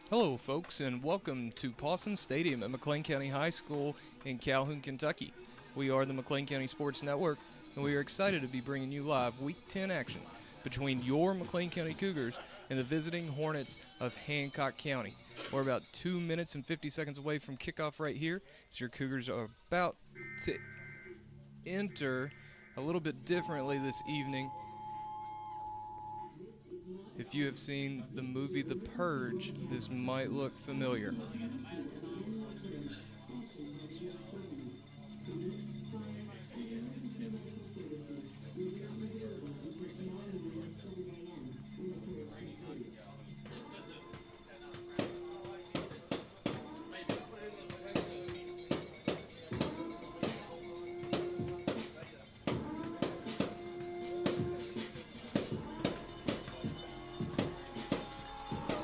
Hello, folks, and welcome to Pawson Stadium at McLean County High School in Calhoun, Kentucky. We are the McLean County Sports Network, and we are excited to be bringing you live Week 10 action between your McLean County Cougars and the visiting Hornets of Hancock County. We're about 2 minutes and 50 seconds away from kickoff right here, as your Cougars are about to enter a little bit differently this evening. If you have seen the movie The Purge, this might look familiar.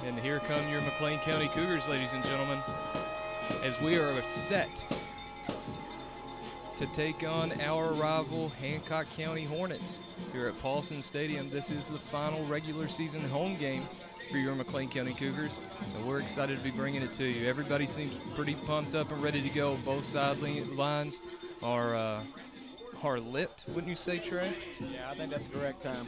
And here come your McLean County Cougars, ladies and gentlemen, as we are set to take on our rival Hancock County Hornets here at Pawson Stadium. This is the final regular season home game for your McLean County Cougars, and we're excited to be bringing it to you. Everybody seems pretty pumped up and ready to go. Both sidelines are lit, wouldn't you say, Trey? Yeah, I think that's correct, Tom.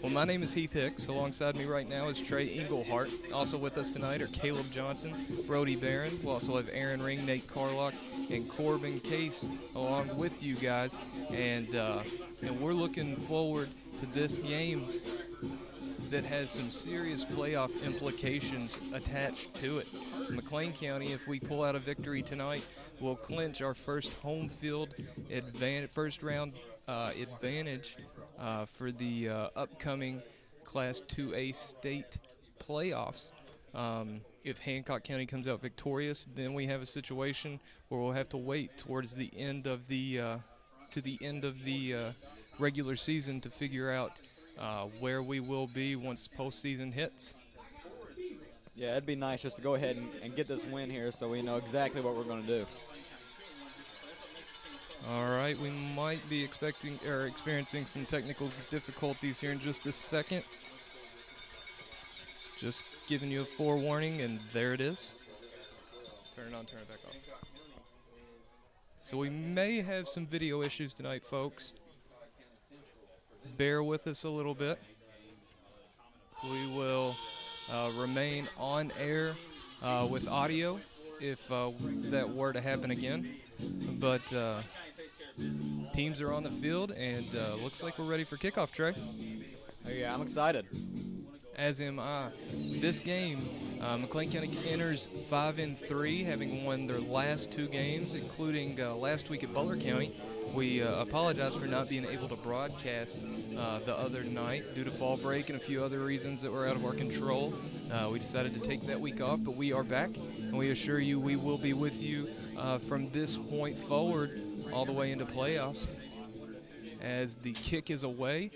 Well, my name is Heath Hicks. Alongside me right now is Trey Englehart. Also with us tonight are Caleb Johnson, Brody Barron. We'll also have Aaron Ring, Nate Carlock, and Corbin Case along with you guys. And we're looking forward to this game that has some serious playoff implications attached to it. McLean County, if we pull out a victory tonight, will clinch our first home field first round advantage for the upcoming Class 2A state playoffs. If Hancock County comes out victorious, then we have a situation where we'll have to wait towards the end of the regular season to figure out where we will be once postseason hits. Yeah, it'd be nice just to go ahead and get this win here so we know exactly what we're going to do. All right, we might be experiencing some technical difficulties here in just a second. Just giving you a forewarning, and there it is. Turn it on, turn it back off. So we may have some video issues tonight, folks. Bear with us a little bit. We will remain on air with audio if that were to happen again. But teams are on the field, and looks like we're ready for kickoff, Trey. Yeah, I'm excited. As am I. This game, McLean County enters 5-3, having won their last two games, including last week at Butler County. We apologize for not being able to broadcast the other night due to fall break and a few other reasons that were out of our control. We decided to take that week off, but we are back, and we assure you we will be with you from this point forward all the way into playoffs. As the kick is away,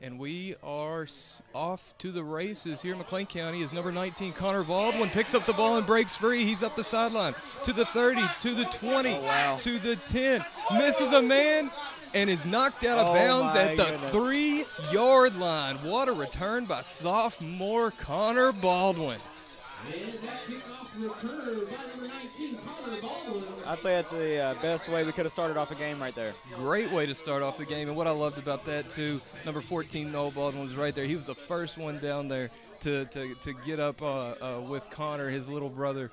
and we are off to the races here in McLean County as number 19, Connor Baldwin, picks up the ball and breaks free. He's up the sideline to the 30, to the 20, to the 10. Misses a man and is knocked out of bounds at the 3-yard line. What a return by sophomore Connor Baldwin. And that kickoff return by number 19, Connor Baldwin. I'd say that's the best way we could have started off a game right there. Great way to start off the game, and what I loved about that, too, number 14, Noah Baldwin, was right there. He was the first one down there to get up with Connor, his little brother.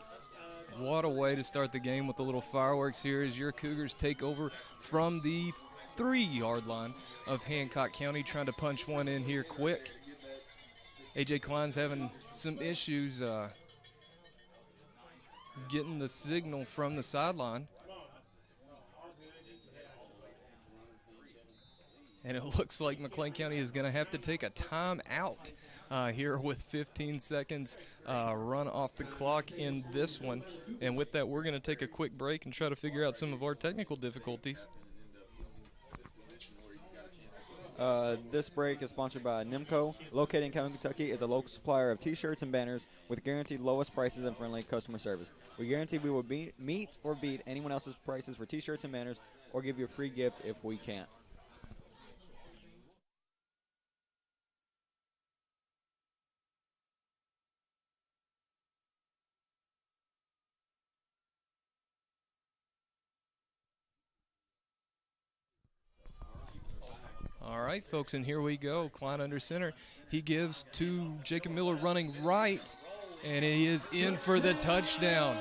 What a way to start the game with the little fireworks here as your Cougars take over from the 3-yard line of Hancock County, trying to punch one in here quick. A.J. Klein's having some issues getting the signal from the sideline. And it looks like McLean County is going to have to take a timeout here with 15 seconds run off the clock in this one. And with that, we're going to take a quick break and try to figure out some of our technical difficulties. This break is sponsored by Nimco. Located in Calhoun, Kentucky, is a local supplier of T-shirts and banners with guaranteed lowest prices and friendly customer service. We guarantee we will meet or beat anyone else's prices for T-shirts and banners, or give you a free gift if we can't. All right, folks, and here we go. Klein under center. He gives to Jacob Miller running right, and he is in for the touchdown.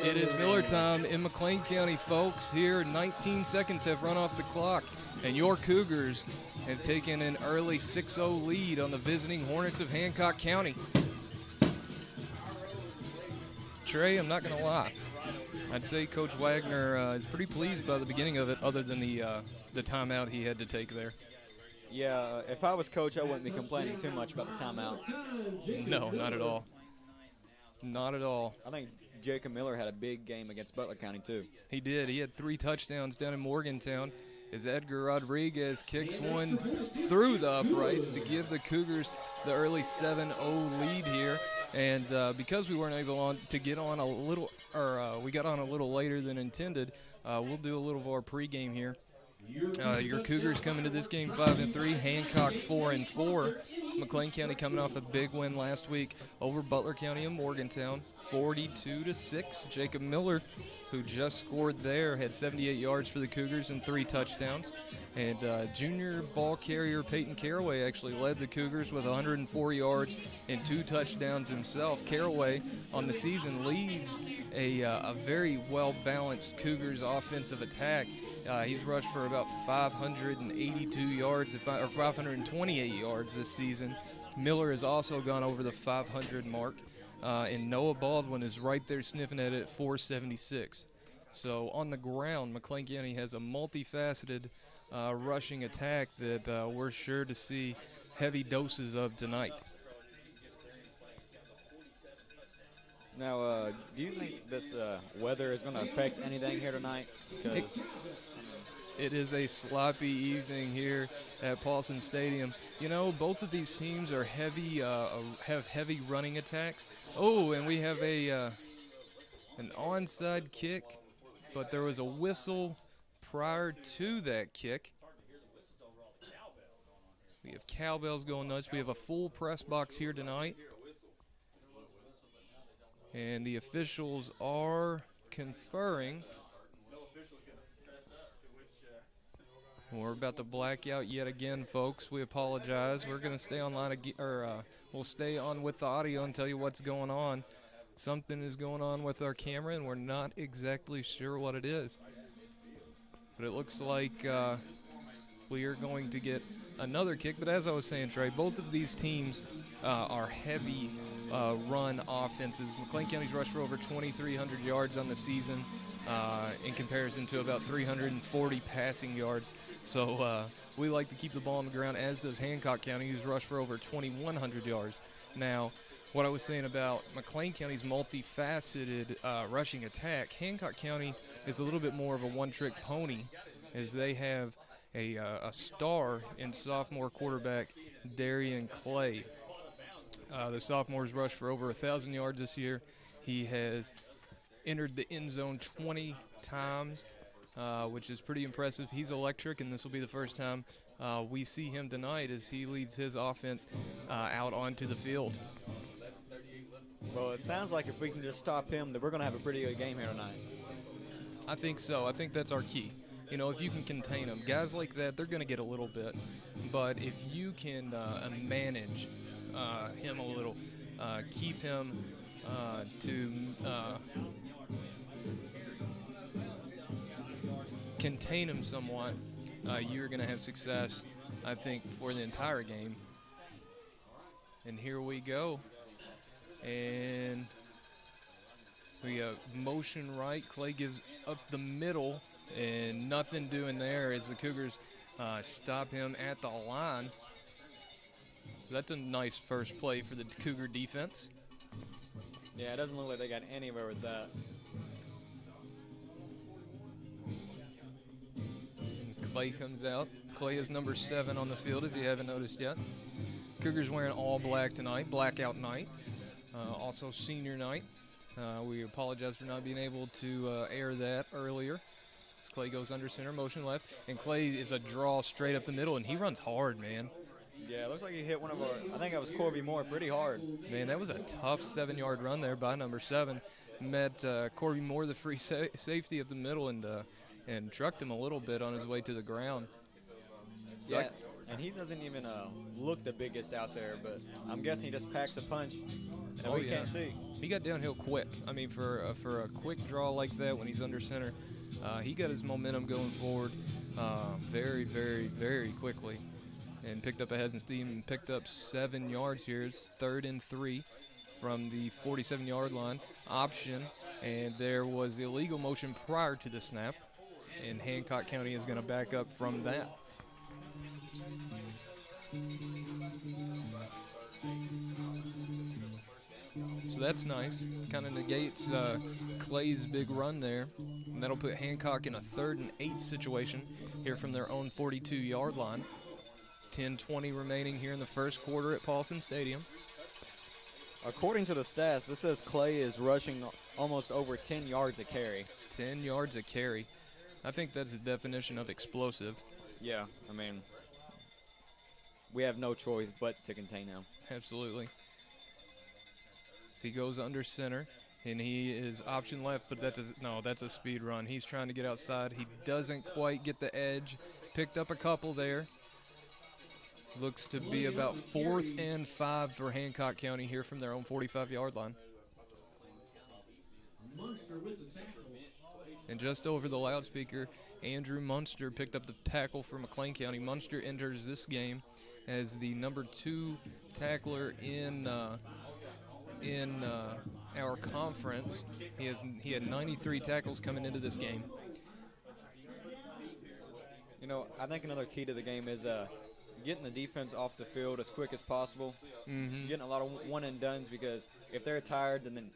It is Miller time in McLean County, folks. Here, 19 seconds have run off the clock, and your Cougars have taken an early 6-0 lead on the visiting Hornets of Hancock County. Trey, I'm not going to lie. I'd say Coach Wagner is pretty pleased by the beginning of it, other than the timeout he had to take there. Yeah, if I was coach, I wouldn't be complaining too much about the timeout. No, not at all. Not at all. I think Jacob Miller had a big game against Butler County, too. He did. He had 3 touchdowns down in Morgantown as Edgar Rodriguez kicks one through the uprights to give the Cougars the early 7-0 lead here. And because we weren't able to get on a little, we got on a little later than intended, we'll do a little of our pregame here. Your Cougars coming to this game 5-3, Hancock 4-4. McLean County coming off a big win last week over Butler County and Morgantown, 42-6. Jacob Miller, who just scored there, had 78 yards for the Cougars and 3 touchdowns. And junior ball carrier Peyton Caraway actually led the Cougars with 104 yards and 2 touchdowns himself. Caraway on the season leads a very well-balanced Cougars offensive attack. He's rushed for about 582 yards, or 528 yards this season. Miller has also gone over the 500 mark, and Noah Baldwin is right there sniffing at it at 476. So on the ground, McLean County has a multifaceted rushing attack that we're sure to see heavy doses of tonight. Now, do you think this weather is going to affect anything here tonight? It is a sloppy evening here at Paulson Stadium. You know, both of these teams are heavy, have heavy running attacks. Oh, and we have an onside kick, but there was a whistle prior to that kick. We have cowbells going nuts. We have a full press box here tonight. And the officials are conferring. We're about to black out yet again, folks. We apologize. We're going to stay online again, we'll stay on with the audio and tell you what's going on. Something is going on with our camera, and we're not exactly sure what it is. But it looks like we are going to get another kick. But as I was saying, Trey, both of these teams are heavy run offenses. McLean County's rushed for over 2,300 yards on the season in comparison to about 340 passing yards. So we like to keep the ball on the ground, as does Hancock County, who's rushed for over 2,100 yards. Now, what I was saying about McLean County's multifaceted rushing attack, Hancock County is a little bit more of a one-trick pony, as they have a star in sophomore quarterback Darian Clay. The sophomore's rushed for over 1,000 yards this year. He has entered the end zone 20 times, which is pretty impressive. He's electric, and this will be the first time we see him tonight as he leads his offense out onto the field. Well, it sounds like if we can just stop him, that we're going to have a pretty good game here tonight. I think so. I think that's our key. You know, if you can contain them, guys like that, they're going to get a little bit. But if you can manage him a little, keep him to contain him somewhat, you're going to have success, I think, for the entire game. And here we go. And we have motion right. Clay gives up the middle, and nothing doing there as the Cougars stop him at the line. So that's a nice first play for the Cougar defense. Yeah, it doesn't look like they got anywhere with that. And Clay comes out. Clay is number 7 on the field, if you haven't noticed yet. Cougars wearing all black tonight, blackout night. Also senior night. We apologize for not being able to air that earlier. As Clay goes under center, motion left, and Clay is a draw straight up the middle, and he runs hard, man. Yeah, it looks like he hit one of our, I think that was Corby Moore, pretty hard. Man, that was a tough 7-yard run there by number 7. Met Corby Moore, the free safety of the middle, and trucked him a little bit on his way to the ground. So Yeah, and he doesn't even look the biggest out there, but I'm guessing he just packs a punch that we can't see. He got downhill quick. I mean, for a quick draw like that when he's under center, he got his momentum going forward very, very, very quickly, and picked up a head and steam and picked up 7 yards here. It's 3rd and 3 from the 47-yard line. Option, and there was illegal motion prior to the snap, and Hancock County is going to back up from that. So that's nice. Kind of negates Clay's big run there. And that'll put Hancock in a 3rd and 8 situation here from their own 42-yard line. 10:20 remaining here in the first quarter at Paulson Stadium. According to the stats, this says Clay is rushing almost over 10 yards a carry. 10 yards a carry. I think that's the definition of explosive. Yeah, I mean, we have no choice but to contain him. Absolutely. So he goes under center, and he is option left, but that's a speed run. He's trying to get outside. He doesn't quite get the edge. Picked up a couple there. Looks to be about 4th and 5 for Hancock County here from their own 45-yard line. Munster with the tackle. And just over the loudspeaker, Andrew Munster picked up the tackle for McLean County. Munster enters this game as the number 2 tackler in our conference. He had 93 tackles coming into this game. You know, I think another key to the game is getting the defense off the field as quick as possible. Getting a lot of one-and-dones, because if they're tired, then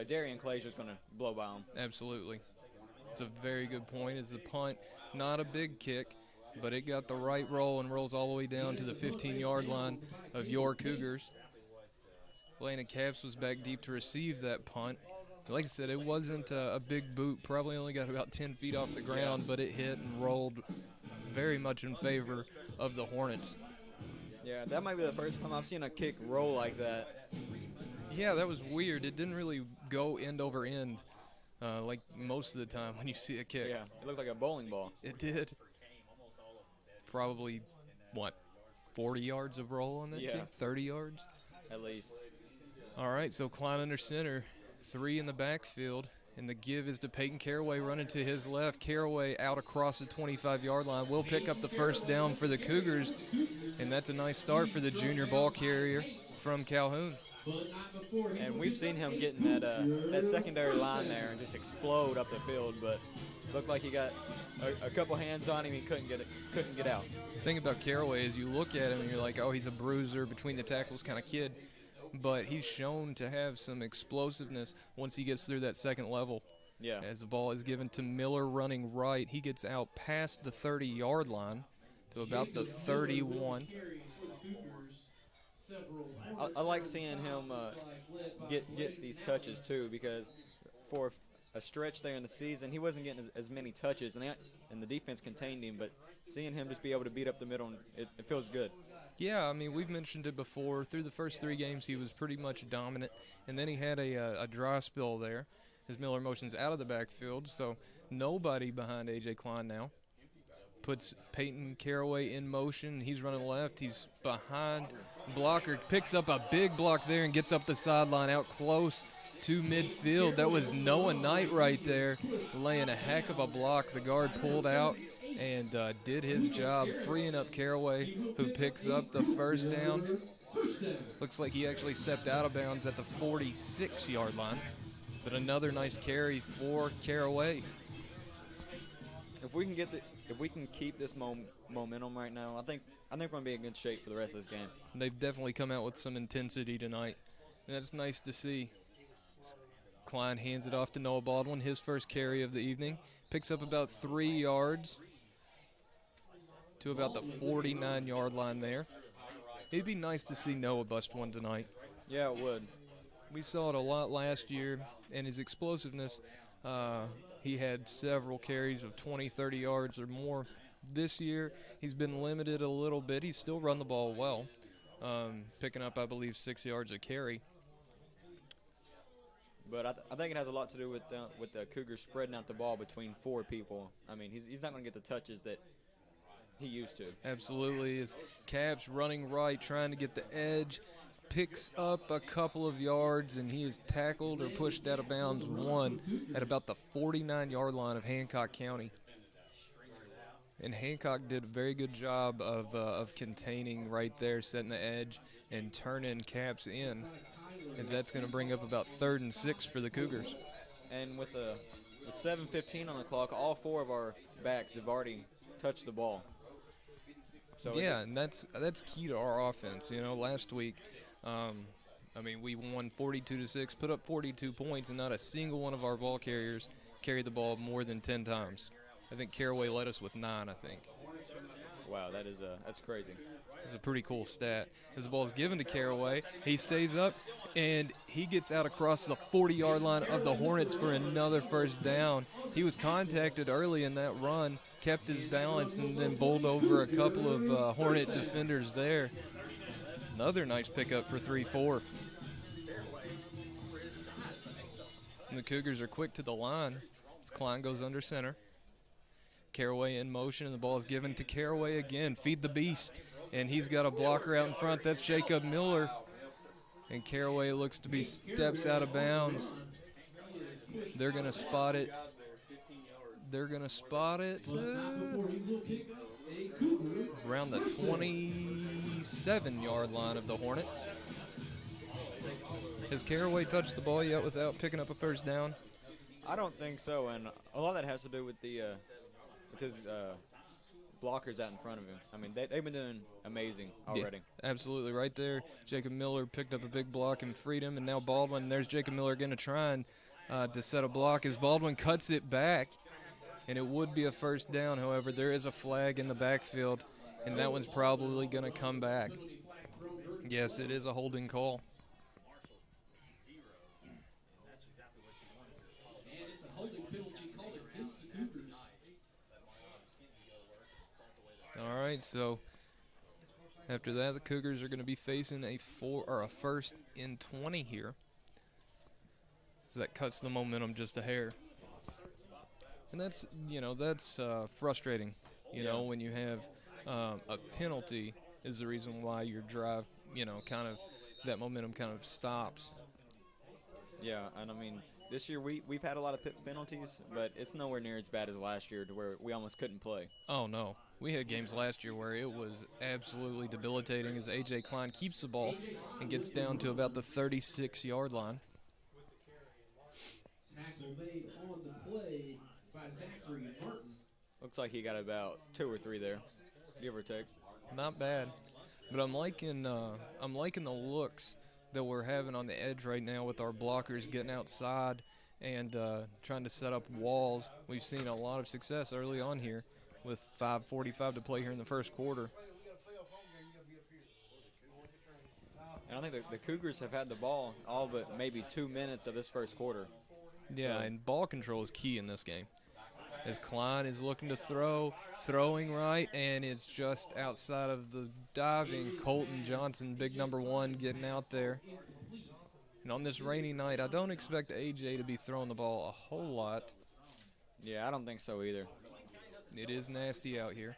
Jerry and Clay's just going to blow by them. Absolutely. It's a very good point. It's the punt, not a big kick, but it got the right roll and rolls all the way down to the 15-yard line of your Cougars. Lana Caps was back deep to receive that punt. Like I said, it wasn't a big boot. Probably only got about 10 feet off the ground, but it hit and rolled very much in favor of the Hornets. Yeah, that might be the first time I've seen a kick roll like that. Yeah, that was weird. It didn't really go end over end like most of the time when you see a kick. Yeah, it looked like a bowling ball. It did. Probably, 40 yards of roll on that kick? 30 yards? At least. All right, so Klein under center, 3 in the backfield, and the give is to Peyton Caraway running to his left. Caraway out across the 25-yard line will pick up the first down for the Cougars, and that's a nice start for the junior ball carrier from Calhoun. And we've seen him get in that secondary line there and just explode up the field, but looked like he got a couple hands on him. He couldn't get out. The thing about Caraway is you look at him and you're like, oh, he's a bruiser, between the tackles kind of kid. But he's shown to have some explosiveness once he gets through that second level. Yeah. As the ball is given to Miller running right, he gets out past the 30-yard line to about the 31. I like seeing him get these touches too, because for a stretch there in the season, he wasn't getting as many touches, and the defense contained him. But seeing him just be able to beat up the middle, it feels good. Yeah, I mean, we've mentioned it before. Through the first 3 games, he was pretty much dominant, and then he had a dry spell there as Miller motions out of the backfield, so nobody behind A.J. Klein now. Puts Peyton Caraway in motion. He's running left. He's behind blocker. Picks up a big block there and gets up the sideline out close to midfield. That was Noah Knight right there, laying a heck of a block. The guard pulled out and did his job, freeing up Caraway, who picks up the first down. Looks like he actually stepped out of bounds at the 46-yard line. But another nice carry for Caraway. If we can keep this momentum right now, I think we're going to be in good shape for the rest of this game. They've definitely come out with some intensity tonight, and that's nice to see. Klein hands it off to Noah Baldwin, his first carry of the evening. Picks up about 3 yards to about the 49-yard line there. It'd be nice to see Noah bust one tonight. Yeah, it would. We saw it a lot last year, and his explosiveness, he had several carries of 20, 30 yards or more. This year, he's been limited a little bit. He's still run the ball well, picking up, I believe, 6 yards a carry. But I think it has a lot to do with the Cougars spreading out the ball between 4 people. I mean, he's not going to get the touches that He used to. Absolutely. His Cap's running right, trying to get the edge, picks up a couple of yards, and he is tackled or pushed out of bounds one at about the 49-yard line of Hancock County. And Hancock did a very good job of containing right there, setting the edge, and turning Caps in, as that's going to bring up about 3rd and 6 for the Cougars. And with 7:15 on the clock, all 4 of our backs have already touched the ball. So yeah, and that's key to our offense. You know, last week, we won 42-6, put up 42 points, and not a single one of our ball carriers carried the ball more than 10 times. I think Caraway led us with 9, I think. Wow, that's crazy. It's a pretty cool stat. As the ball is given to Caraway, he stays up, and he gets out across the 40-yard line of the Hornets for another first down. He was contacted early in that run, kept his balance, and then bowled over a couple of Hornet defenders there. Another nice pickup for 3-4. And the Cougars are quick to the line as Klein goes under center. Caraway in motion, and the ball is given to Caraway again. Feed the beast, and he's got a blocker out in front. That's Jacob Miller, and Caraway looks to be steps out of bounds. They're going to spot it. They're going to spot it around the 27-yard line of the Hornets. Has Caraway touched the ball yet without picking up a first down? I don't think so, and a lot of that has to do with his blockers out in front of him. I mean, they've been doing amazing already. Yeah, absolutely. Right there, Jacob Miller picked up a big block and freed him, and now Baldwin, there's Jacob Miller again to try and to set a block as Baldwin cuts it back, and it would be a first down. However, there is a flag in the backfield, and that one's probably going to come back. Yes, it is a holding call. All right, so after that, the Cougars are going to be facing a 1st and 20 here. So that cuts the momentum just a hair. And that's frustrating, you know, when you have a penalty is the reason why your drive, that momentum kind of stops. Yeah, and I mean, this year we've had a lot of penalties, but it's nowhere near as bad as last year to where we almost couldn't play. Oh, no. We had games last year where it was absolutely debilitating as A.J. Klein keeps the ball and gets down to about the 36-yard line. Tackle made on the play by Zachary Martin. Looks like he got about 2 or 3 there, give or take. Not bad, but I'm liking the looks that we're having on the edge right now with our blockers getting outside and trying to set up walls. We've seen a lot of success early on here with 5:45 to play here in the first quarter. And I think the Cougars have had the ball all but maybe 2 minutes of this first quarter. Yeah, and ball control is key in this game. As Klein is looking to throwing right, and it's just outside of the diving. Colton Johnson, big number 1, getting out there. And on this rainy night, I don't expect A.J. to be throwing the ball a whole lot. Yeah, I don't think so either. It is nasty out here.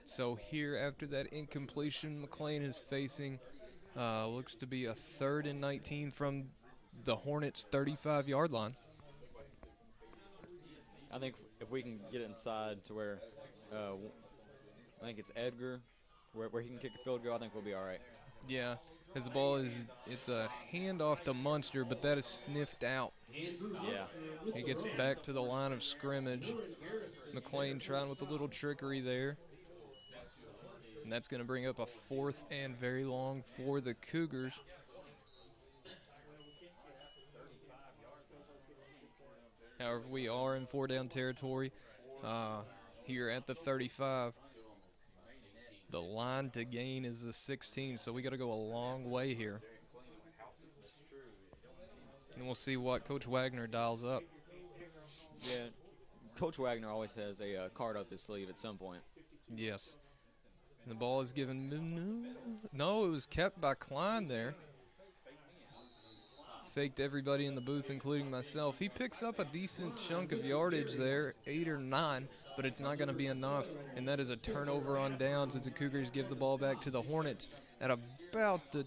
So here, after that incompletion, McLean is facing, looks to be a 3rd and 19 from the Hornets' 35-yard line. I think if we can get inside to where, I think it's Edgar, where he can kick a field goal, I think we'll be all right. Yeah, as the ball it's a handoff to Munster, but that is sniffed out. Yeah. He gets back to the line of scrimmage. McLean trying with a little trickery there. And that's going to bring up a 4th and very long for the Cougars. However, we are in 4-down territory here at the 35. The line to gain is the 16, so we got to go a long way here. And we'll see what Coach Wagner dials up. Yeah, Coach Wagner always has a card up his sleeve at some point. Yes. And the ball is given. No, it was kept by Klein there. faked everybody in the booth, including myself. He picks up a decent chunk of yardage there, 8 or 9, but it's not going to be enough, and that is a turnover on downs as the Cougars give the ball back to the Hornets at about the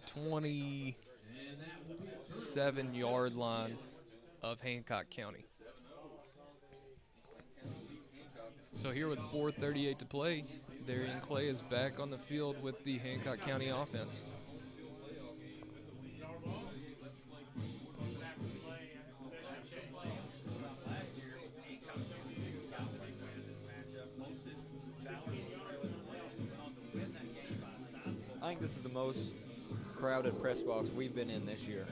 27-yard line of Hancock County. So here with 4:38 to play, Darian Clay is back on the field with the Hancock County offense. I think this is the most crowded press box we've been in this year.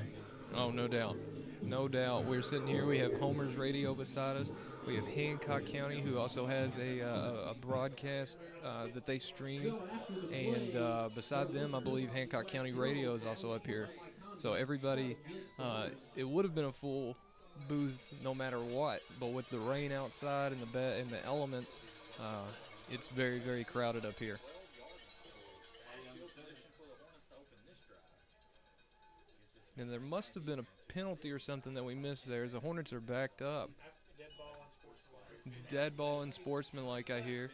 Oh, no doubt. No doubt. We're sitting here. We have Homer's Radio beside us. We have Hancock County, who also has a broadcast that they stream. And beside them, I believe Hancock County Radio is also up here. So everybody, it would have been a full booth no matter what. But with the rain outside and the elements, it's very, very crowded up here. And there must have been a penalty or something that we missed there as the Hornets are backed up. Dead ball and sportsmanlike, I hear.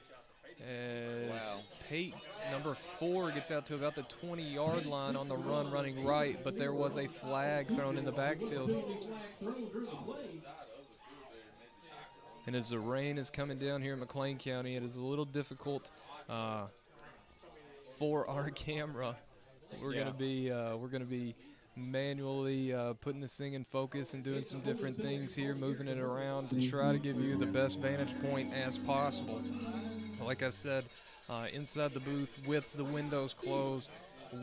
As Pate, number 4, gets out to about the 20-yard line on the run running right, but there was a flag thrown in the backfield. And as the rain is coming down here in McLean County, it is a little difficult for our camera. We're gonna be manually putting this thing in focus and doing some different things here, moving it around to try to give you the best vantage point as possible. Like I said, inside the booth with the windows closed,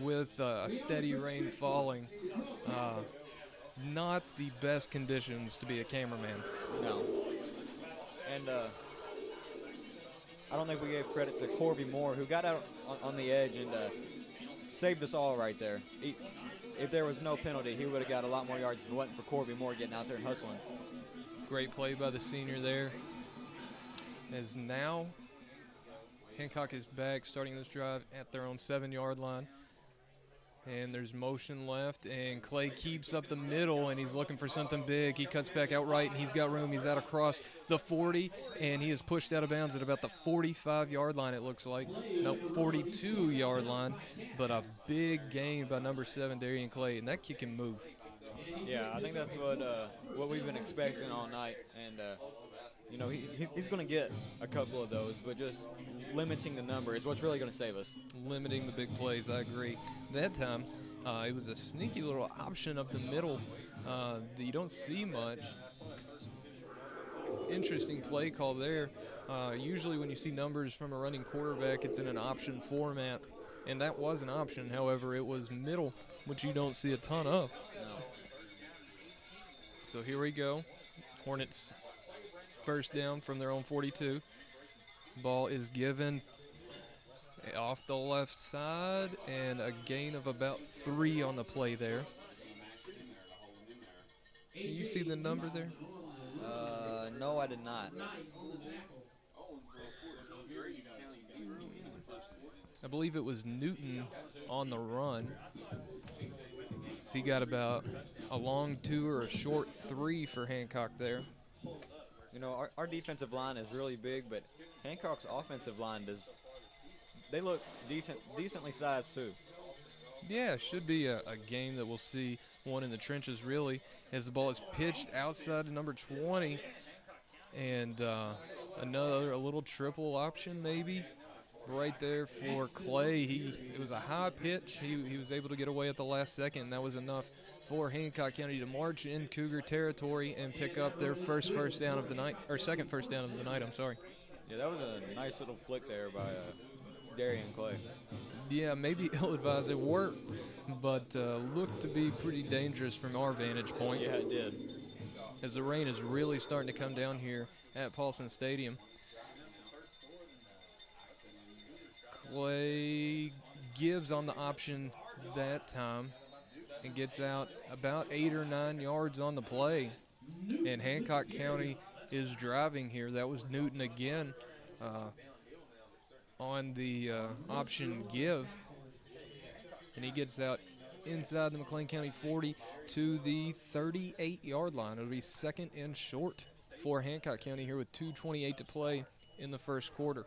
with a steady rain falling, not the best conditions to be a cameraman. No. And I don't think we gave credit to Corby Moore, who got out on the edge and saved us all right there. If there was no penalty, he would have got a lot more yards if it wasn't for Corby Moore getting out there and hustling. Great play by the senior there. As now Hancock is back, starting this drive at their own 7-yard line. And there's motion left, and Clay keeps up the middle, and he's looking for something big. He cuts back out right, and he's got room. He's out across the 40, and he is pushed out of bounds at about the 45-yard line, it looks like. Nope, 42-yard line, but a big gain by number 7, Darian Clay, and that kick can move. Yeah, I think that's what we've been expecting all night, and you know, he's going to get a couple of those, but just limiting the number is what's really going to save us. Limiting the big plays, I agree. That time, it was a sneaky little option up the middle that you don't see much. Interesting play call there. Usually when you see numbers from a running quarterback, it's in an option format, and that was an option. However, it was middle, which you don't see a ton of. No. So here we go. Hornets first down from their own 42. Ball is given off the left side, and a gain of about 3 on the play there. Can you see the number there? No, I did not. I believe it was Newton on the run. So he got about a long 2 or a short 3 for Hancock there. You know, our defensive line is really big, but Hancock's offensive line they look decently sized too. Yeah, should be a game that we'll see one in the trenches really, as the ball is pitched outside to number 20, and a little triple option maybe right there for Clay. It was a high pitch. He was able to get away at the last second, and that was enough for Hancock County to march in Cougar territory and pick up their second first down of the night, I'm sorry. Yeah, that was a nice little flick there by Darian Clay. Yeah, maybe ill-advised. It worked, but looked to be pretty dangerous from our vantage point. Yeah, it did. As the rain is really starting to come down here at Paulson Stadium. Clay gives on the option that time and gets out about 8 or 9 yards on the play. And Hancock County is driving here. That was Newton again on the option give. And he gets out inside the McLean County 40 to the 38-yard line. It'll be 2nd and short for Hancock County here with 2:28 to play in the first quarter.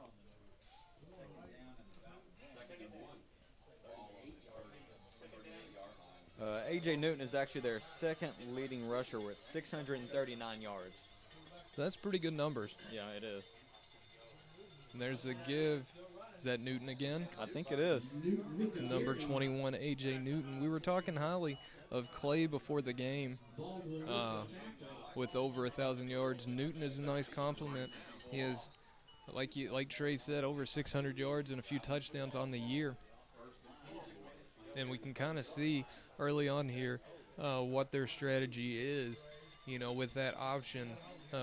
A.J. Newton is actually their 2nd leading rusher with 639 yards. So that's pretty good numbers. Yeah, it is. And there's a give. Is that Newton again? I think it is. Number 21, A.J. Newton. We were talking highly of Clay before the game with over 1,000 yards. Newton is a nice compliment. He has, like Trey said, over 600 yards and a few touchdowns on the year. And we can kind of see early on here what their strategy is, with that option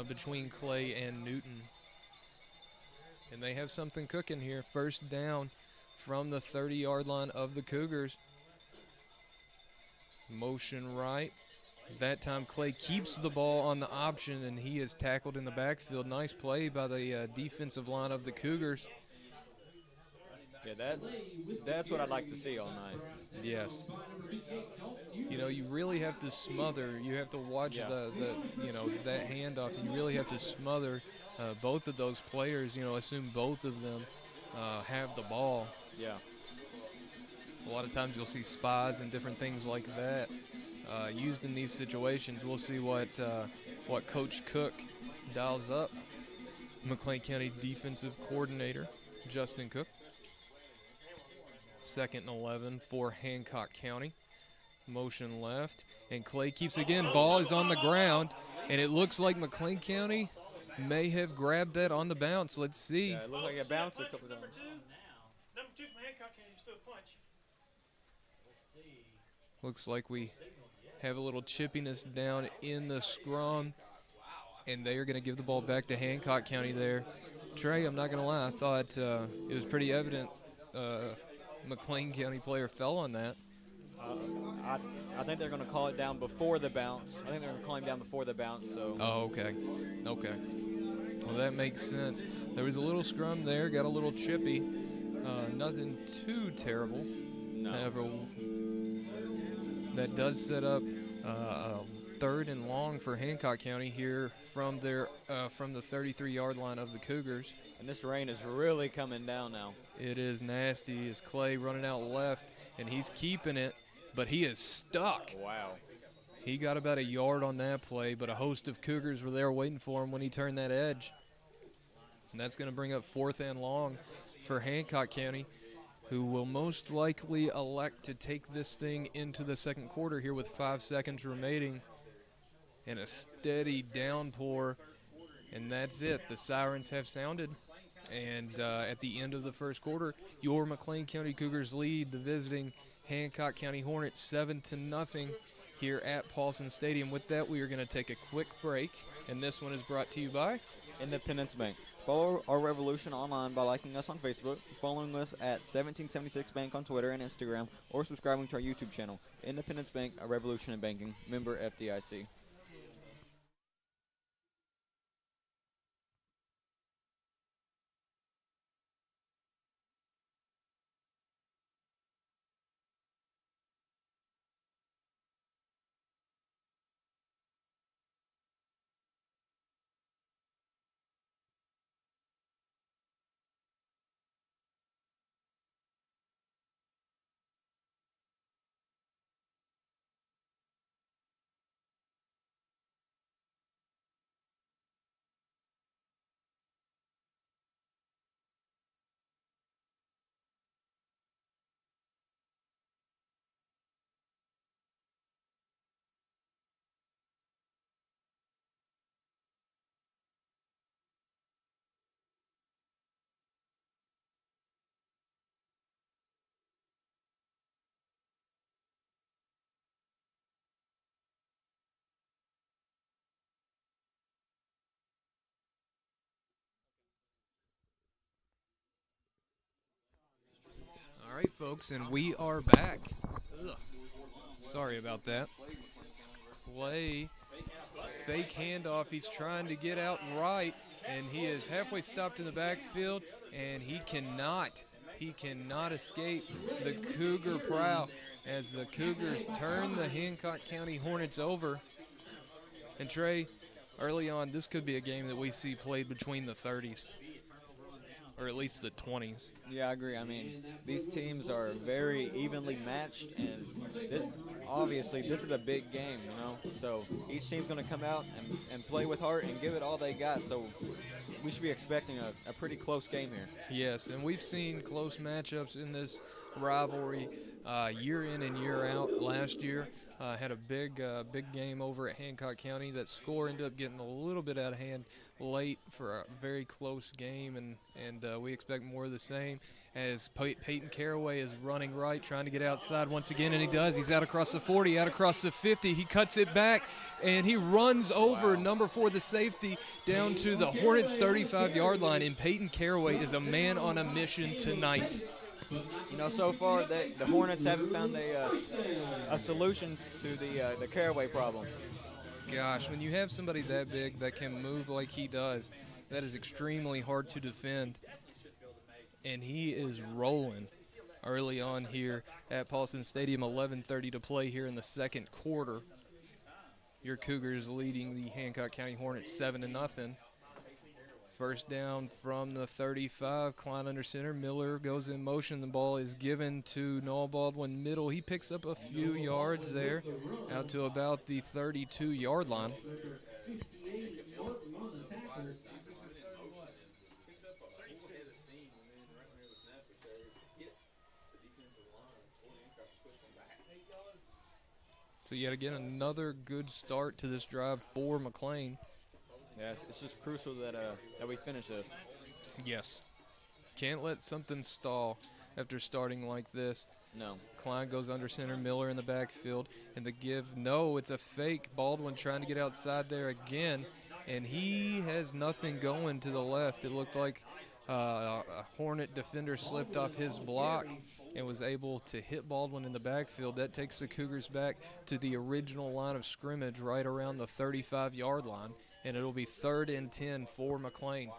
between Clay and Newton. And they have something cooking here. First down from the 30-yard line of the Cougars. Motion right. That time Clay keeps the ball on the option, and he is tackled in the backfield. Nice play by the defensive line of the Cougars. Yeah, that's what I'd like to see all night. Yes. You really have to smother. You have to watch that handoff. You really have to smother both of those players. Assume both of them have the ball. Yeah. A lot of times you'll see spies and different things like that used in these situations. We'll see what Coach Cook dials up. McLean County defensive coordinator Justin Cook. 2nd and 11 for Hancock County. Motion left, and Clay keeps again. Ball is on the ground, and it looks like McLean County may have grabbed that on the bounce. Let's see. Yeah, it looked like it bounced a couple times. Number 2 from Hancock County stood a punch. Looks like we have a little chippiness down in the scrum, and they are going to give the ball back to Hancock County there. Trey, I'm not going to lie, I thought it was pretty evident McLean County player fell on that. I think they're going to call it down before the bounce. I think they're going to call him down before the bounce. So. Oh, okay. Okay. Well, that makes sense. There was a little scrum there, got a little chippy. Nothing too terrible. No. However, that does set up 3rd and long for Hancock County here from the 33-yard line of the Cougars. And this rain is really coming down now. It is nasty. It's Clay running out left, and he's keeping it, but he is stuck. Wow. He got about a yard on that play, but a host of Cougars were there waiting for him when he turned that edge. And that's going to bring up 4th and long for Hancock County, who will most likely elect to take this thing into the second quarter here with 5 seconds remaining. And a steady downpour, and that's it. The sirens have sounded. And at the end of the first quarter, your McLean County Cougars lead the visiting Hancock County Hornets 7-0 here at Paulson Stadium. With that, we are going to take a quick break, and this one is brought to you by Independence Bank. Follow our revolution online by liking us on Facebook, following us at 1776 Bank on Twitter and Instagram, or subscribing to our YouTube channel. Independence Bank, a revolution in banking. Member FDIC. All right, folks, and we are back. Ugh. Sorry about that. It's Clay, fake handoff. He's trying to get out right, and he is halfway stopped in the backfield, and he cannot escape the Cougar prow. as the Cougars turn the Hancock County Hornets over. And Trey, early on, this could be a game that we see played between the 30s, or at least the 20s. Yeah, I agree. I mean, these teams are very evenly matched, and obviously this is a big game, you know. So each team's going to come out and play with heart and give it all they got. So we should be expecting a pretty close game here. Yes, and we've seen close matchups in this rivalry year in and year out. Last year had a big game over at Hancock County. That score ended up getting a little bit out of hand late for a very close game, and we expect more of the same as Peyton Caraway is running right, trying to get outside once again, and he does. He's out across the 40, out across the 50. He cuts it back, and he runs over number 4, the safety, down to the Hornets' 35-yard line, and Peyton Caraway is a man on a mission tonight. You know, so far the Hornets haven't found a solution to the Caraway problem. Gosh, when you have somebody that big that can move like he does, that is extremely hard to defend. And he is rolling early on here at Paulson Stadium. 11:30 to play here in the second quarter. Your Cougars leading the Hancock County Hornets 7-0. First down from the 35. Klein under center. Miller goes in motion. The ball is given to Noah Baldwin middle. He picks up a few yards there out to about the 32-yard line. So yet again, another good start to this drive for McLean. Yeah, it's just crucial that we finish this. Yes. Can't let something stall after starting like this. No. Klein goes under center, Miller in the backfield, and the give, no, it's a fake. Baldwin trying to get outside there again, and he has nothing going to the left. It looked like a Hornet defender slipped off his block and was able to hit Baldwin in the backfield. That takes the Cougars back to the original line of scrimmage right around the 35-yard line, and it'll be 3rd and 10 for McLean.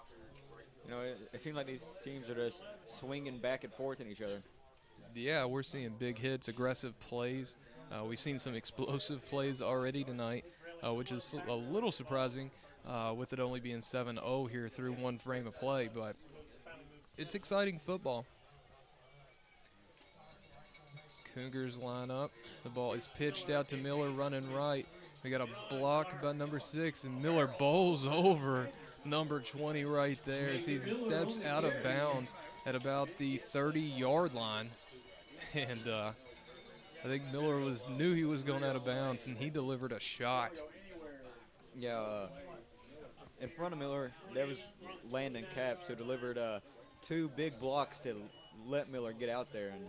You know, it seems like these teams are just swinging back and forth in each other. Yeah, we're seeing big hits, aggressive plays. We've seen some explosive plays already tonight, which is a little surprising with it only being 7-0 here through one frame of play, but it's exciting football. Cougars line up. The ball is pitched out to Miller running right. We got a block by number 6, and Miller bowls over number 20 right there as he steps out of bounds at about the 30-yard line. And I think Miller knew he was going out of bounds, and he delivered a shot. Yeah, in front of Miller, there was Landon Capps, who delivered 2 big blocks to let Miller get out there. And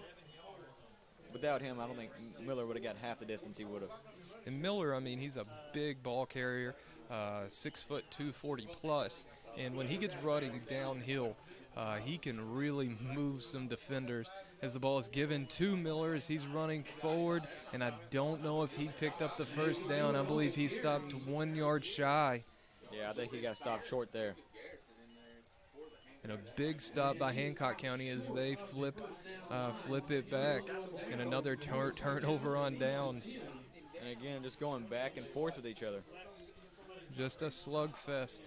without him, I don't think Miller would have got half the distance he would have. And Miller, I mean, he's a big ball carrier, 6 foot 240 plus, and when he gets running downhill, he can really move some defenders. As the ball is given to Miller as he's running forward, and I don't know if he picked up the first down. I believe he stopped 1 yard shy. Yeah, I think he got stopped short there. And a big stop by Hancock County as they flip it back, and another turnover on downs. And again, just going back and forth with each other. Just a slugfest.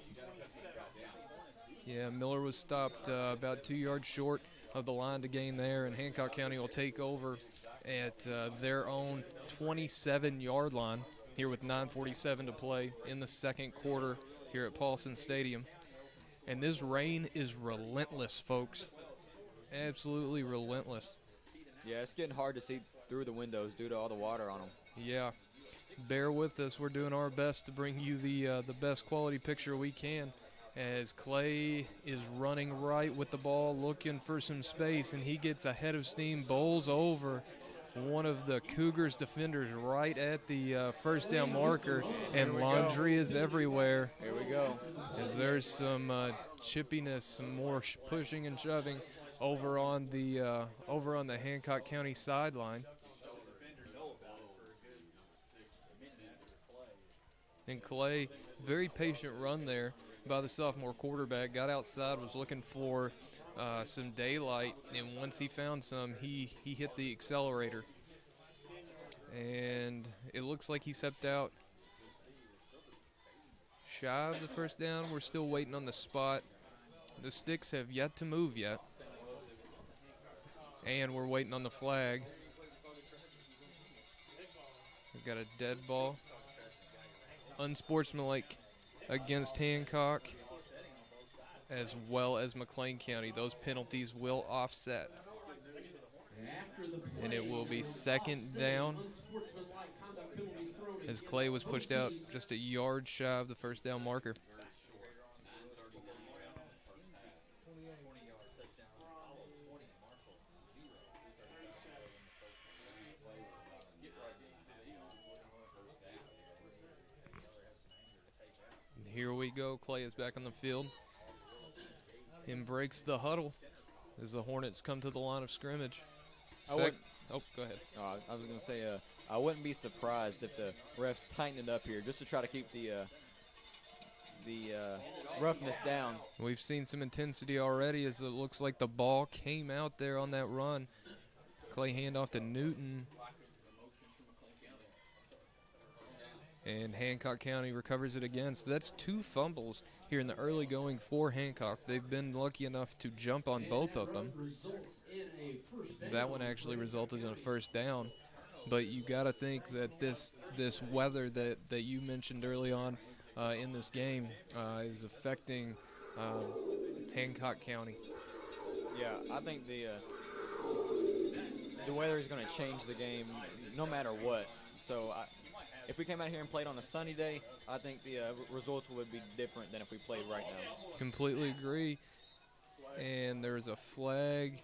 Yeah, Miller was stopped about 2 yards short of the line to gain there, and Hancock County will take over at their own 27-yard line here with 9:47 to play in the second quarter here at Paulson Stadium. And this rain is relentless, folks. Absolutely relentless. Yeah, it's getting hard to see through the windows due to all the water on them. Yeah. Bear with us. We're doing our best to bring you the best quality picture we can as Clay is running right with the ball, looking for some space, and he gets ahead of steam, bowls over one of the Cougars defenders right at the first down marker, and laundry is everywhere. Here we go. As there's some chippiness, some more pushing and shoving over on the Hancock County sideline. And Clay, very patient run there by the sophomore quarterback, got outside, was looking for some daylight, and once he found some, he hit the accelerator. And it looks like he stepped out shy of the first down. We're still waiting on the spot. The sticks have yet to move yet. And we're waiting on the flag. We've got a dead ball. Unsportsmanlike against Hancock, as well as McLean County. Those penalties will offset. And it will be second down as Clay was pushed out just a yard shy of the first down marker. And here we go. Clay is back on the field and breaks the huddle as the Hornets come to the line of scrimmage. Go ahead. I was going to say, I wouldn't be surprised if the refs tightened it up here just to try to keep the roughness down. We've seen some intensity already as it looks like the ball came out there on that run. Clay handoff to Newton. And Hancock County recovers it again. So that's 2 fumbles here in the early going for Hancock. They've been lucky enough to jump on both of them. That one actually resulted in a first down. But you got to think that this weather that you mentioned early on in this game is affecting Hancock County. Yeah, I think the weather is going to change the game no matter what. So if we came out here and played on a sunny day, I think the results would be different than if we played right now. Completely agree. And there's a flag,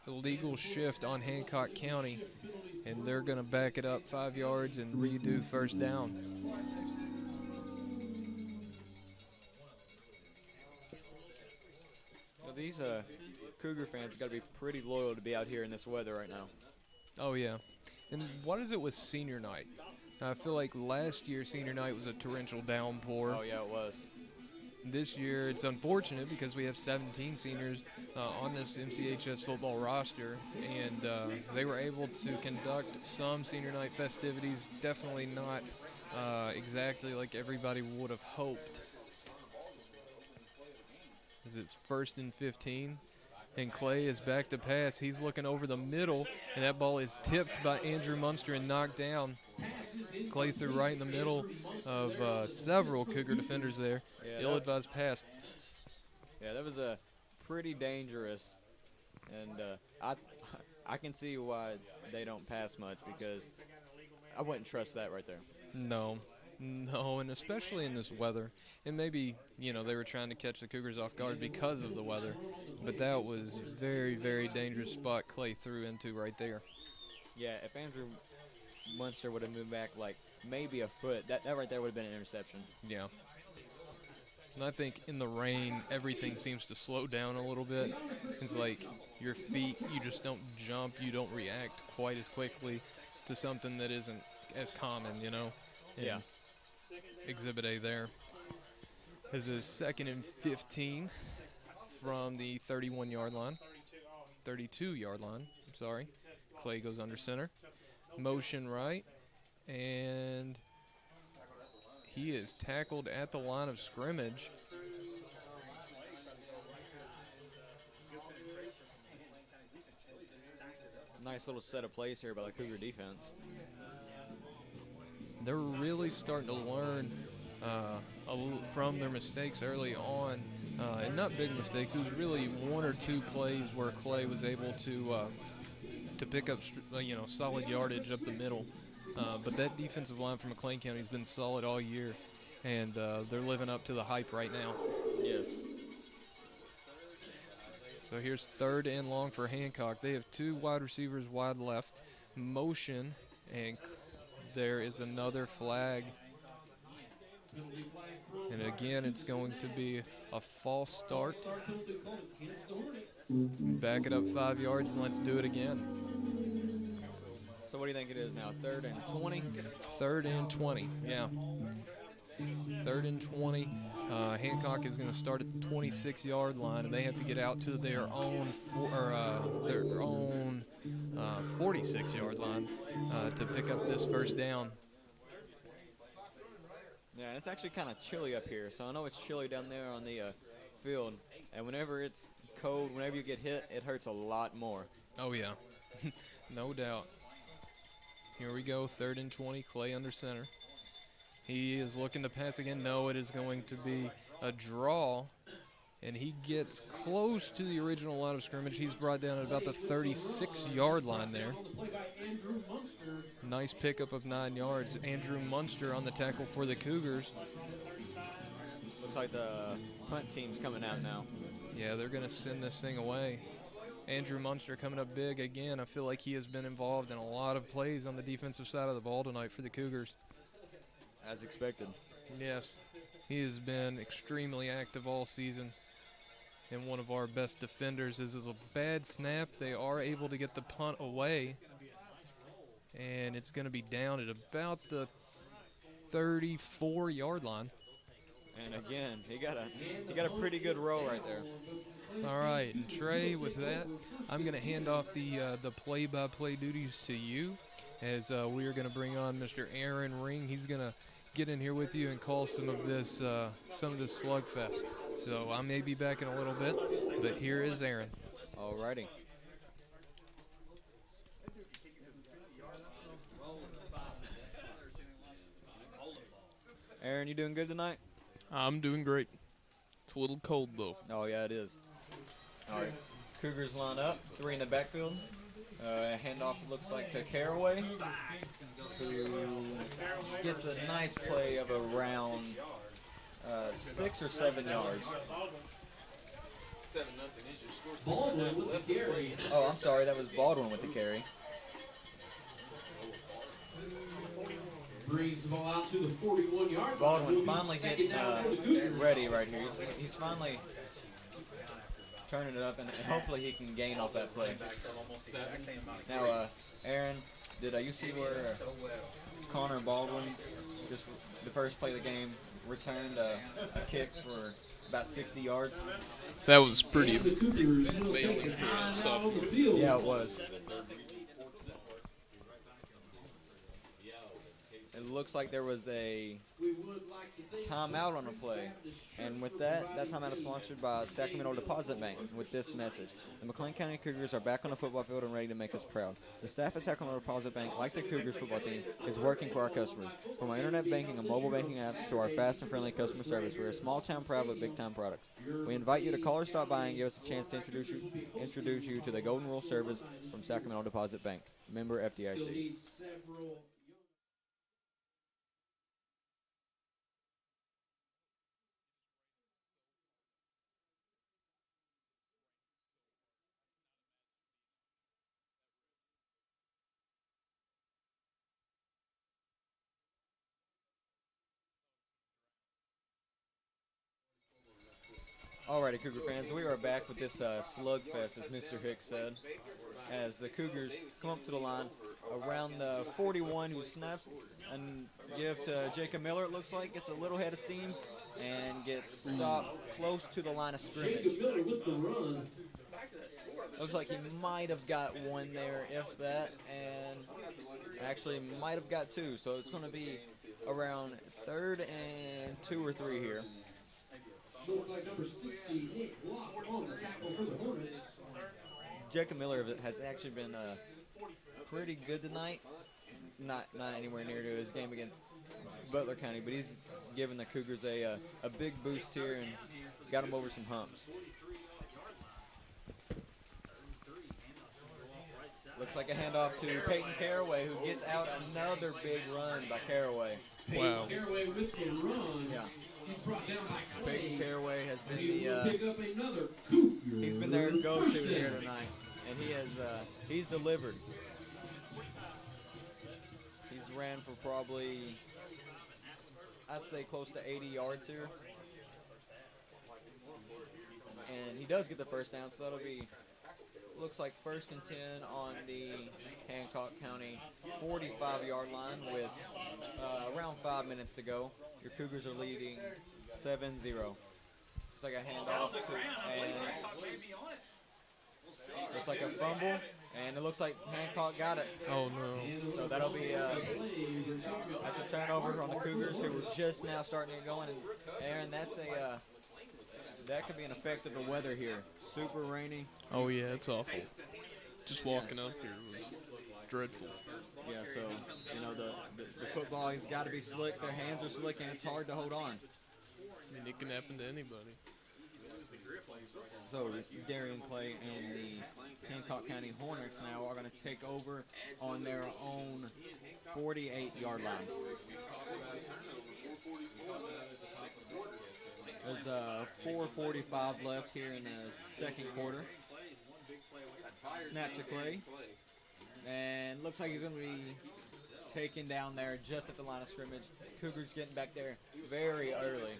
illegal shift on Hancock County, and they're going to back it up 5 yards and redo first down. So these Cougar fans got to be pretty loyal to be out here in this weather right now. Oh, yeah. And what is it with senior night? I feel like last year senior night was a torrential downpour. Oh, yeah, it was. This year it's unfortunate because we have 17 seniors on this MCHS football roster, and they were able to conduct some senior night festivities, definitely not exactly like everybody would have hoped. As it's 1st and 15. And Clay is back to pass. He's looking over the middle, and that ball is tipped by Andrew Munster and knocked down. Clay threw right in the middle of several Cougar defenders there. Yeah, ill-advised pass. Yeah, that was pretty dangerous. And I can see why they don't pass much, because I wouldn't trust that right there. No, and especially in this weather. And maybe, they were trying to catch the Cougars off guard because of the weather. But that was a very, very dangerous spot Clay threw into right there. Yeah, if Andrew Munster would have moved back like maybe a foot, that right there would have been an interception. Yeah. And I think in the rain, everything seems to slow down a little bit. It's like your feet, you just don't jump, you don't react quite as quickly to something that isn't as common, Yeah. Exhibit A there. This is 2nd and 15 from the 31-yard line. 32-yard line, I'm sorry. Clay goes under center. Motion right. And he is tackled at the line of scrimmage. Nice little set of plays here by the Cougar defense. They're really starting to learn from their mistakes early on, and not big mistakes. It was really 1 or 2 plays where Clay was able to pick up solid yardage up the middle. But that defensive line from McLean County has been solid all year, and they're living up to the hype right now. Yes. So here's 3rd and long for Hancock. They have 2 wide receivers wide left. Motion, and there is another flag. And again, it's going to be a false start. Back it up 5 yards, and let's do it again. So what do you think it is now, 3rd and 20? 3rd and 20, yeah. 3rd and 20. Hancock is going to start at the 26-yard line, and they have to get out to their own 46-yard line to pick up this first down. Yeah, it's actually kind of chilly up here, so I know it's chilly down there on the field. And whenever it's cold, whenever you get hit, it hurts a lot more. Oh, yeah. No doubt. Here we go, 3rd and 20, Clay under center. He is looking to pass again. No, it is going to be a draw, and he gets close to the original line of scrimmage. He's brought down at about the 36-yard line there. Nice pickup of 9 yards. Andrew Munster on the tackle for the Cougars. Looks like the punt team's coming out now. Yeah, they're going to send this thing away. Andrew Munster coming up big again. I feel like he has been involved in a lot of plays on the defensive side of the ball tonight for the Cougars. As expected. Yes, he has been extremely active all season and one of our best defenders. This is a bad snap. They are able to get the punt away, and it's going to be down at about the 34-yard line. And again, he got a pretty good row right there. All right, and Trey, with that, I'm going to hand off the play-by-play duties to you, as we are going to bring on Mr. Aaron Ring. He's going to get in here with you and call some of this slugfest. So I may be back in a little bit, but here is Aaron. All righty. Aaron, you doing good tonight? I'm doing great. It's a little cold, though. Oh, yeah, it is. All right. Cougars line up, 3 in the backfield. Handoff looks like to Caraway, who gets a nice play of around 6 or 7 yards. Baldwin with the carry. Oh, I'm sorry, that was Baldwin with the carry. Brings the ball out to the 41-yard line. Baldwin finally getting ready right here. He's finally turning it up, and hopefully he can gain off that play. Now, Aaron, did you see where Connor Baldwin, just the first play of the game, returned a kick for about 60 yards? That was pretty And the Cougars amazing take for a time out on sophomore. the field. Yeah, it was. It looks like there was a We would like to thank timeout on a play. And with that timeout is sponsored by Sacramento Deposit Bank with this message. The McLean County Cougars are back on the football field and ready to make us proud. The staff at Sacramento Deposit Bank, like the Cougars football team, is working for our customers. From our internet banking and mobile banking apps to our fast and friendly customer service, we are small town proud with big time products. We invite you to call or stop by and give us a chance to introduce you to the Golden Rule service from Sacramento Deposit Bank. Member FDIC. Alrighty, Cougar fans, we are back with this slugfest, as Mr. Hicks said, as the Cougars come up to the line around the 41, who snaps and give to Jacob Miller, it looks like, gets a little head of steam, and gets stopped close to the line of scrimmage. Jacob Miller with the run. Looks like he might have got one there, if that, and actually might have got 2, so it's going to be around 3rd and 2 or 3 here. Short leg number 60, Nick Block on the tackle for the Hornets. Jacob Miller has actually been pretty good tonight. Not anywhere near to his game against Butler County, but he's given the Cougars a big boost here and got them over some humps. Looks like a handoff to Peyton Caraway, who gets out another big run by Caraway. Wow. Caraway with the run. Yeah. He's brought down by Clay. Peyton Caraway has been He will pick up the another Cougar. he's been their go-to here tonight, and he's delivered. He's ran for probably, I'd say, close to 80 yards here. And he does get the first down, so that'll be, looks like 1st and 10 on the Hancock County 45-yard line with around 5 minutes to go. Your Cougars are leading 7-0. Looks like a handoff to, and Looks like a fumble, and it looks like Hancock got it. Oh no. So that'll be that's a turnover on the Cougars, who were just now starting to get going. And Aaron, that's that could be an effect of the weather here. Super rainy. Oh yeah, it's awful. Just walking up here was dreadful. Yeah, so the football has got to be slick. Their hands are slick, and it's hard to hold on. I mean, it can happen to anybody. So Darian Clay and the Hancock County Hornets now are going to take over on their own 48-yard line. There's 4:45 left here in the second quarter. Snap to Clay. And looks like he's going to be taken down there just at the line of scrimmage. Cougars getting back there very early.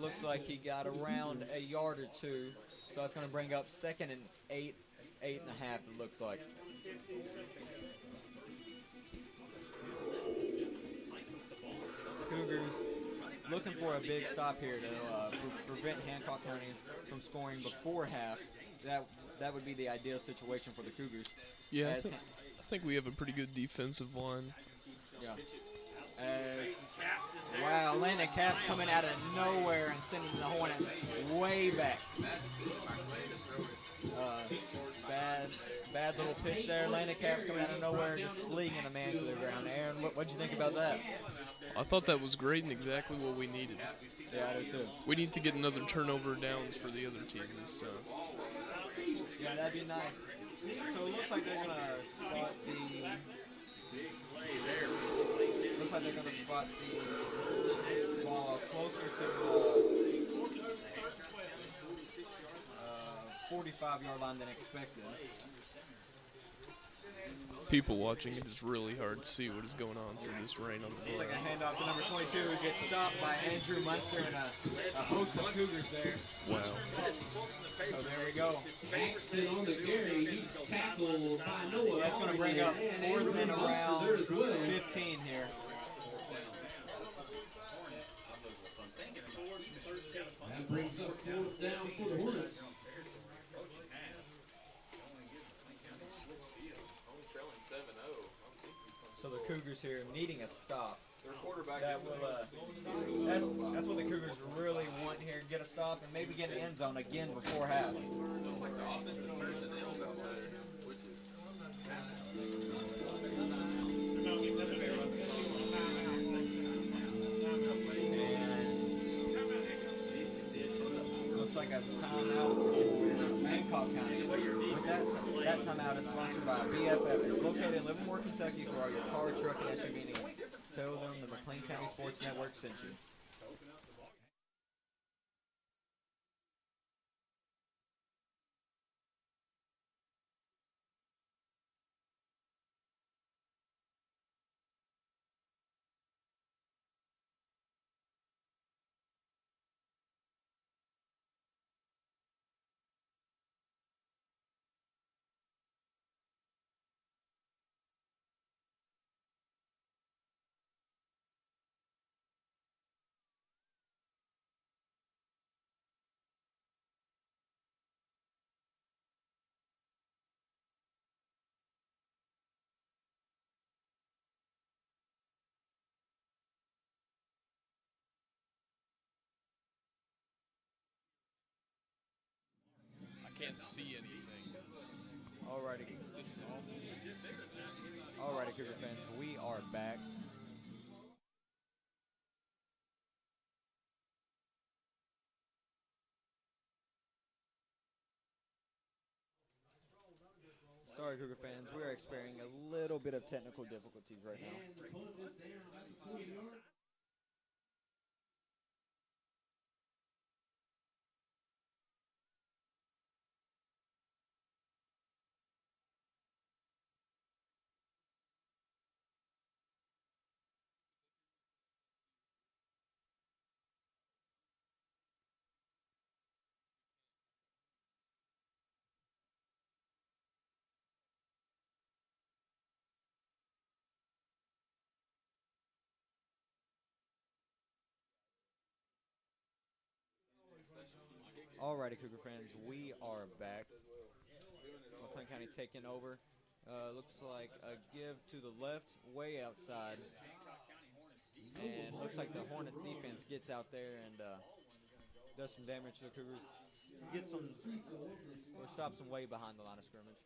Looks like he got around a yard or two. So that's going to bring up 2nd and 8.5, it looks like. Cougars looking for a big stop here to prevent Hancock County from scoring before half. That would be the ideal situation for the Cougars. Yeah, I think we have a pretty good defensive line. Yeah. Wow, Landon Caps coming out of nowhere and sending the Hornets way back. Bad little pitch there. Landon Caps coming out of nowhere, just slinging a man to the ground. Aaron, what'd you think about that? I thought that was great and exactly what we needed. Yeah, I do too. We need to get another turnover downs for the other team this time. Yeah, that'd be nice. So it looks like they're gonna spot the. Looks like they're gonna spot the ball closer to the 45-yard line than expected. People watching, it is really hard to see what is going on through this rain on the It's like a glass. handoff to number 22, who gets stopped by Andrew Munster and a host of Cougars there. Wow. So there we go. Paxton on the carry. He's tackled by Noah. That's going to bring up 4th and around 15 here. That brings up 4th down for the Hornets. So the Cougars here needing a stop. That will, that's what the Cougars really want here. Get a stop and maybe get an end zone again before half. Looks like a timeout for Hancock County. With that timeout is sponsored by BFF. It's located in Livermore, Kentucky for all your car, truck, and SUV needs. Tell them the McLean County Sports Network sent you. I can't see anything. Alrighty. This is awful. Alrighty, Cougar fans, we are back. Sorry, Cougar fans, we are experiencing a little bit of technical difficulties right now. And pulling this down about the 20-yard. Alrighty, Cougar fans, we are back. McLean County taking over. Looks like a give to the left, way outside. And looks like the Hornets defense gets out there and does some damage to the Cougars. Gets them, or stops them way behind the line of scrimmage.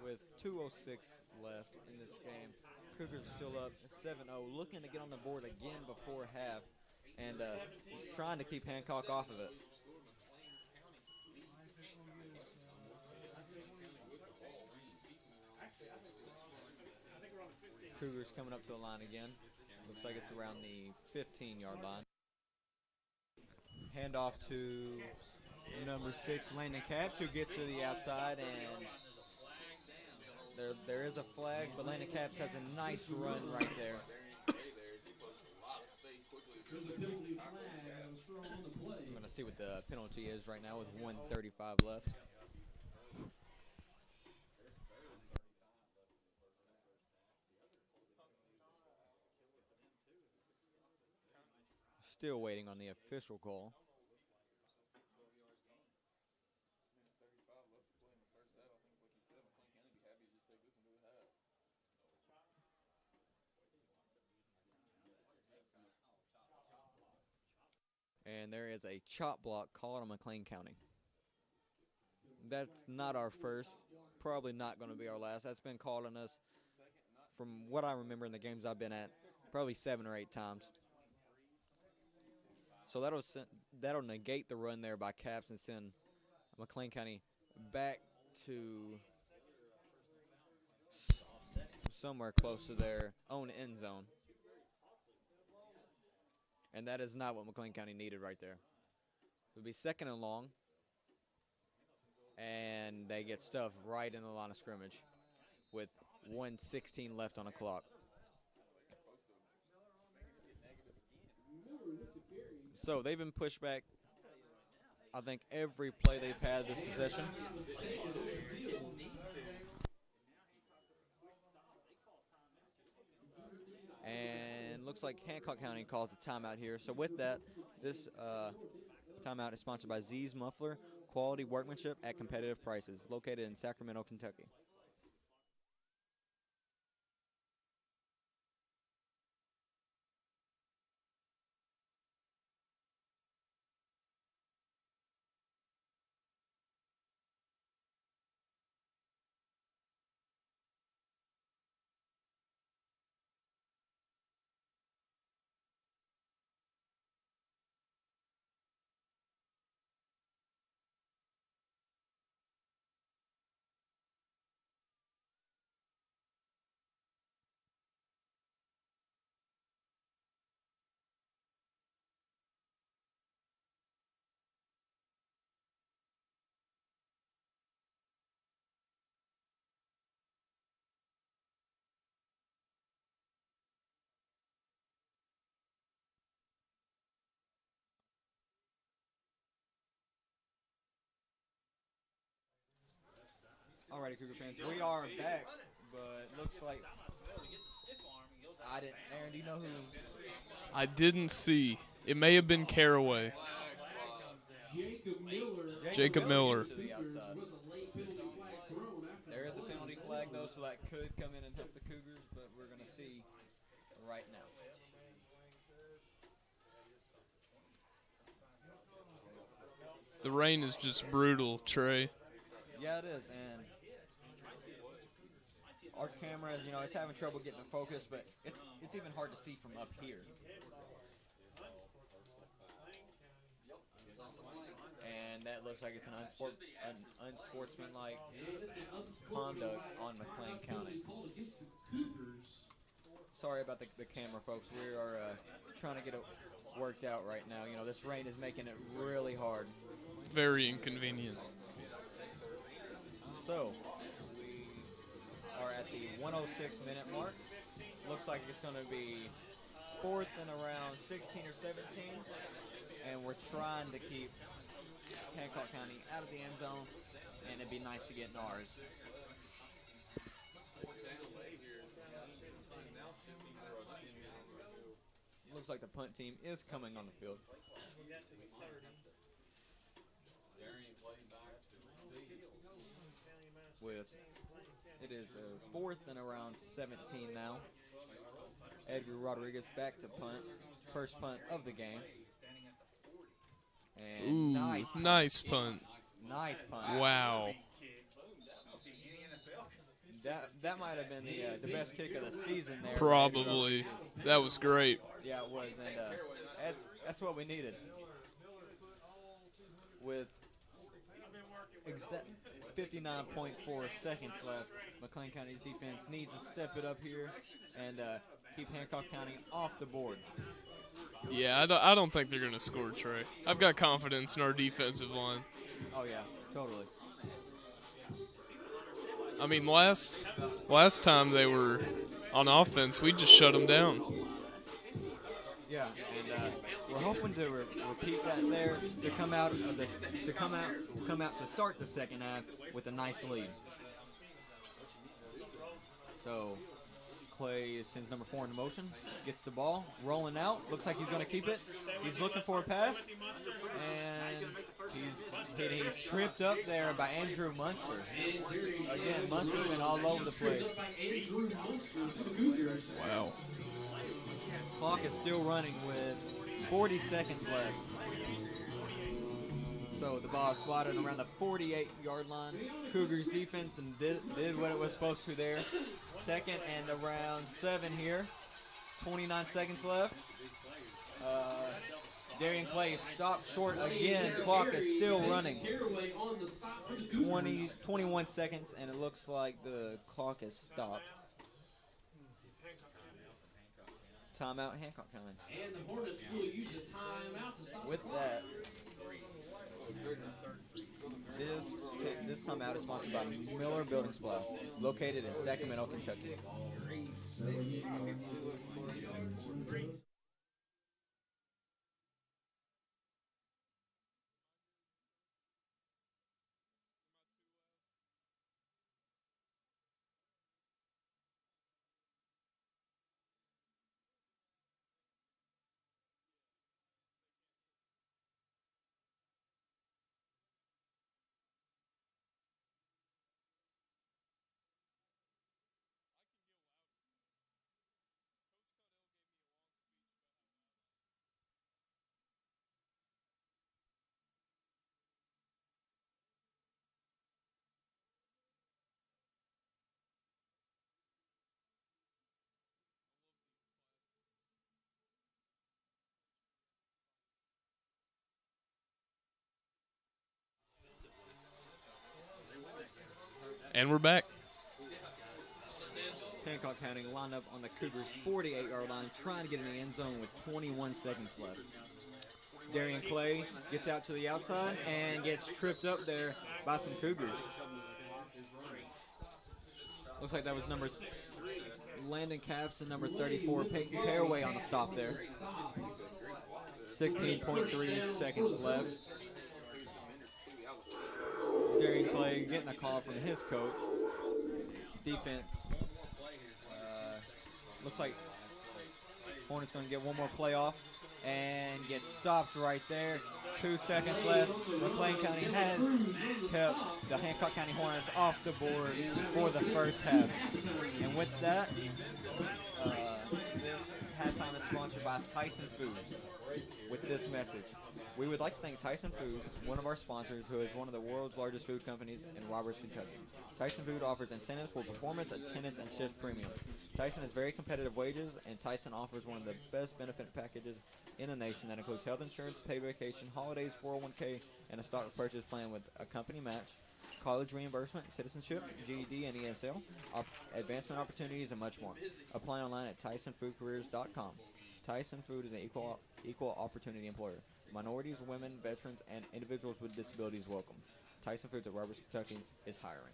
With 2:06 left in this game, Cougars are still up 7-0, looking to get on the board again before half, and trying to keep Hancock off of it. Cougars coming up to the line again. Looks like it's around the 15-yard line. Handoff to number 6, Landon Capps, who gets to the outside, and there is a flag, but Landon Capps has a nice run right there. I'm going to see what the penalty is right now with 1:35 left. Still waiting on the official call. And there is a chop block called on McLean County. That's not our first, probably not going to be our last. That's been called on us, from what I remember in the games I've been at, probably 7 or 8 times. So that'll negate the run there by Capps and send McLean County back to somewhere close to their own end zone. And that is not what McLean County needed right there. It'll be 2nd and long. And they get stuffed right in the line of scrimmage with 1:16 left on the clock. So they've been pushed back, I think, every play they've had this possession. And looks like Hancock County calls a timeout here. So with that, this timeout is sponsored by Z's Muffler, quality workmanship at competitive prices, located in Sacramento, Kentucky. Alrighty, Cougar fans, we are back, but looks like I didn't. Aaron, do you know who? I didn't see. It may have been Caraway. Jacob Miller. To the outside. There is a penalty flag, though, so that could come in and help the Cougars, but we're going to see right now. The rain is just brutal, Trey. Yeah, it is, and our camera, it's having trouble getting the focus, but it's even hard to see from up here. And that looks like it's an unsportsmanlike conduct on McLean County. Sorry about the camera, folks. We are trying to get it worked out right now. This rain is making it really hard. Very inconvenient. So, we are at the 1:06-minute mark. Looks like it's going to be 4th and around 16 or 17. And we're trying to keep Hancock County out of the end zone, and it'd be nice to get in ours. Looks like the punt team is coming on the field. With it is a 4th and around 17 now. Edgar Rodriguez back to punt. First punt of the game. And Ooh, nice punt. Nice punt. Wow. That might have been the best kick of the season there. Probably. That was great. Yeah, it was, and that's what we needed. With 59.4 seconds left, McLean County's defense needs to step it up here and keep Hancock County off the board. Yeah, I don't think they're going to score, Trey. I've got confidence in our defensive line. Oh, yeah, totally. I mean, last time they were on offense, we just shut them down. Yeah, and we're hoping to repeat that there to come out of this to come out to start the second half with a nice lead. So Clay sends number 4 into motion, gets the ball, rolling out. Looks like he's going to keep it. He's looking for a pass, and he's tripped up there by Andrew Munster. Again, Munster's been all over the place. Wow. Clock is still running with 40 seconds left. So the ball is swatted around the 48-yard line. Cougars defense and did what it was supposed to there. 2nd and around 7 here. 29 seconds left. Darian Clay stopped short again. Clock is still running. 21 seconds, and it looks like the clock has stopped. Timeout, Hancock County. And the Hornets will use a timeout to stop. With that, this timeout is sponsored by Miller Building Supply, located in Sacramento, Kentucky. And we're back. Hancock County lined up on the Cougars' 48-yard line, trying to get in the end zone with 21 seconds left. Darian Clay gets out to the outside and gets tripped up there by some Cougars. Looks like that was Landon Capps and number 34, Peyton Pairway on the stop there. 16.3 seconds left. Darian Clay getting a call from his coach. Defense. Looks like Hornets going to get one more play off and get stopped right there. 2 seconds left. McLean County has kept the Hancock County Hornets off the board for the first half. And with that, this halftime is sponsored by Tyson Foods with this message. We would like to thank Tyson Food, one of our sponsors, who is one of the world's largest food companies in Roberts, Kentucky. Tyson Food offers incentives for performance, attendance, and shift premium. Tyson has very competitive wages, and Tyson offers one of the best benefit packages in the nation that includes health insurance, paid vacation, holidays, 401k, and a stock purchase plan with a company match, college reimbursement, citizenship, GED, and ESL, advancement opportunities, and much more. Apply online at TysonFoodCareers.com. Tyson Food is an equal opportunity employer. Minorities, women, veterans, and individuals with disabilities welcome. Tyson Foods at Roberts, Kentucky is hiring.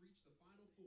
reach the Final Four.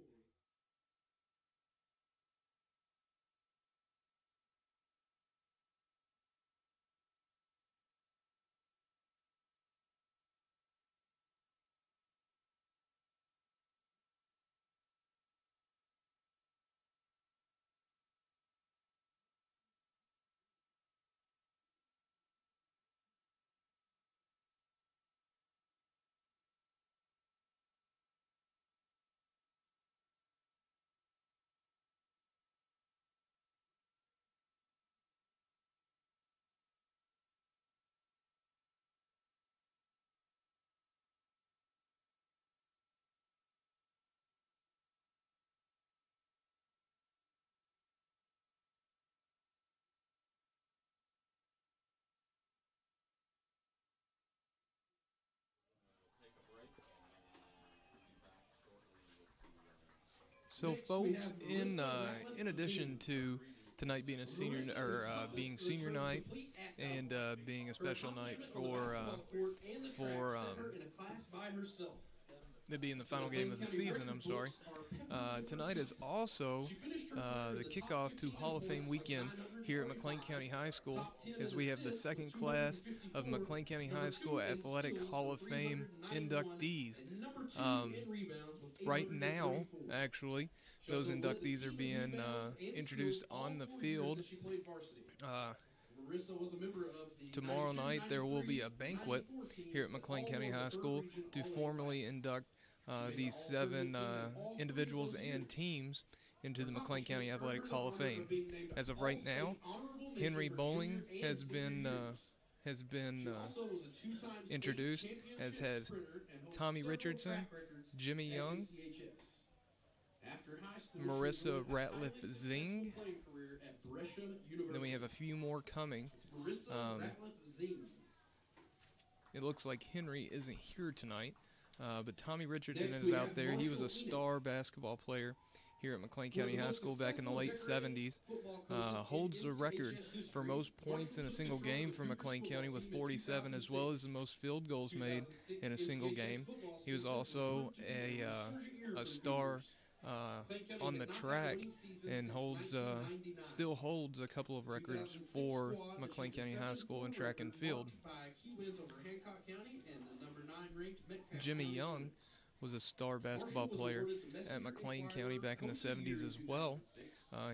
So, folks, in addition to tonight being a senior being senior night and being a special night for it being the final game of the season, I'm sorry. Tonight is also the kickoff to Hall of Fame weekend here at McLean County High School, as we have the second class of McLean County High School Athletic Hall of Fame inductees. Right now, actually, those inductees are being introduced on the field. Tomorrow night there will be a banquet here at McLean County High School to formally induct these 7 individuals and teams into the McLean County Athletics Hall of Fame. As of right now, Henry Bowling has been introduced, as has Tommy Richardson, Jimmy Young, Marissa Ratliff Zing. Then we have a few more coming. It looks like Henry isn't here tonight, but Tommy Richardson is out there. He was a star basketball player here at McLean County High School back in the late 70s. Holds the record for most points in a single game for McLean County with 47, as well as the most field goals made in a single game. He was also a star on the track and still holds a couple of records for McLean County High School in track and field. Jimmy Young was a star basketball player at McLean County back in the 70s as well.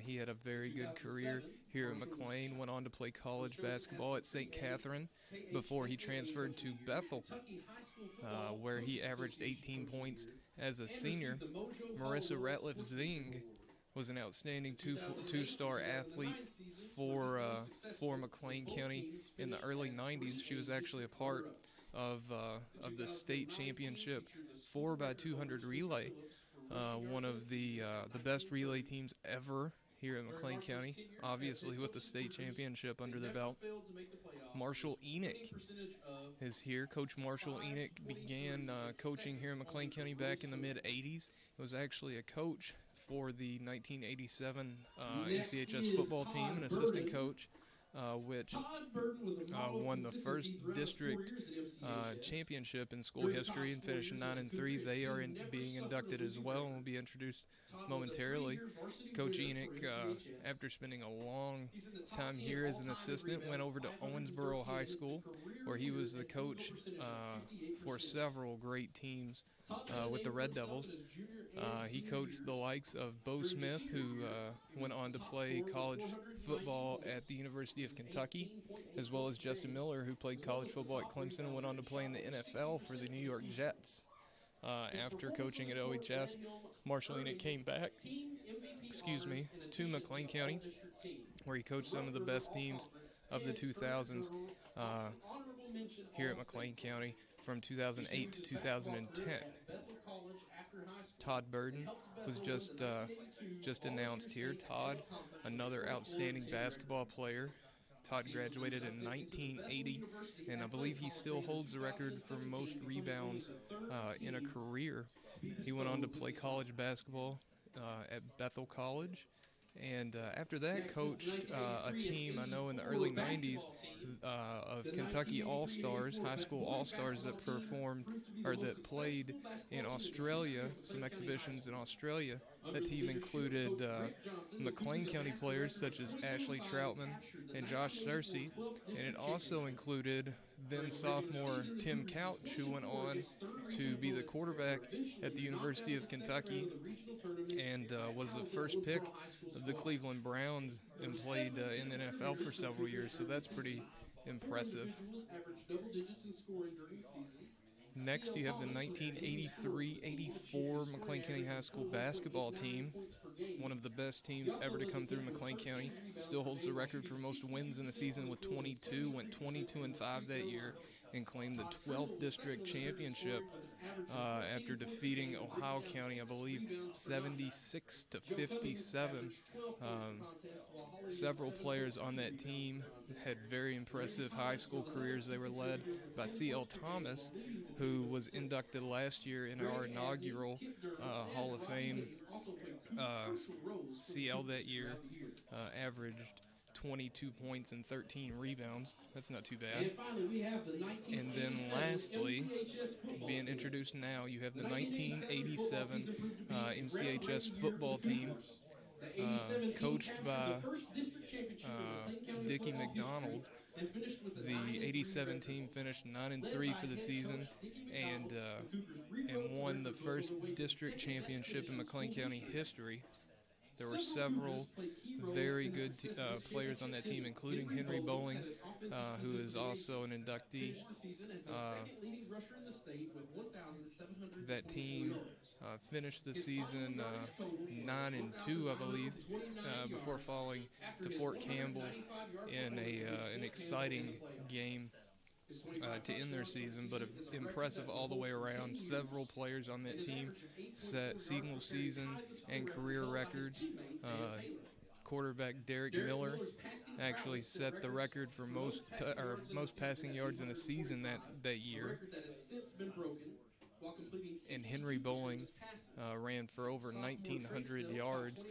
He had a very good career here at McLean, went on to play college basketball at St. Catherine before he transferred to Bethel, where he averaged 18 points as a senior. Marissa Ratliff Zing was an outstanding two-star athlete for McLean County in the early 90s. She was actually a part of the state championship 4x200 relay, one of the best relay teams ever here in McLean County, obviously with the state championship under the belt. Marshall Enoch is here. Coach Marshall Enoch began coaching here in McLean County back in the mid-'80s. He was actually a coach for the 1987 MCHS football team, an assistant coach, which won the first district championship in school history and finished 9-3. They are being inducted as well and will be introduced momentarily. Coach Enoch, after spending a long time here as an assistant, went over to Owensboro High School, where he was the coach for several great teams with the Red Devils. He coached the likes of Bo Smith, who went on to play college football at the University of Kentucky, as well as Justin Miller, who played college football at Clemson and went on to play in the NFL for the New York Jets. After coaching at OHS, Marshall Enoch came back, to McLean County, where he coached some of the best teams of the 2000s here at McLean County from 2008 to 2010. Todd Burden was just announced here. Todd, another outstanding basketball player. Todd graduated in 1980, and I believe he still holds the record for most rebounds in a career. He went on to play college basketball at Bethel College, And after that, coached a team I know in the early 90s of Kentucky All-Stars, high school All-Stars that performed or that played in Australia, some exhibitions in Australia. That team included McLean County players such as Ashley Troutman and Josh Searcy, and it also included then sophomore Tim Couch, who went on to be the quarterback at the University of Kentucky and was the first pick of the Cleveland Browns and played in the NFL for several years, so that's pretty impressive. Next, you have the 1983-84 McLean County High School basketball team, one of the best teams ever to come through McLean County. Still holds the record for most wins in a season with 22, went 22-5 that year, and claimed the 12th district championship after defeating Ohio County, I believe, 76-57. Several players on that team had very impressive high school careers. They were led by C.L. Thomas, who was inducted last year in our inaugural Hall of Fame. CL that year averaged 22 points and 13 rebounds. That's not too bad. And then lastly, being introduced now, you have the 1987 MCHS football team, coached by Dickie McDonald. The 87 team finished 9-3 for the season and won the first district championship in McLean County history. There were several very good players on that team, including Henry Bowling, who is also an inductee. That team finished the season 9-2, I believe, before falling to Fort Campbell in an exciting game to end their season, but impressive all the way around. Several players on that team set single season and career records. Quarterback Derek Miller actually set the record for most passing yards in a season that year. And Henry Bowling ran for over 1,900 yards.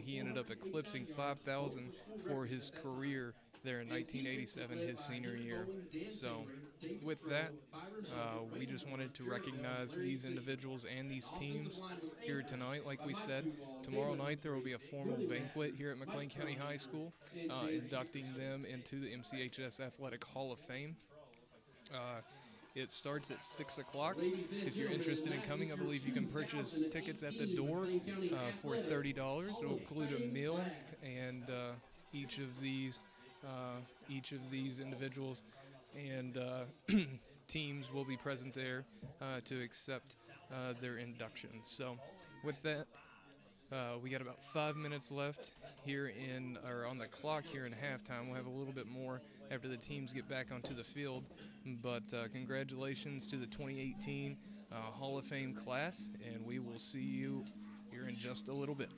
He ended up eclipsing 5,000 for his career there in 1987, his senior year. So with that, we just wanted to recognize these individuals and these teams here tonight. Like we said, tomorrow night there will be a formal banquet here at McLean County High School, inducting them into the MCHS Athletic Hall of Fame. It starts at 6 o'clock. If you're interested in coming, I believe you can purchase tickets at the door for $30. It'll include a meal, and each of these individuals and teams will be present there to accept their induction. So with that, we got about 5 minutes left here on the clock here in halftime. We'll have a little bit more after the teams get back onto the field. But congratulations to the 2018 Hall of Fame class, and we will see you here in just a little bit.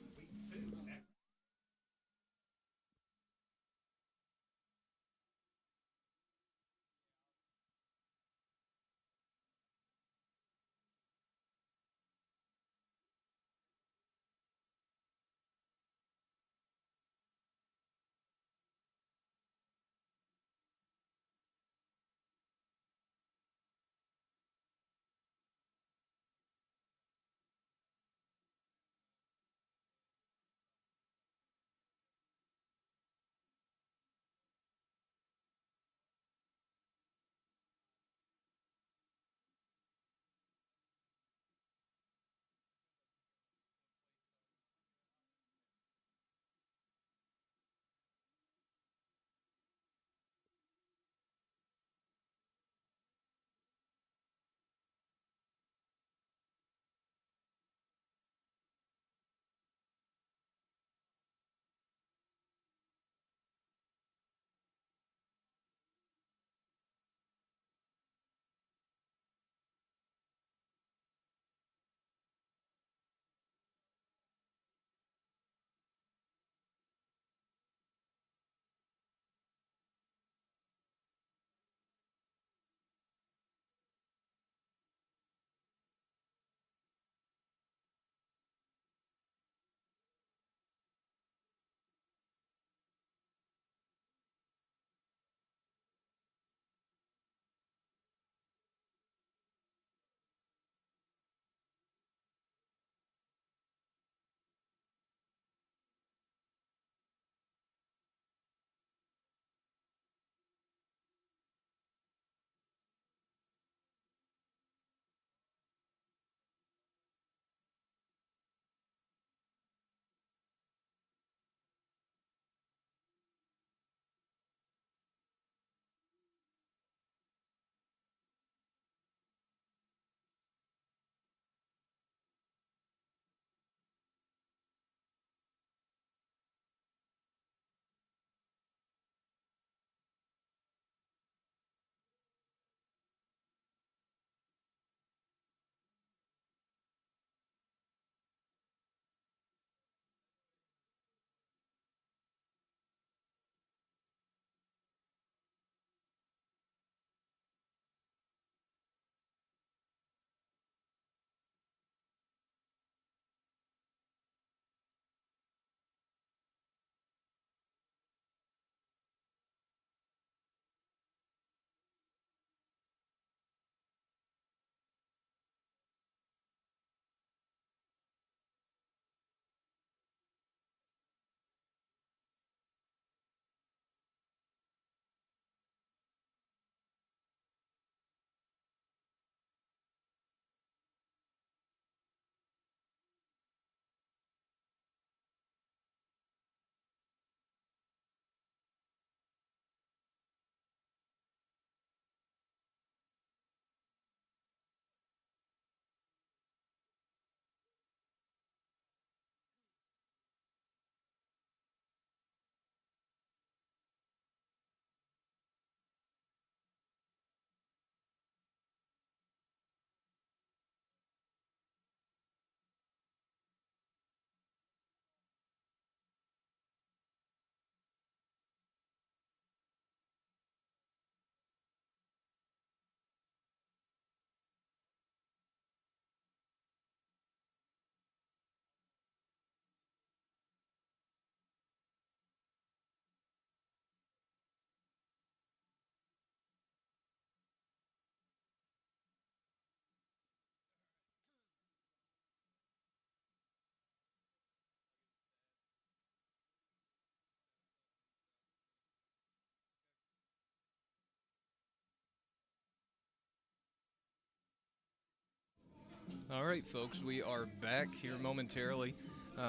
All right, folks, we are back here momentarily.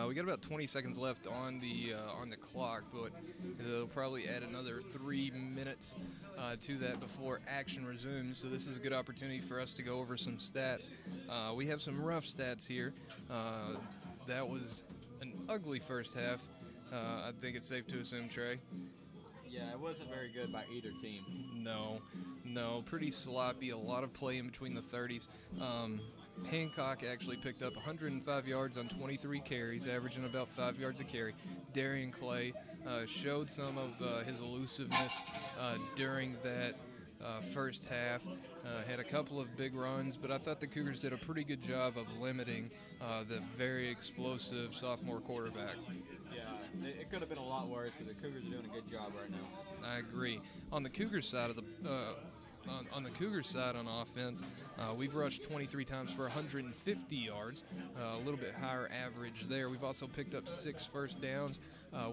We got about 20 seconds left on the clock, but they'll probably add another 3 minutes to that before action resumes. So this is a good opportunity for us to go over some stats. We have some rough stats here. That was an ugly first half. I think it's safe to assume, Trey. Yeah, it wasn't very good by either team. No, pretty sloppy. A lot of play in between the 30s. Hancock actually picked up 105 yards on 23 carries, averaging about 5 yards a carry. Darian Clay showed some of his elusiveness during that first half. Had a couple of big runs, but I thought the Cougars did a pretty good job of limiting the very explosive sophomore quarterback. Yeah, it could have been a lot worse, but the Cougars are doing a good job right now. I agree. On the Cougars side of the on the Cougars side on offense, we've rushed 23 times for 150 yards, a little bit higher average there. We've also picked up 6 first downs.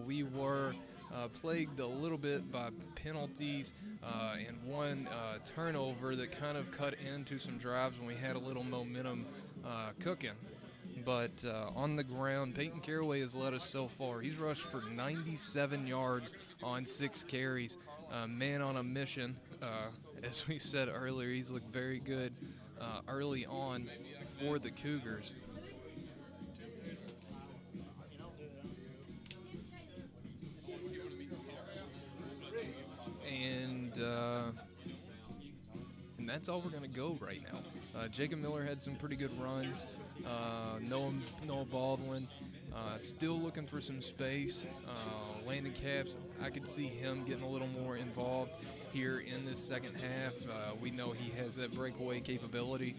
We were plagued a little bit by penalties and one turnover that kind of cut into some drives when we had a little momentum cooking. But on the ground, Peyton Caraway has led us so far. He's rushed for 97 yards on 6 carries. Man on a mission. As we said earlier, he's looked very good early on for the Cougars. And that's all we're going to go right now. Jacob Miller had some pretty good runs. Noah Baldwin still looking for some space. Landon Capps, I could see him getting a little more involved here in this second half. We know he has that breakaway capability.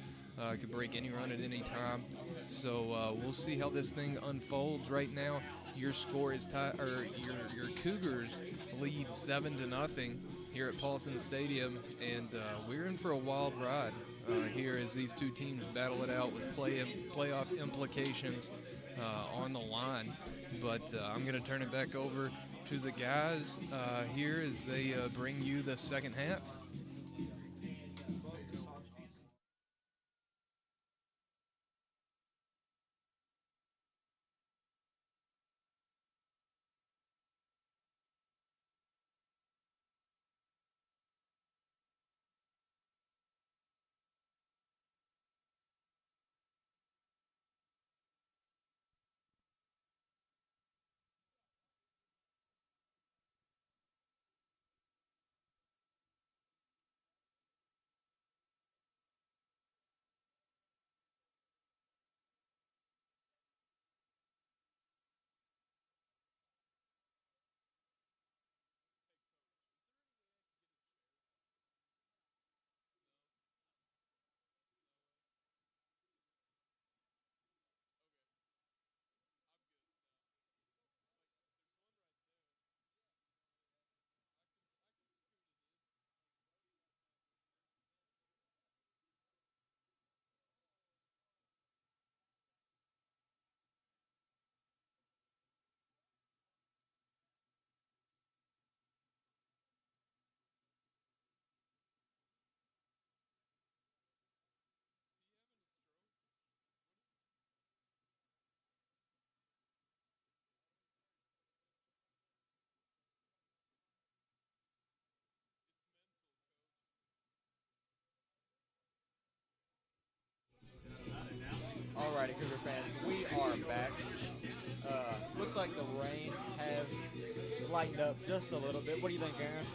Could break any run at any time. So we'll see how this thing unfolds. Right now, your score is your Cougars lead 7-0 here at Paulson Stadium, and we're in for a wild ride here as these two teams battle it out with playoff implications on the line. But I'm going to turn it back over to the guys here as they bring you the second half. Alrighty, Cougar fans, we are back. Looks like the rain has lightened up just a little bit. What do you think, Aaron?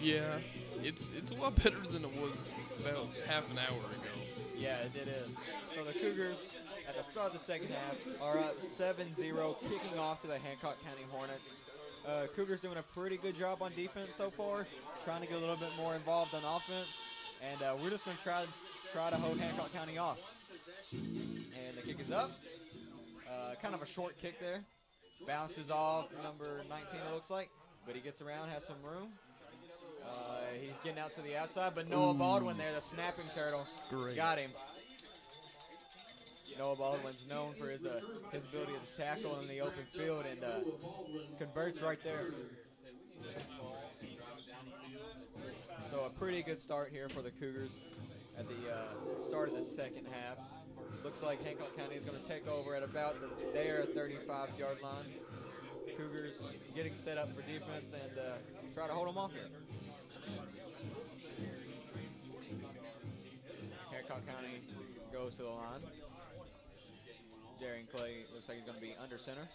Yeah, it's a lot better than it was about half an hour ago. Yeah, it is. So the Cougars, at the start of the second half, are up 7-0, kicking off to the Hancock County Hornets. Cougars doing a pretty good job on defense so far, trying to get a little bit more involved on offense, and we're just going to try to hold Hancock County off. And the kick is up. Kind of a short kick there. Bounces off number 19, it looks like. But he gets around, has some room. He's getting out to the outside, but Noah Baldwin there, the snapping turtle, got him. Noah Baldwin's known for his ability to tackle in the open field and converts right there. So a pretty good start here for the Cougars at the start of the second half. Looks like Hancock County is going to take over at about their 35-yard line. Cougars getting set up for defense and try to hold them off here. Hancock County goes to the line. Darian Clay looks like he's going to be under center.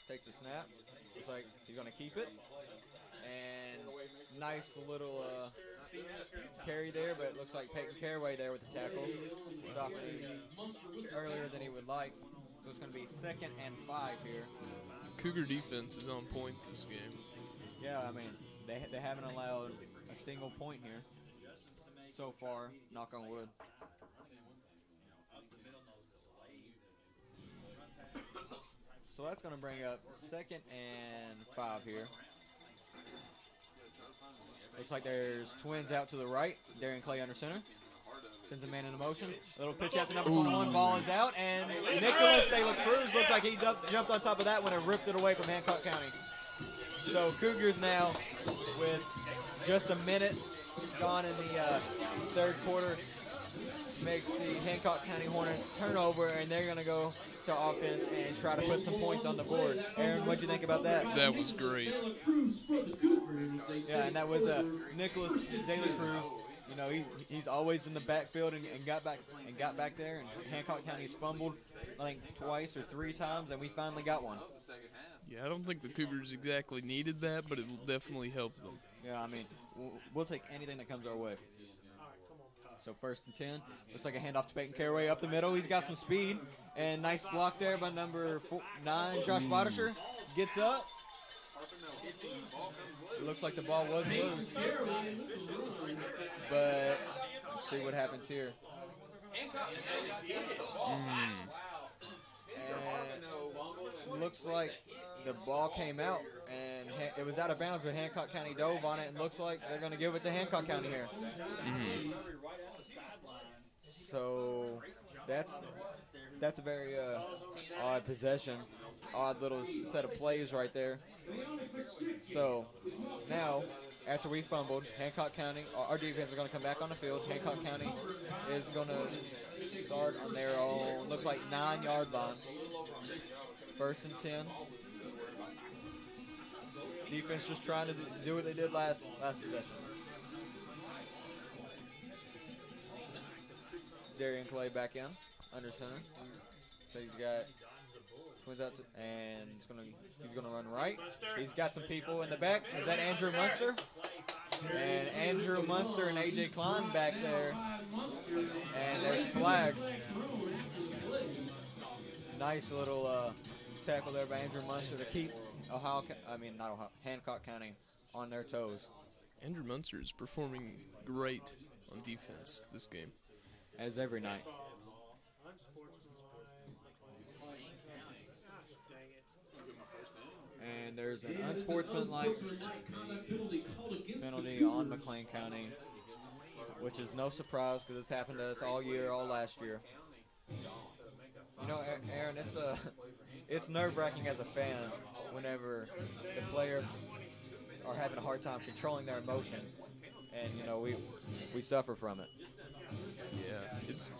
Takes the snap. Looks like he's going to keep it. And nice little carry there, but it looks like Peyton Caraway there with the tackle. Stopping it earlier than he would like. So it's going to be 2nd and 5 here. Cougar defense is on point this game. Yeah, I mean, they haven't allowed a single point here so far, knock on wood. So that's going to bring up 2nd and 5 here. Looks like there's twins out to the right. Darian Clay under center. Sends a man into motion. Little pitch out to number 21. Ball is out. And Nicholas De La Cruz looks like he jumped on top of that one and ripped it away from Hancock County. So Cougars now with just a minute gone in the third quarter makes the Hancock County Hornets turn over, and they're going to go to offense and try to put some points on the board. Aaron, what'd you think about that? That was great. Yeah, and that was Nicholas De La Cruz. You know, he's always in the backfield and got back there. And Hancock County's fumbled, I think, twice or 3 times, and we finally got one. Yeah, I don't think the Cougars exactly needed that, but it will definitely help them. Yeah, I mean, we'll take anything that comes our way. So 1st and 10. Looks like a handoff to Peyton Caraway up the middle. He's got some speed. And nice block there by number 9, Josh Bodisher. Gets up. It looks like the ball was loose. But let's see what happens here. And looks like the ball came out. And it was out of bounds, but Hancock County dove on it. And looks like they're going to give it to Hancock County here. So that's a very odd possession, odd little set of plays right there. So now, after we fumbled, Hancock County, our defense is going to come back on the field. Hancock County is going to start on their own, looks like 9-yard line. 1st and 10. Defense just trying to do what they did last possession. Darian Clay back in, under center. So he's got twins out, and he's gonna run right. He's got some people in the back. Is that Andrew Munster? And Andrew Munster and AJ Klein back there. And there's flags. Nice little tackle there by Andrew Munster to keep Hancock County on their toes. Andrew Munster is performing great on defense this game. As every night. And there's an unsportsmanlike penalty on McLean County, which is no surprise because it's happened to us all year, all last year. You know, Aaron, it's nerve-wracking as a fan whenever the players are having a hard time controlling their emotions, and you know we suffer from it. Yeah, it's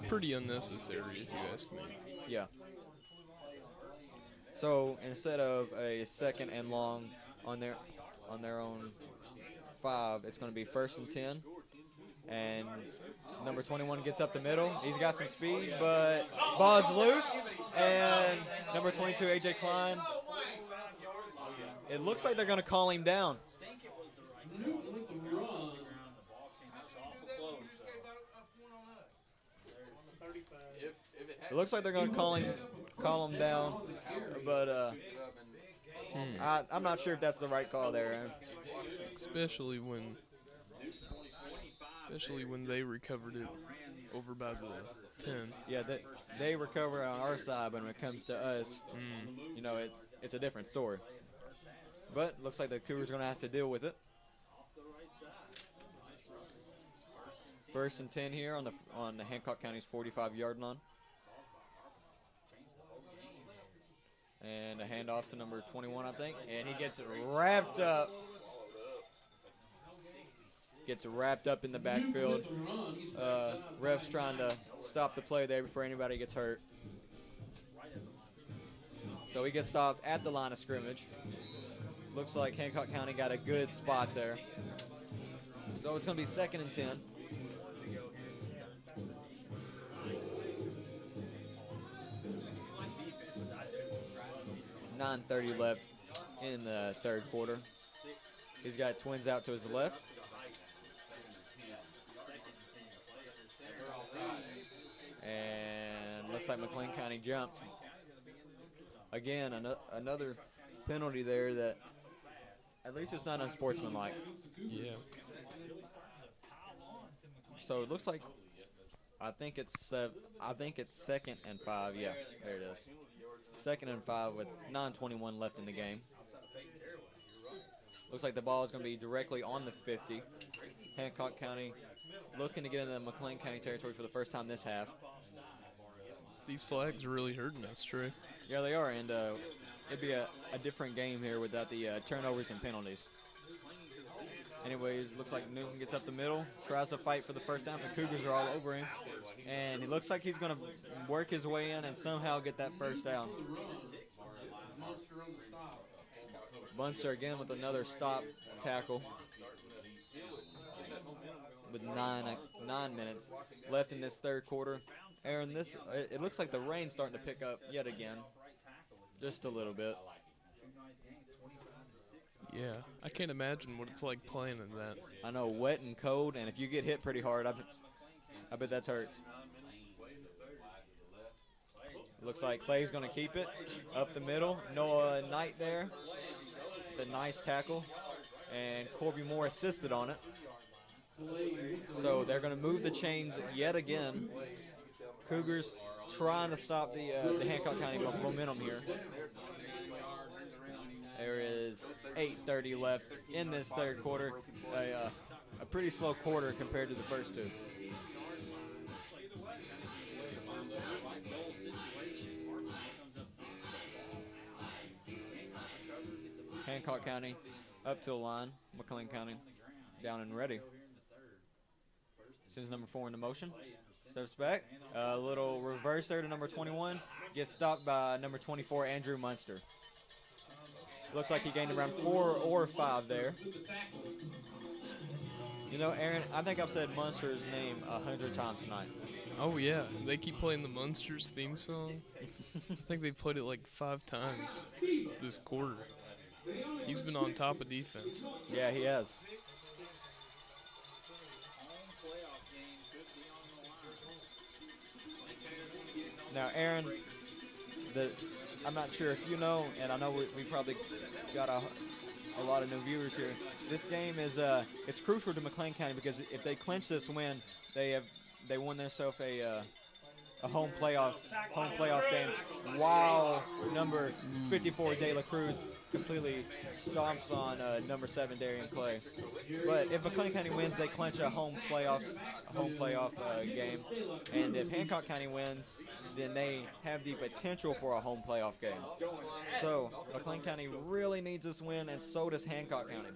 pretty unnecessary if you ask me. Yeah. So instead of a 2nd and long on their own 5, it's going to be 1st and 10. And number 21 gets up the middle. He's got some speed, but ball's loose. And number 22, AJ Klein. It looks like they're going to call him down. It looks like they're going to call him down, but I'm not sure if that's the right call there, Aaron. Especially when they recovered it over by the 10. Yeah, they recover on our side, but when it comes to us, you know, it's a different story. But looks like the Cougars are going to have to deal with it. 1st and 10 here on the Hancock County's 45-yard line. And a handoff to number 21, I think. And he gets it wrapped up. gets wrapped up in the backfield. Ref's trying to stop the play there before anybody gets hurt. So he gets stopped at the line of scrimmage. Looks like Hancock County got a good spot there. So it's going to be 2nd and 10. 9:30 left in the 3rd quarter. He's got twins out to his left. And looks like McLean County jumped. Again, another penalty there that at least it's not unsportsmanlike. Yeah. So it looks like I think it's 2nd and 5. Yeah, there it is. 2nd and 5 with 9:21 left in the game. Looks like the ball is going to be directly on the 50. Hancock County looking to get into the McLean County territory for the first time this half. These flags are really hurting us, Trey. Yeah, they are, and it'd be a different game here without the turnovers and penalties. Anyways, looks like Newton gets up the middle, tries to fight for the first down. The Cougars are all over him, and it looks like he's going to work his way in and somehow get that first down. Munster again with another stop tackle with 9 minutes left in this 3rd quarter. Aaron, it looks like the rain's starting to pick up yet again, just a little bit. Yeah, I can't imagine what it's like playing in that. I know, wet and cold, and if you get hit pretty hard, I bet that's hurt. Looks like Clay's going to keep it up the middle. Noah Knight there, the nice tackle, and Corby Moore assisted on it. So they're going to move the chains yet again. Cougars trying to stop the Hancock County momentum here. There is 8:30 left in this 3rd quarter. A pretty slow quarter compared to the first two. Hancock County up to the line. McLean County down and ready. Sends number 4 into motion. Steps back. A little reverse there to number 21. Gets stopped by number 24, Andrew Munster. Looks like he gained around 4 or 5 there. You know, Aaron, I think I've said Munster's name 100 times tonight. Oh, yeah. They keep playing the Munsters theme song. I think they played it like 5 times this quarter. He's been on top of defense. Yeah, he has. Now, Aaron, I'm not sure if you know, and I know we probably got a lot of new viewers here. This game is it's crucial to McLean County because if they clinch this win, they won themselves a home playoff game. While number 54 De La Cruz completely stomps on number 7 Darian Clay. But if McLean County wins, they clinch a home playoff game, and if Hancock County wins, then they have the potential for a home playoff game. So McLean County really needs this win, and so does Hancock County.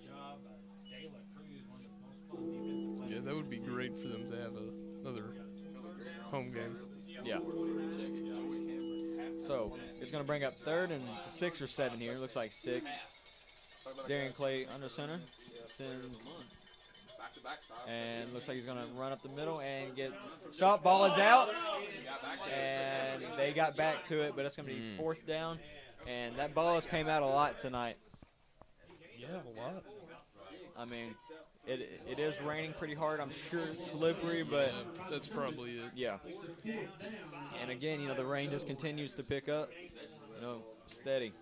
Yeah, that would be great for them to have another home game. Yeah. So it's going to bring up 3rd and 6 or 7 here. Looks like 6. Darian Clay under center. Sends. And looks like he's going to run up the middle and get stopped. Ball is out. And they got back to it, but it's going to be 4th down. And that ball has came out a lot tonight. Yeah, a lot. I mean, it is raining pretty hard. I'm sure it's slippery, but that's probably it. Yeah. And again, you know, the rain just continues to pick up. You know, steady.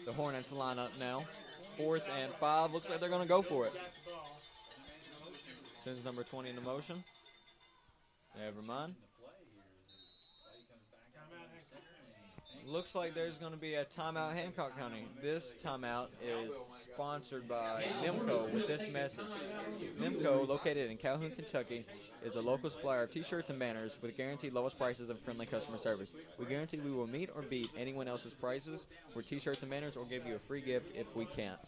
The Hornets line up now. 4th and 5. Looks like they're going to go for it. Sends number 20 into motion. Never mind. Looks like there's going to be a timeout Hancock County. This timeout is sponsored by Nimco with this message. Nimco, located in Calhoun, Kentucky, is a local supplier of t-shirts and banners with guaranteed lowest prices and friendly customer service. We guarantee we will meet or beat anyone else's prices for t-shirts and banners or give you a free gift if we can't.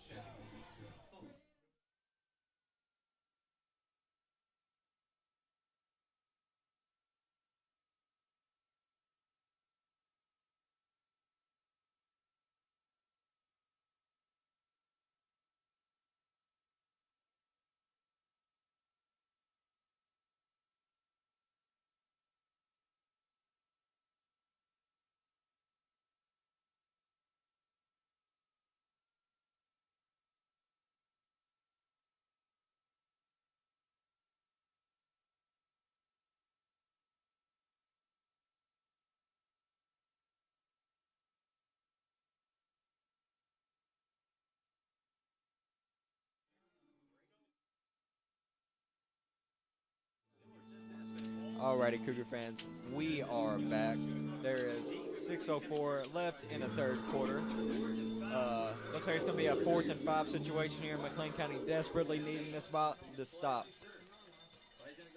Alrighty, Cougar fans, we are back. There is 6:04 left in the third quarter. Looks like it's going to be a 4th and 5 situation here. McLean County desperately needing this spot to stop.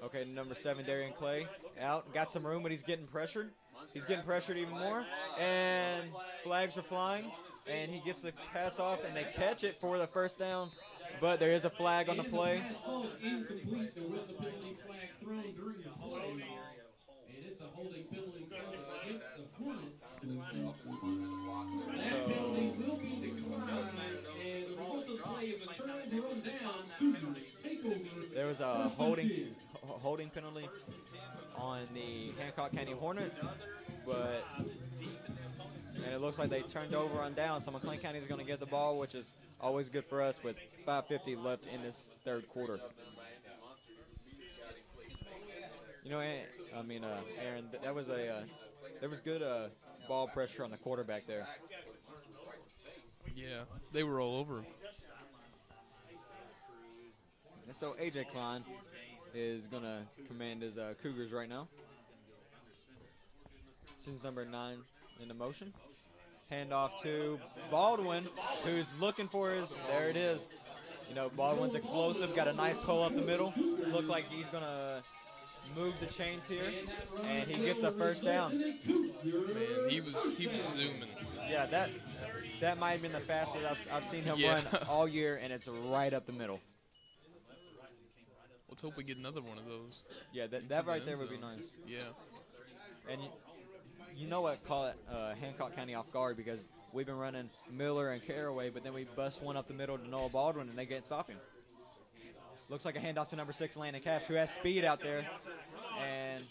Okay, number 7, Darian Clay, out. Got some room, but he's getting pressured. He's getting pressured even more. And flags are flying. And he gets the pass off, and they catch it for the first down. But there is a flag on the play. Incomplete. There was a penalty flag thrown during the play. And it's a holding penalty against the Hornets. That penalty will be declined. And the result of the play is a turnover on downs. Cougars take over. There was a holding penalty on the Hancock County Hornets, but and it looks like they turned over on down. So McLean County is going to get the ball, which is always good for us with 5:50 left in this third quarter. You know, I mean, Aaron, that was there was good ball pressure on the quarterback there. Yeah, they were all over him. And so AJ Klein is going to command his Cougars right now. Since number 9 in the motion. Handoff to Baldwin, who's looking for his, there it is. You know, Baldwin's explosive, got a nice pull up the middle. Look like he's going to move the chains here, and he gets the first down. Man, he was zooming. Yeah, that might have been the fastest I've seen him run all year, and it's right up the middle. Let's hope we get another one of those. Yeah, that right there would be nice. Yeah. And you know what, call it Hancock County off guard, because we've been running Miller and Caraway, but then we bust one up the middle to Noah Baldwin, and they can't stop him. Looks like a handoff to number 6, Landon Capps, who has speed out there. And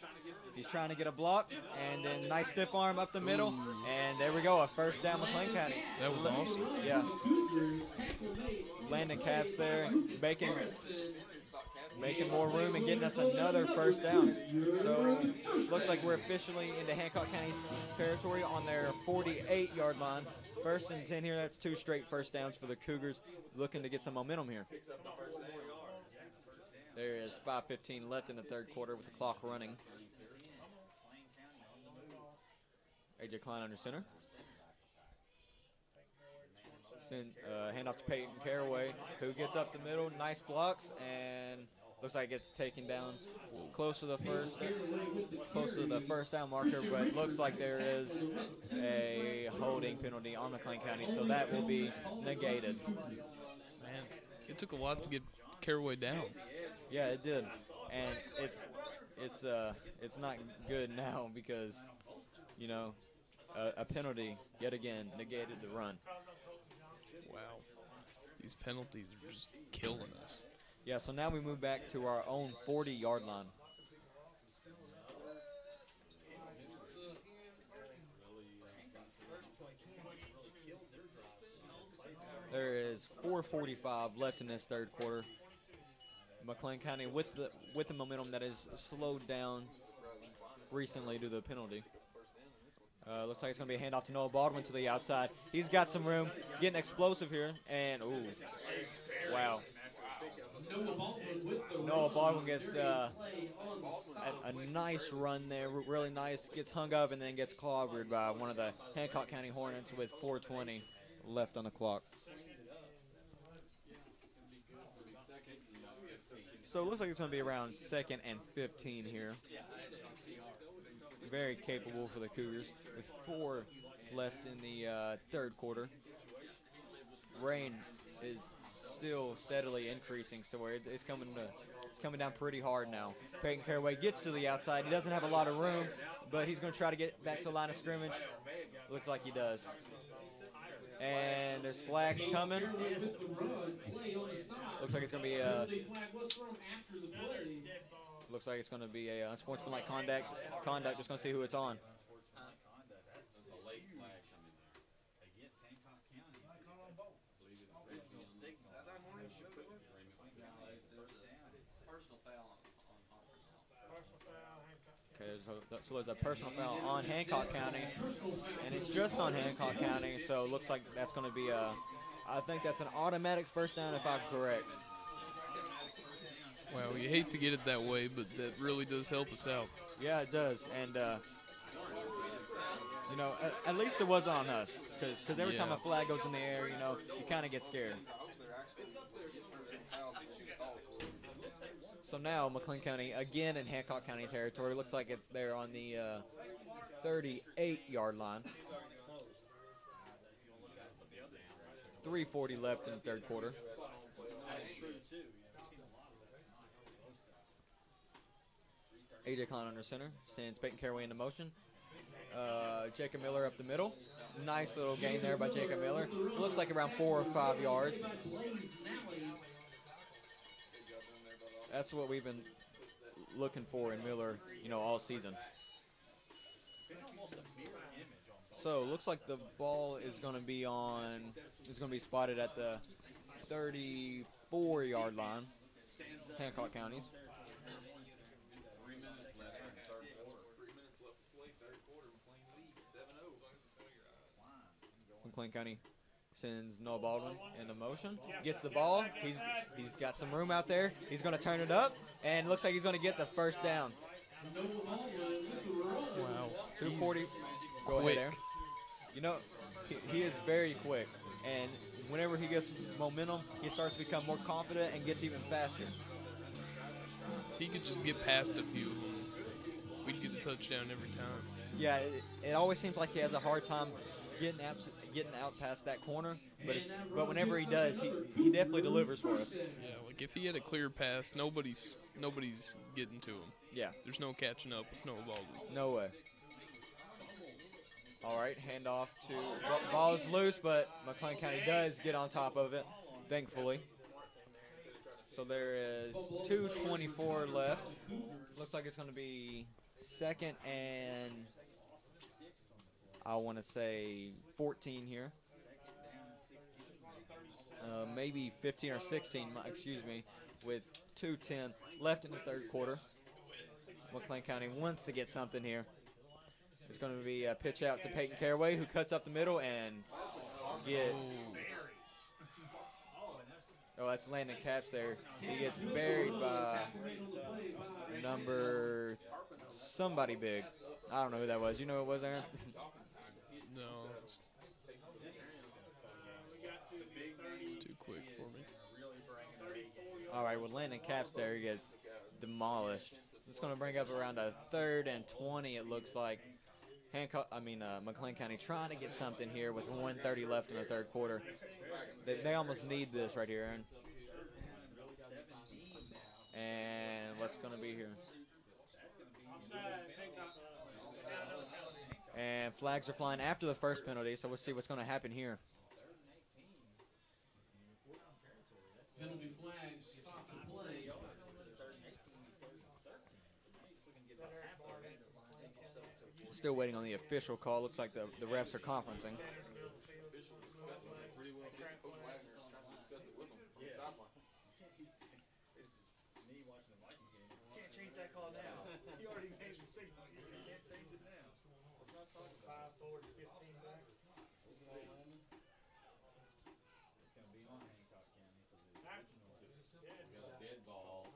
he's trying to get a block, and then nice stiff arm up the middle. And there we go, a first down McLean County. That was awesome. Yeah. Landon Capps there, making more room and getting us another first down. So looks like we're officially into Hancock County territory on their 48-yard line. 1st and 10 here. That's 2 straight first downs for the Cougars, looking to get some momentum here. There is 5:15 left in the third quarter with the clock running. AJ Klein under center. Hand off to Peyton Caraway, who gets up the middle. Nice blocks, and looks like it gets taken down close to the first down marker, but it looks like there is a holding penalty on McLean County, so that will be negated. Man, it took a lot to get Caraway down. Yeah, it did, and it's not good now because, you know, a penalty yet again negated the run. Wow, these penalties are just killing us. Yeah, so now we move back to our own 40-yard line. There is 4:45 left in this third quarter. McLean County with the momentum that is slowed down recently due to the penalty. Looks like it's going to be a handoff to Noah Baldwin to the outside. He's got some room, getting explosive here, and ooh, wow. Noah Baldwin with the Noah Baldwin gets a nice run there, really nice. Gets hung up and then gets clobbered by one of the Hancock County Hornets with 4:20 left on the clock. So it looks like it's going to be around 2nd and 15 here. Very capable for the Cougars with 4 left in the third quarter. Rain is still steadily increasing, so it's coming down pretty hard now. Peyton Caraway gets to the outside. He doesn't have a lot of room, but he's going to try to get back to the line of scrimmage. Looks like he does. And there's flags coming. Looks like it's going to be a unsportsmanlike conduct. Just going to see who it's on. Okay, so there's a personal foul on Hancock County, and it's just on Hancock County, so it looks like that's going to be I think that's an automatic first down if I'm correct. Wow, you hate to get it that way, but that really does help us out. Yeah, it does, and you know, at least it wasn't on us, because every time a flag goes in the air, you know, you kind of get scared. So now McLean County again in Hancock County territory. Looks like they're on the 38-yard line. 3:40 left in the third quarter. A.J. Klein under center sends Peyton Caraway into motion. Jacob Miller up the middle. Nice little gain there by Jacob Miller. Looks like around 4 or 5 yards. That's what we've been looking for in Miller, you know, all season. So looks like the ball is going to be spotted at the 34-yard line, Hancock County's. McLean County sends Noah Baldwin into motion. Gets the ball. He's got some room out there. He's going to turn it up, and looks like he's going to get the first down. Wow. 2:40. Go ahead there. You know, he is very quick, and whenever he gets momentum, he starts to become more confident and gets even faster. If he could just get past a few of them, we'd get the touchdown every time. Yeah, it always seems like he has a hard time getting out past that corner, but whenever he does, he definitely delivers for us. Yeah, like if he had a clear path, nobody's getting to him. Yeah. There's no catching up with Noah Baldwin. No way. All right, handoff to ball is loose, but McLean County does get on top of it, thankfully. So there is 2:24 left. Looks like it's going to be 2nd and I want to say 14 here. Maybe 15 or 16, excuse me, with 2:10 left in the third quarter. McLean County wants to get something here. It's going to be a pitch out to Peyton Caraway, who cuts up the middle and gets. Oh, that's Landon Capps there. He gets buried by number somebody big. I don't know who that was. You know who it was, Aaron? No. It's too quick for me. All right, with Landon Capps there, he gets demolished. It's going to bring up around a 3rd and 20, it looks like. McLean County trying to get something here with 1:30 left in the third quarter. They almost need this right here, Aaron. And what's going to be here? And flags are flying after the first penalty, so we'll see what's going to happen here. Penalty flag, stop the play. Still waiting on the official call. Looks like the refs are conferencing. Can't change that call now. He already made the signal. You can't change it now. 5 forward, 15 back. It's going to be on Hancock County. Dead ball.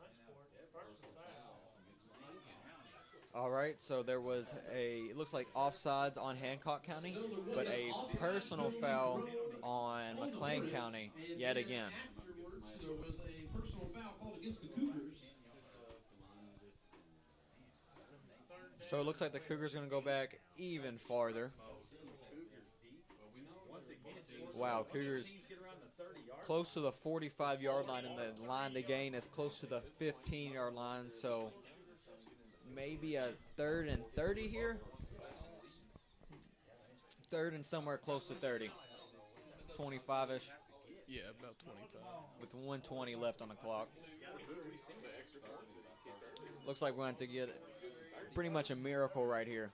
All right, so there was it looks like offsides on Hancock County, but a personal foul on McLean County yet again. Afterwards, there was a personal foul called against the Cougars. So it looks like the Cougars are going to go back even farther. Wow, Cougars close to the 45-yard line, and the line to gain is close to the 15-yard line, so maybe a 3rd and 30 here. 3rd and somewhere close to 30. 25-ish Yeah, about 25. with 1:20 left on the clock. Looks like we're going to get pretty much a miracle right here.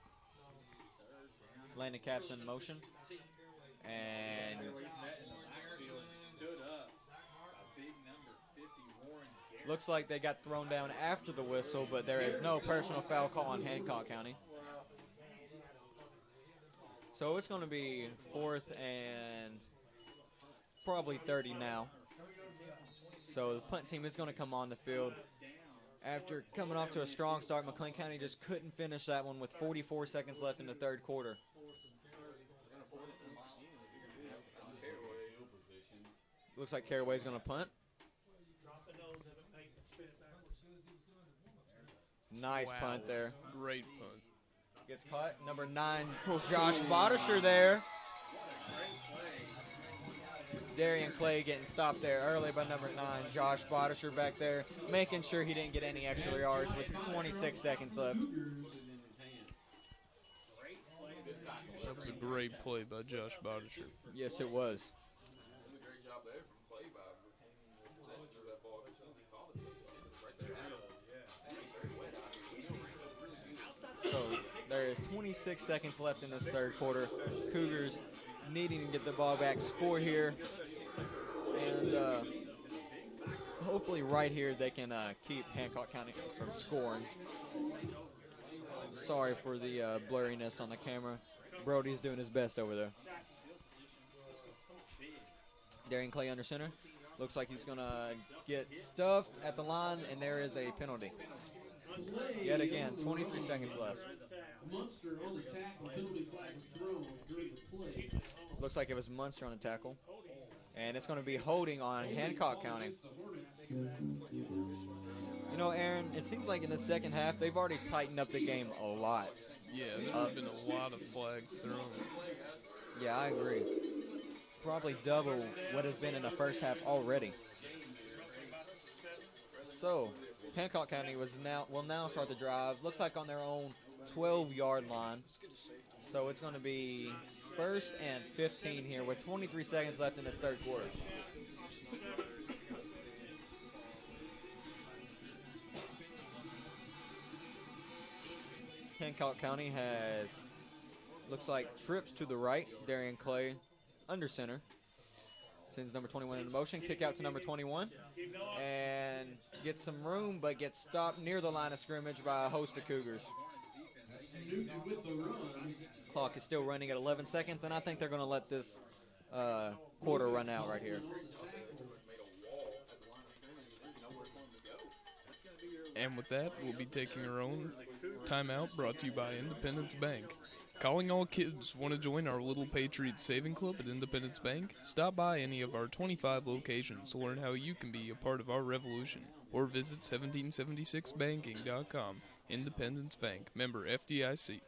Landon Caps in motion. And looks like they got thrown down after the whistle, but there is no personal foul call on Hancock County. So it's going to be 4th and probably 30 now. So the punt team is going to come on the field. After coming off to a strong start, McLean County just couldn't finish that one with 44 seconds left in the 3rd quarter. Looks like Caraway's going to punt. Nice punt there. Great punt. Gets caught. Number 9, Josh Bodisher there. Darian Clay getting stopped there early by number 9, Josh Bodisher back there, making sure he didn't get any extra yards with 26 seconds left. That was a great play by Josh Bodisher. Yes, it was. So there is 26 seconds left in this 3rd quarter. Cougars needing to get the ball back, score here, and hopefully right here they can keep Hancock County from scoring. Sorry for the blurriness on the camera. Brody's doing his best over there. Darian Clay under center. Looks like he's going to get stuffed at the line, and there is a penalty. Yet again, 23 seconds left. Munster on the tackle. Penalty flag was thrown during the play. Looks like it was Munster on the tackle. And it's going to be holding on Hancock County. You know, Aaron, it seems like in the second half, they've already tightened up the game a lot. Yeah, there have been a lot of flags thrown. Yeah, I agree. Probably double what has been in the first half already. So, Hancock County will now start the drive. Looks like on their own 12-yard line. So it's going to be 1st and 15 here with 23 seconds left in this 3rd quarter. Hancock County has, looks like, trips to the right. Darian Clay under center. Sends number 21 into motion. Kick out to number 21. And gets some room, but gets stopped near the line of scrimmage by a host of Cougars. With the run. Clock is still running at 11 seconds, and I think they're going to let this quarter run out right here. And with that, we'll be taking our own timeout brought to you by Independence Bank. Calling all kids. Want to join our Little Patriot Saving Club at Independence Bank? Stop by any of our 25 locations to learn how you can be a part of our revolution. Or visit 1776banking.com. Independence Bank. Member FDIC.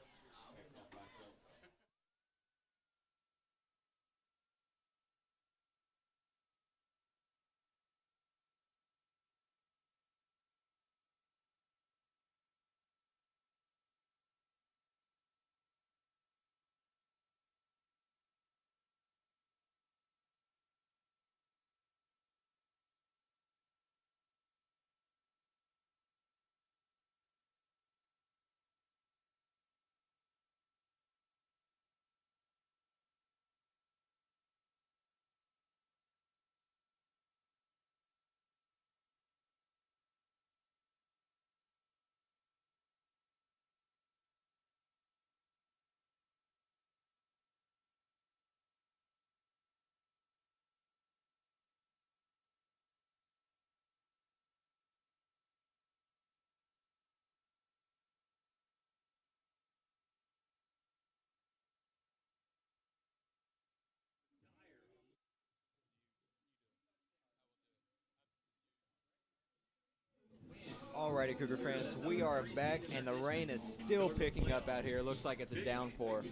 Alrighty, Cougar fans, we are back, and the rain is still picking up out here. It looks like it's a downpour.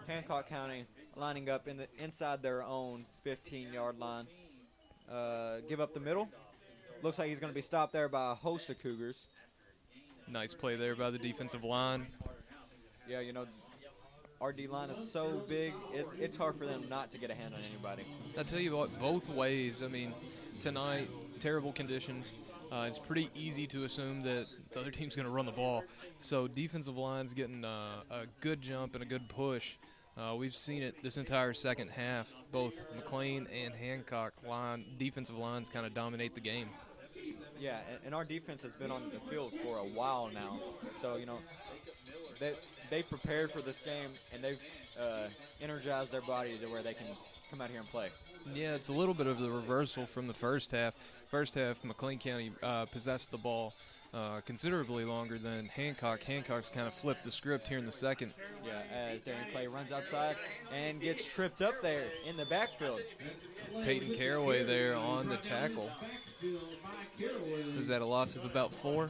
Hancock County lining up inside their own 15-yard line. Give up the middle. Looks like he's going to be stopped there by a host of Cougars. Nice play there by the defensive line. Yeah, you know, our D-line is so big, it's hard for them not to get a hand on anybody. I tell you what, both ways. I mean, tonight, terrible conditions. It's pretty easy to assume that the other team's going to run the ball. So defensive line's getting a good jump and a good push. We've seen it this entire second half. Both McLean and Hancock defensive lines kind of dominate the game. Yeah, and our defense has been on the field for a while now. So, you know, they've prepared for this game, and they've energized their body to where they can come out here and play. Yeah, it's a little bit of the reversal from the first half. First half, McLean County possessed the ball considerably longer than Hancock. Hancock's kind of flipped the script here in the second. Yeah, as Darren Clay runs outside and gets tripped up there in the backfield. Peyton Caraway there on the tackle. Is that a loss of about 4?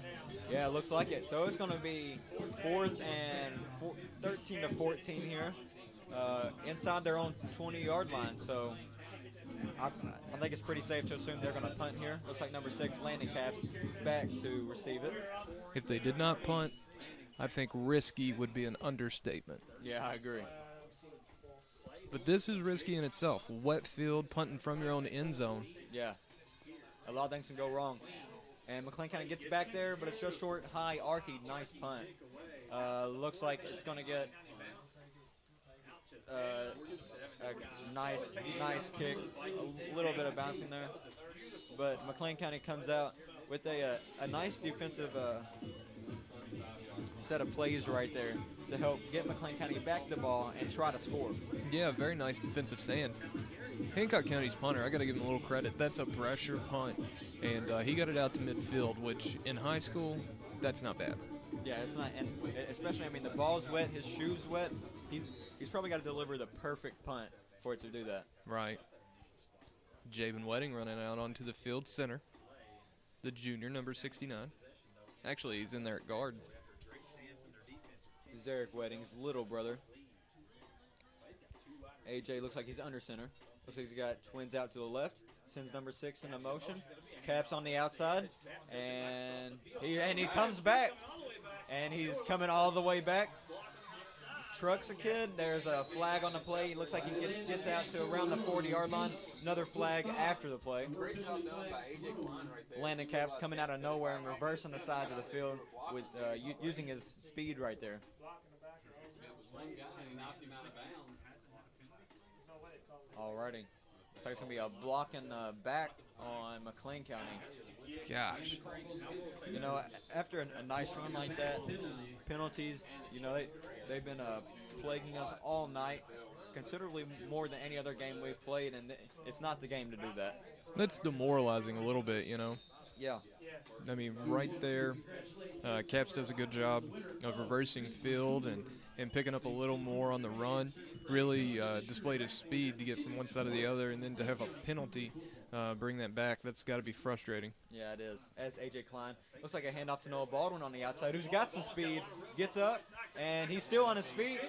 Yeah, it looks like it. So it's going to be 4th and 13 to 14 here inside their own 20-yard line. So I think it's pretty safe to assume they're going to punt here. Looks like number 6, Landon Caps, back to receive it. If they did not punt, I think risky would be an understatement. Yeah, I agree. But this is risky in itself. Wet field, punting from your own end zone. Yeah. A lot of things can go wrong. And McLean kind of gets back there, but it's just short, high, archy, nice punt. Looks like it's going to get a nice kick, a little bit of bouncing there. But McLean County comes out with a nice defensive set of plays right there to help get McLean County back the ball and try to score. Yeah, very nice defensive stand. Hancock County's punter, I got to give him a little credit. That's a pressure punt, and he got it out to midfield, which in high school, that's not bad. Yeah, it's not, and especially, I mean, the ball's wet, his shoe's wet. He's probably got to deliver the perfect punt for it to do that. Right. Jabin Wedding running out onto the field center. The junior, number 69. Actually, he's in there at guard. Zarek Wedding's little brother. AJ looks like he's under center. Looks like he's got twins out to the left. Sends number 6 into motion. Caps on the outside. And he comes back. And he's coming all the way back. Trucks a kid. There's a flag on the play. He looks like he gets out to around the 40-yard line. Another flag after the play. Landon Caps coming out of nowhere and reversing the sides of the field with using his speed right there. Alrighty. Looks like it's going to be a block in the back on McLean County. Gosh. You know, after a nice run like that, penalties, you know, they've been plaguing us all night, considerably more than any other game we've played, and it's not the game to do that. That's demoralizing a little bit, you know. Yeah. I mean, right there, Caps does a good job of reversing field and picking up a little more on the run. Really displayed his speed to get from one side to the other, and then to have a penalty bring that back, that's got to be frustrating. Yeah, it is. As A.J. Klein, looks like a handoff to Noah Baldwin on the outside, who's got some speed, gets up, and he's still on his feet,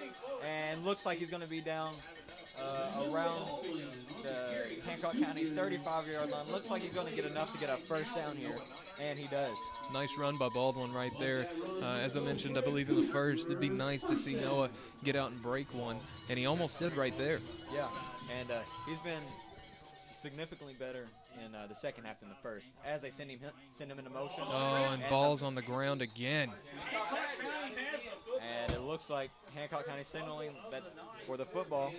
and looks like he's going to be down around the Hancock County 35-yard line. Looks like he's going to get enough to get a first down here, and he does. Nice run by Baldwin right there. As I mentioned, I believe in the first, it'd be nice to see Noah get out and break one, and he almost did right there. Yeah, and he's been significantly better in the second half than the first, as they send him into motion. Oh, and ball's on the ground again. And it looks like Hancock County signaling that for the football.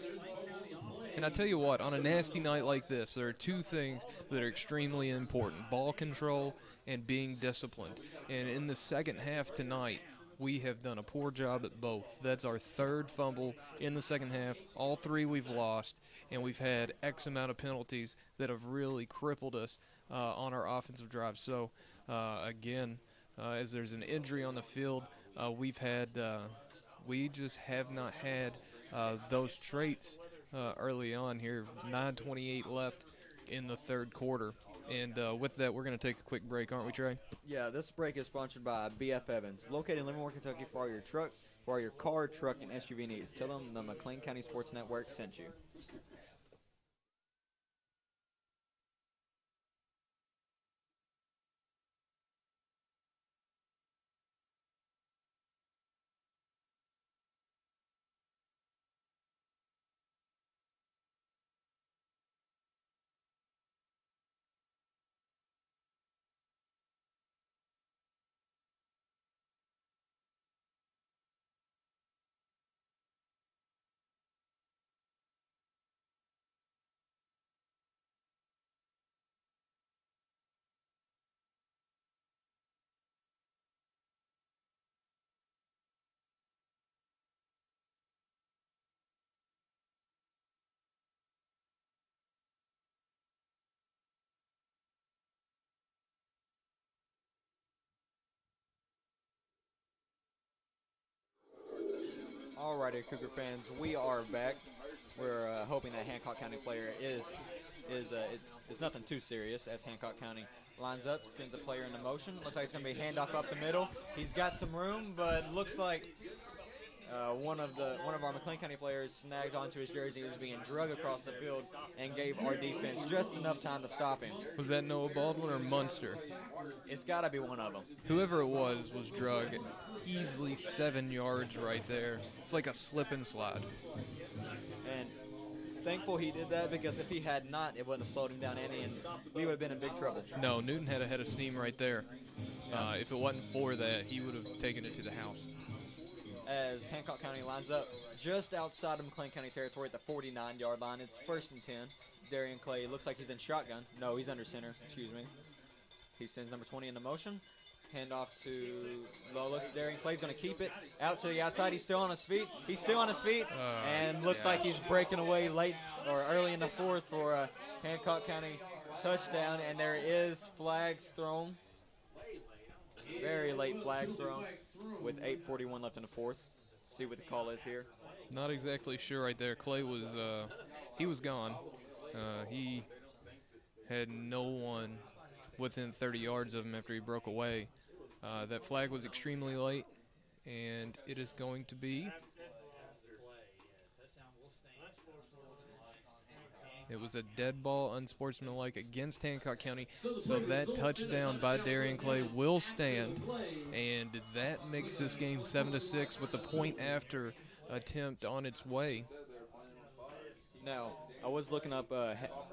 And I tell you what, on a nasty night like this, there are two things that are extremely important: ball control and being disciplined. And in the second half tonight, we have done a poor job at both. That's our third fumble in the second half. All 3 we've lost, and we've had X amount of penalties that have really crippled us on our offensive drive. So, again, as there's an injury on the field, we just have not had those traits early on here. 9:28 left in the third quarter. And with that, we're going to take a quick break, aren't we, Trey? Yeah, this break is sponsored by BF Evans, located in Livermore, Kentucky, for all your car, truck, and SUV needs. Tell them the McLean County Sports Network sent you. Alrighty, Cougar fans, we are back. We're hoping that Hancock County player it's nothing too serious as Hancock County lines up, sends a player into motion. Looks like it's going to be a handoff up the middle. He's got some room, but looks like one of our McLean County players snagged onto his jersey. He was being drug across the field and gave our defense just enough time to stop him. Was that Noah Baldwin or Munster? It's got to be one of them. Whoever it was drugged easily 7 yards right there. It's like a slip and slide. And thankful he did that, because if he had not, it wouldn't have slowed him down any, and we would have been in big trouble. No, Newton had a head of steam right there. If it wasn't for that, he would have taken it to the house. As Hancock County lines up just outside of McLean County territory at the 49-yard line. It's 1st and 10. Darian Clay looks like he's in shotgun. No, he's under center. Excuse me. He sends number 20 into motion. Handoff to Lola. Darian Clay's going to keep it out to the outside. He's still on his feet. And looks like he's breaking away late or early in the fourth for a Hancock County touchdown. And there is flags thrown. Very late flags thrown with 8:41 left in the fourth. See what the call is here. Not exactly sure right there. Clay was he was gone. He had no one within 30 yards of him after he broke away. That flag was extremely late, and it is going to be. It was a dead ball, unsportsmanlike against Hancock County. So that touchdown by Darian Clay will stand, and that makes this game 7-6 with the point after attempt on its way. Now, I was looking up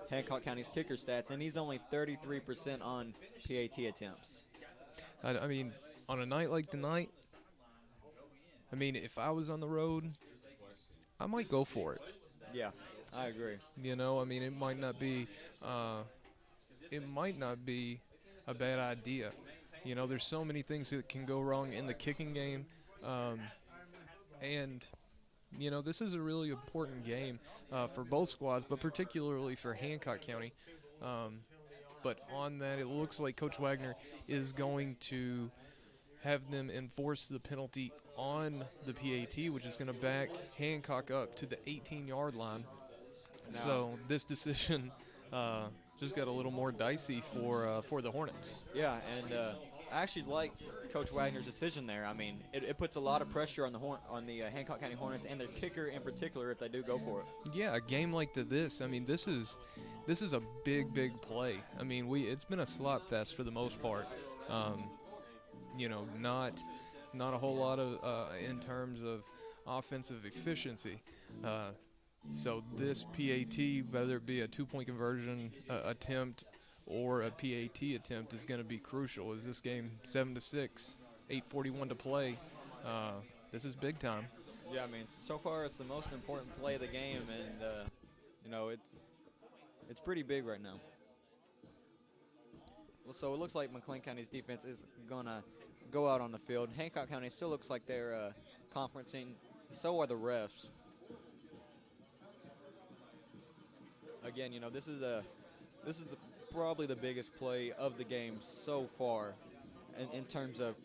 Hancock County's kicker stats, and he's only 33% on PAT attempts. I mean, on a night like tonight, I mean, if I was on the road, I might go for it. Yeah, I agree. You know, I mean, it might not be a bad idea. You know, there's so many things that can go wrong in the kicking game, and you know, this is a really important game for both squads, but particularly for Hancock County. But on that, it looks like Coach Wagner is going to have them enforce the penalty on the PAT, which is going to back Hancock up to the 18-yard line. Now, so this decision just got a little more dicey for the Hornets. Yeah, and I actually like Coach Wagner's decision there. I mean, it puts a lot of pressure on the Hancock County Hornets and their kicker in particular if they do go for it. Yeah, a game like this. I mean, this is a big play. I mean, it's been a slot fest for the most part. You know, not a whole lot of in terms of offensive efficiency. So this PAT, whether it be a 2-point conversion attempt or a PAT attempt, is going to be crucial. Is this game 7-6, 8:41 to play? This is big time. Yeah, I mean, so far it's the most important play of the game, and you know, it's pretty big right now. Well, so it looks like McLean County's defense is gonna go out on the field. Hancock County still looks like they're conferencing. So are the refs. Again, you know, this is probably the biggest play of the game so far in terms of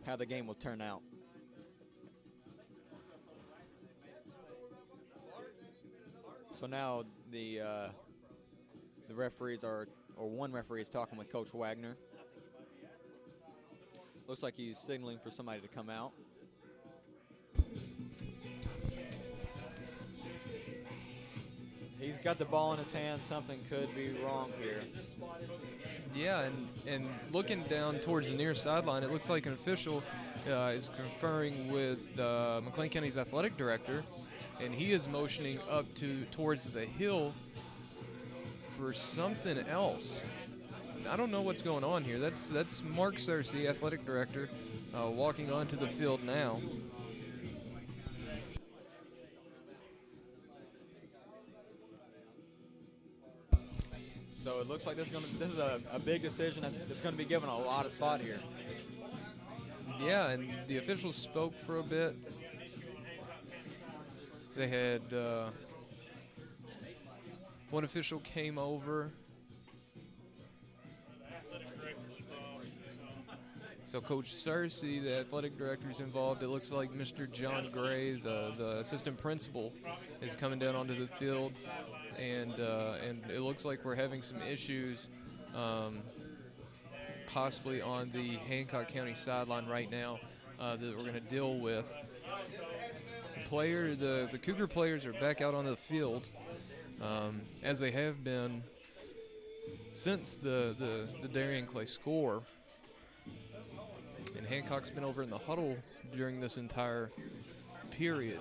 how the game will turn out. So now the The referees or one referee is talking with Coach Wagner. Looks like he's signaling for somebody to come out. He's got the ball in his hand. Something could be wrong here. Yeah, and looking down towards the near sideline, it looks like an official is conferring with McLean County's athletic director, and he is motioning up towards the hill for something else. I don't know what's going on here. That's Mark Searcy, athletic director, walking onto the field now. So it looks like this is a big decision that's going to be given a lot of thought here. Yeah, and the officials spoke for a bit. They had one official came over. So Coach Searcy, the athletic director, is involved. It looks like Mr. John Gray, the assistant principal, is coming down onto the field. And it looks like we're having some issues possibly on the Hancock County sideline right now that we're going to deal with. The Cougar players are back out on the field as they have been since the Darian Clay score. And Hancock's been over in the huddle during this entire period.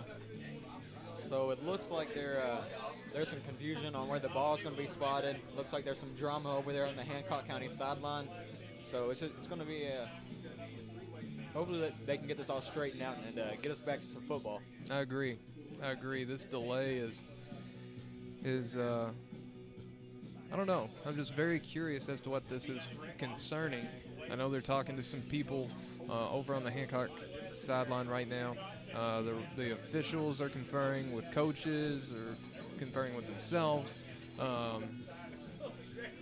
So it looks like there's some confusion on where the ball is going to be spotted. Looks like there's some drama over there on the Hancock County sideline. So it's going to be hopefully that they can get this all straightened out and get us back to some football. I agree. This delay is I don't know. I'm just very curious as to what this is concerning. I know they're talking to some people over on the Hancock sideline right now. The officials are conferring with coaches or conferring with themselves.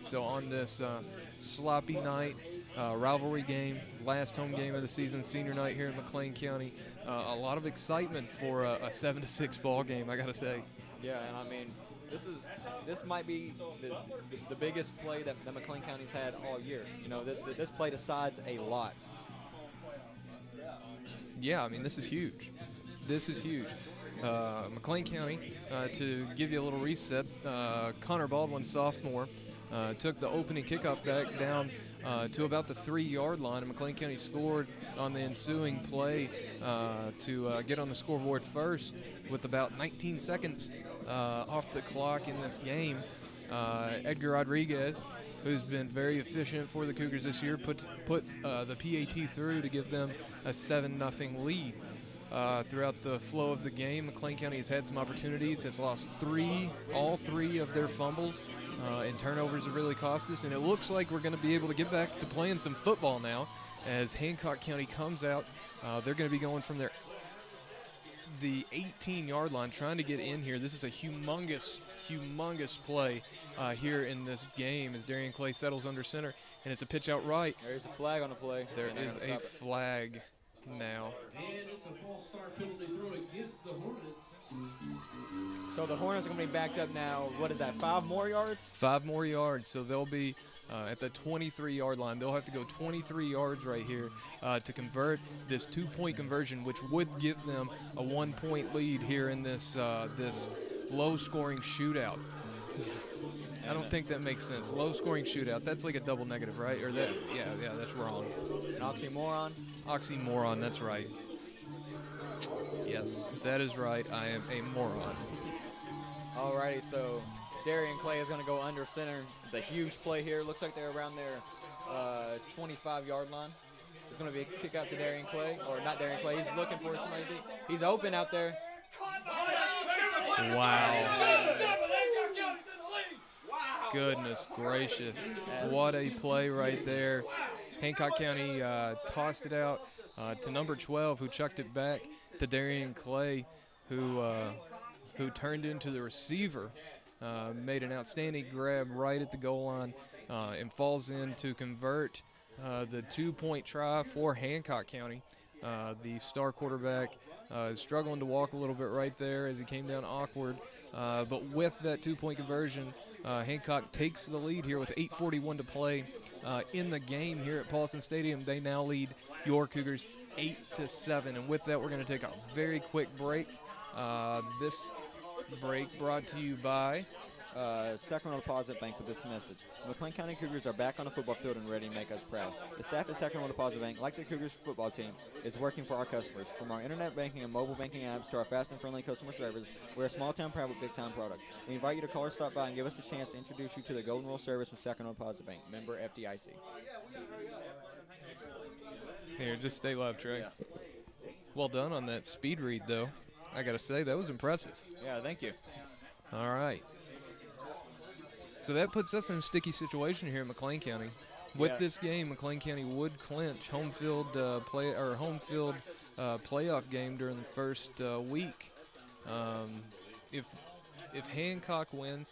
So on this sloppy night, rivalry game, last home game of the season, senior night here in McLean County, a lot of excitement for a 7-6 ball game, I gotta say. Yeah, and I mean, this might be the biggest play that McLean County's had all year. You know, this play decides a lot. Yeah, I mean, this is huge. McLean County, to give you a little reset, Connor Baldwin, sophomore, took the opening kickoff back down to about the 3-yard line, and McLean County scored on the ensuing play to get on the scoreboard first with about 19 seconds off the clock in this game. Edgar Rodriguez, who's been very efficient for the Cougars this year, put the PAT through to give them a 7-0 lead. Throughout the flow of the game, McLean County has had some opportunities, has lost all three of their fumbles, and turnovers have really cost us, and it looks like we're going to be able to get back to playing some football now as Hancock County comes out. They're going to be going from the 18-yard line, trying to get in here. This is a humongous play here in this game as Darian Clay settles under center, and it's a pitch out right. There's a flag on the play. There is a flag now. And it's a false start penalty throw against the Hornets. So the Hornets are going to be backed up now. What is that, 5 more yards? 5 more yards, so they'll be at the 23-yard line. They'll have to go 23 yards right here to convert this 2-point conversion, which would give them a 1-point lead here in this this low-scoring shootout. I don't think that makes sense. Low-scoring shootout, that's like a double negative, right? Or that? Yeah, that's wrong. An oxymoron? Oxymoron, that's right. Yes, that is right. I am a moron. Alrighty, so Darian Clay is going to go under center. It's a huge play here. Looks like they're around their 25-yard line. It's going to be a kick out to Darian Clay, or not Darian Clay. He's looking for somebody. He's open out there. Wow. Goodness gracious. What a play right there. Hancock County tossed it out to number 12, who chucked it back to Darian Clay, who turned into the receiver, made an outstanding grab right at the goal line, and falls in to convert the 2-point try for Hancock County. The star quarterback is struggling to walk a little bit right there as he came down awkward, but with that 2-point conversion, Hancock takes the lead here with 8:41 to play in the game here at Paulson Stadium. They now lead your Cougars 8-7. And with that, we're going to take a very quick break. This break brought to you by Sacramento Deposit Bank with this message. McLean County Cougars are back on the football field and ready to make us proud. The staff at Sacramento Deposit Bank, like the Cougars football team, is working for our customers. From our internet banking and mobile banking apps to our fast and friendly customer service, we're a small-town proud with big-time products. We invite you to call or stop by and give us a chance to introduce you to the Golden Rule service from Sacramento Deposit Bank, member FDIC. Here, just stay live, Trey. Well done on that speed read, though. I got to say, that was impressive. Yeah, thank you. All right. So that puts us in a sticky situation here in McLean County. With this game, McLean County would clinch home field playoff game during the first week. If Hancock wins,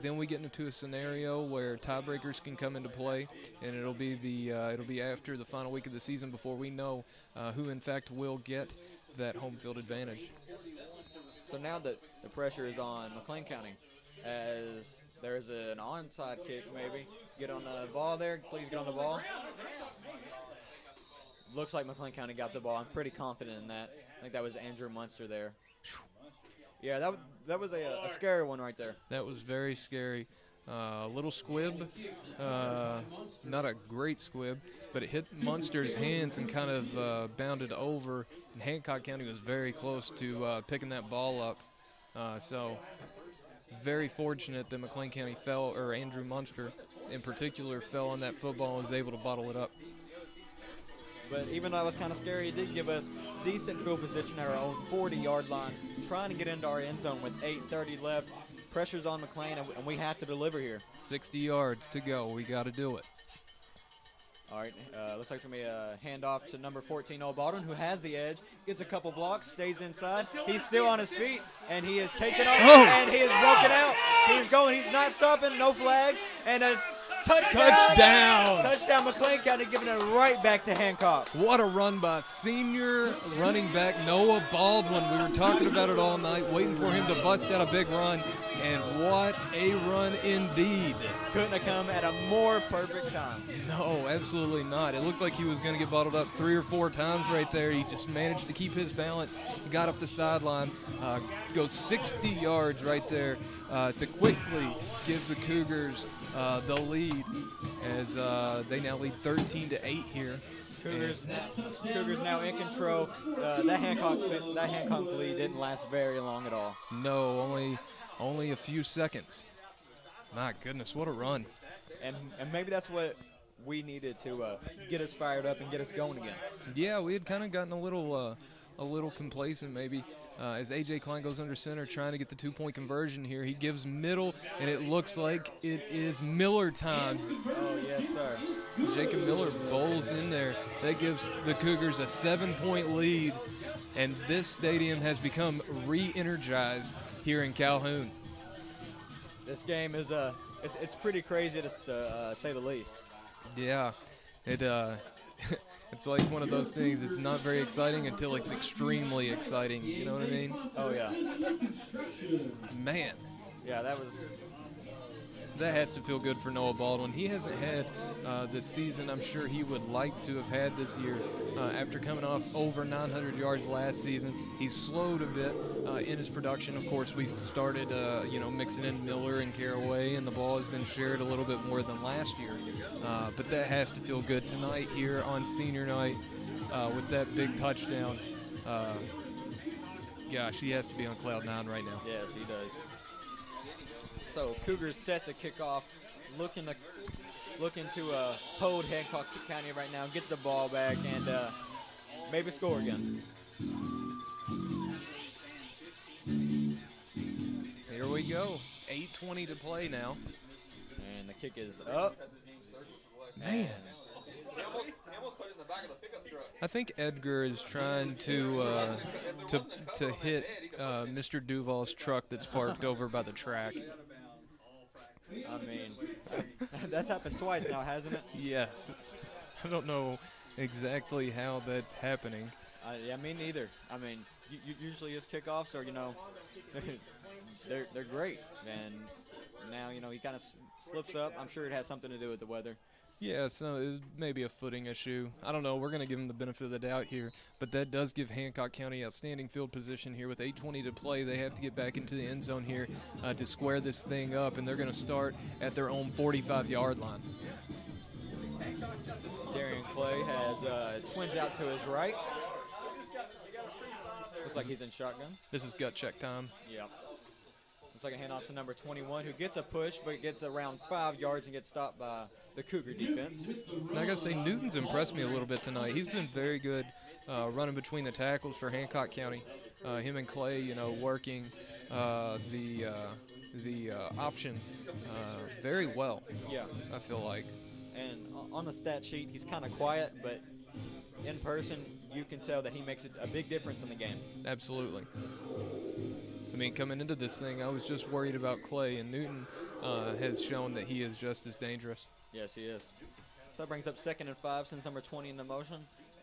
then we get into a scenario where tiebreakers can come into play, and it'll be after the final week of the season before we know who in fact will get that home field advantage. So now that the pressure is on McLean County, as there's an onside kick maybe. Get on the ball there. Please get on the ball. Looks like McLean County got the ball. I'm pretty confident in that. I think that was Andrew Munster there. Yeah, that was a scary one right there. That was very scary. Little squib, not a great squib, but it hit Munster's hands and kind of bounded over. And Hancock County was very close to picking that ball up. So very fortunate that McLean County fell, or Andrew Munster in particular fell on that football and was able to bottle it up. But even though it was kind of scary, it did give us decent field position at our own 40-yard line, trying to get into our end zone with 8:30 left. Pressure's on McLean, and we have to deliver here. 60 yards to go. We got to do it. All right, looks like it's going to be a handoff to number 14, Noah Baldwin, who has the edge, gets a couple blocks, stays inside. He's still on his feet, and he is taken off, and he is broken out. He's going. He's not stopping. No flags. And a touchdown. Touchdown, McLean County, giving it right back to Hancock. What a run by senior running back Noah Baldwin. We were talking about it all night, waiting for him to bust out a big run, and what a run indeed. Couldn't have come at a more perfect time. No, absolutely not. It looked like he was going to get bottled up 3 or 4 times right there. He just managed to keep his balance. He got up the sideline, goes 60 yards right there to quickly give the Cougars the lead as they now lead 13-8 here. Cougars now in control. That Hancock lead didn't last very long at all. No, only a few seconds. My goodness, what a run. And maybe that's what we needed to get us fired up and get us going again. Yeah, we had kind of gotten a little complacent maybe. As A.J. Klein goes under center trying to get the 2-point conversion here. He gives middle, and it looks like it is Miller time. Oh, yes, sir. Jacob Miller bowls in there. That gives the Cougars a 7-point lead, and this stadium has become re-energized here in Calhoun. This game is it's pretty crazy to say the least. Yeah, it's like one of those things. It's not very exciting until it's extremely exciting. You know what I mean? Oh, yeah. Man. Yeah, that has to feel good for Noah Baldwin. He hasn't had the season I'm sure he would like to have had this year. After coming off over 900 yards last season, he's slowed a bit in his production. Of course, we've started, mixing in Miller and Caraway, and the ball has been shared a little bit more than last year. But that has to feel good tonight here on senior night with that big touchdown. Gosh, he has to be on cloud 9 right now. Yes, he does. So Cougars set to kick off, looking to hold Hancock County right now, get the ball back, and maybe score again. Here we go. 8:20 to play now. And the kick is up. Man. I think Edgar is trying to hit Mr. Duval's truck that's parked over by the track. I mean, that's happened twice now, hasn't it? Yes. I don't know exactly how that's happening. Yeah, me neither. I mean, usually his kickoffs are, they're great, and now, he kind of slips up. I'm sure it has something to do with the weather. Yeah, so it may be a footing issue. I don't know. We're going to give him the benefit of the doubt here, but that does give Hancock County outstanding field position here with 8:20 to play. They have to get back into the end zone here to square this thing up, and they're going to start at their own 45-yard line. Darian Clay has twins out to his right. Looks like he's in shotgun. This is gut check time. Yeah. Looks like a handoff to number 21, who gets a push, but gets around 5 yards and gets stopped by the Cougar defense. And I got to say, Newton's impressed me a little bit tonight. He's been very good running between the tackles for Hancock County. Him and Clay, working the option very well. Yeah. I feel like. And on the stat sheet, he's kind of quiet, but in person, you can tell that he makes a big difference in the game. Absolutely. I mean, coming into this thing, I was just worried about Clay, and Newton has shown that he is just as dangerous. Yes, he is. So that brings up 2nd and 5 since number 20 in the motion.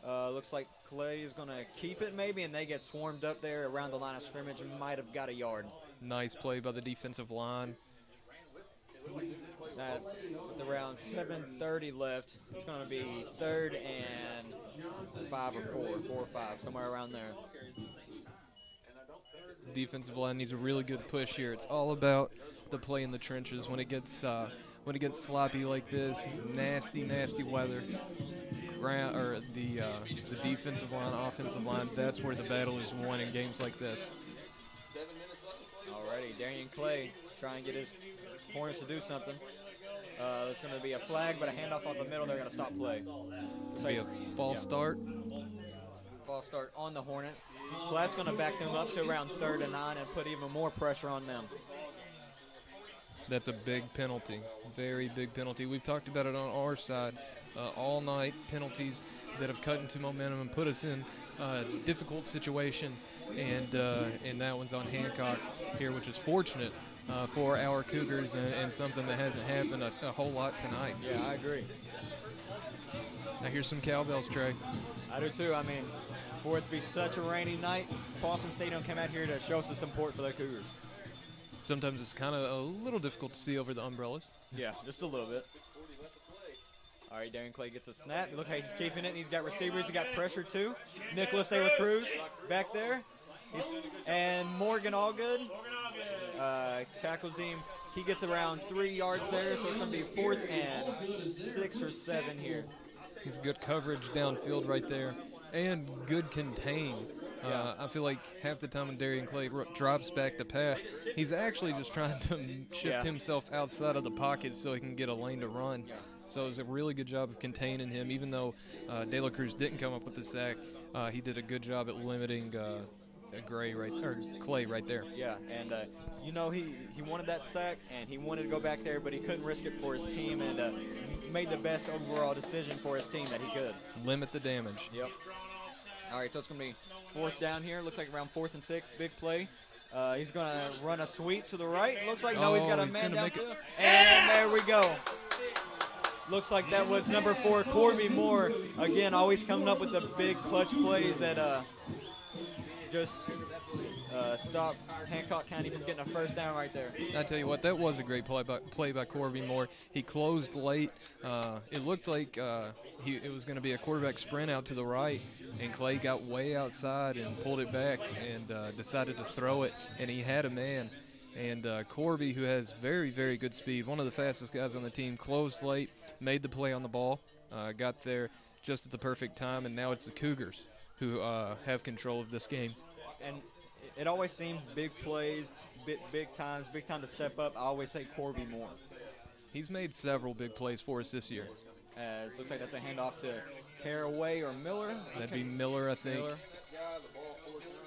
Looks like Clay is going to keep it maybe, and they get swarmed up there around the line of scrimmage and might have got a yard. Nice play by the defensive line. With around 7:30 left, it's going to be 3rd and 5 or 4 or 5, somewhere around there. Defensive line needs a really good push here. It's all about the play in the trenches. When it gets sloppy like this, nasty weather, the defensive line, offensive line, that's where the battle is won in games like this. Alrighty, Darian Clay trying to get his Hornets to do something. There's going to be a flag, but a handoff off the middle. They're going to stop play. It'll be a false start. False start on the Hornets. So that's going to back them up to around 3rd and 9 and put even more pressure on them. That's a big penalty, very big penalty. We've talked about it on our side all night, penalties that have cut into momentum and put us in difficult situations, and that one's on Hancock here, which is fortunate for our Cougars and something that hasn't happened a whole lot tonight. Yeah, I agree. I hear some cowbells, Trey. I do too. I mean, for it to be such a rainy night, Boston Stadium came out here to show some support for their Cougars. Sometimes it's kind of a little difficult to see over the umbrellas. Yeah, just a little bit. All right, Darian Clay gets a snap. Look how he's keeping it. And he's got receivers. He got pressure too. Nicholas De La Cruz back there. And Morgan Allgood tackles him. He gets around 3 yards there, so it's going to be 4th and 6 or 7 here. He's good coverage downfield right there, and good contain. I feel like half the time when Darian Clay drops back to pass, he's actually just trying to shift himself outside of the pocket so he can get a lane to run. So it was a really good job of containing him. Even though De La Cruz didn't come up with the sack, he did a good job at limiting Clay right there. Yeah, and he wanted that sack, and he wanted to go back there, but he couldn't risk it for his team, and made the best overall decision for his team that he could. Limit the damage. Yep. All right, so it's going to be 4th down here. Looks like around 4th and 6, big play. He's going to run a sweep to the right. Looks like, no, he's got a man down field. And there we go. Looks like that was number 4, Corby Moore. Again, always coming up with the big clutch plays that just stop Hancock County from getting a first down right there. I tell you what, that was a great play by Corby Moore. He closed late. It looked like it was going to be a quarterback sprint out to the right, and Clay got way outside and pulled it back and decided to throw it, and he had a man. And Corby, who has very, very good speed, one of the fastest guys on the team, closed late, made the play on the ball, got there just at the perfect time, and now it's the Cougars who have control of this game. And it always seems big plays, big time to step up. I always say Corby Moore. He's made several big plays for us this year. As looks like that's a handoff to Caraway or Miller. That'd be Miller, I think. Miller.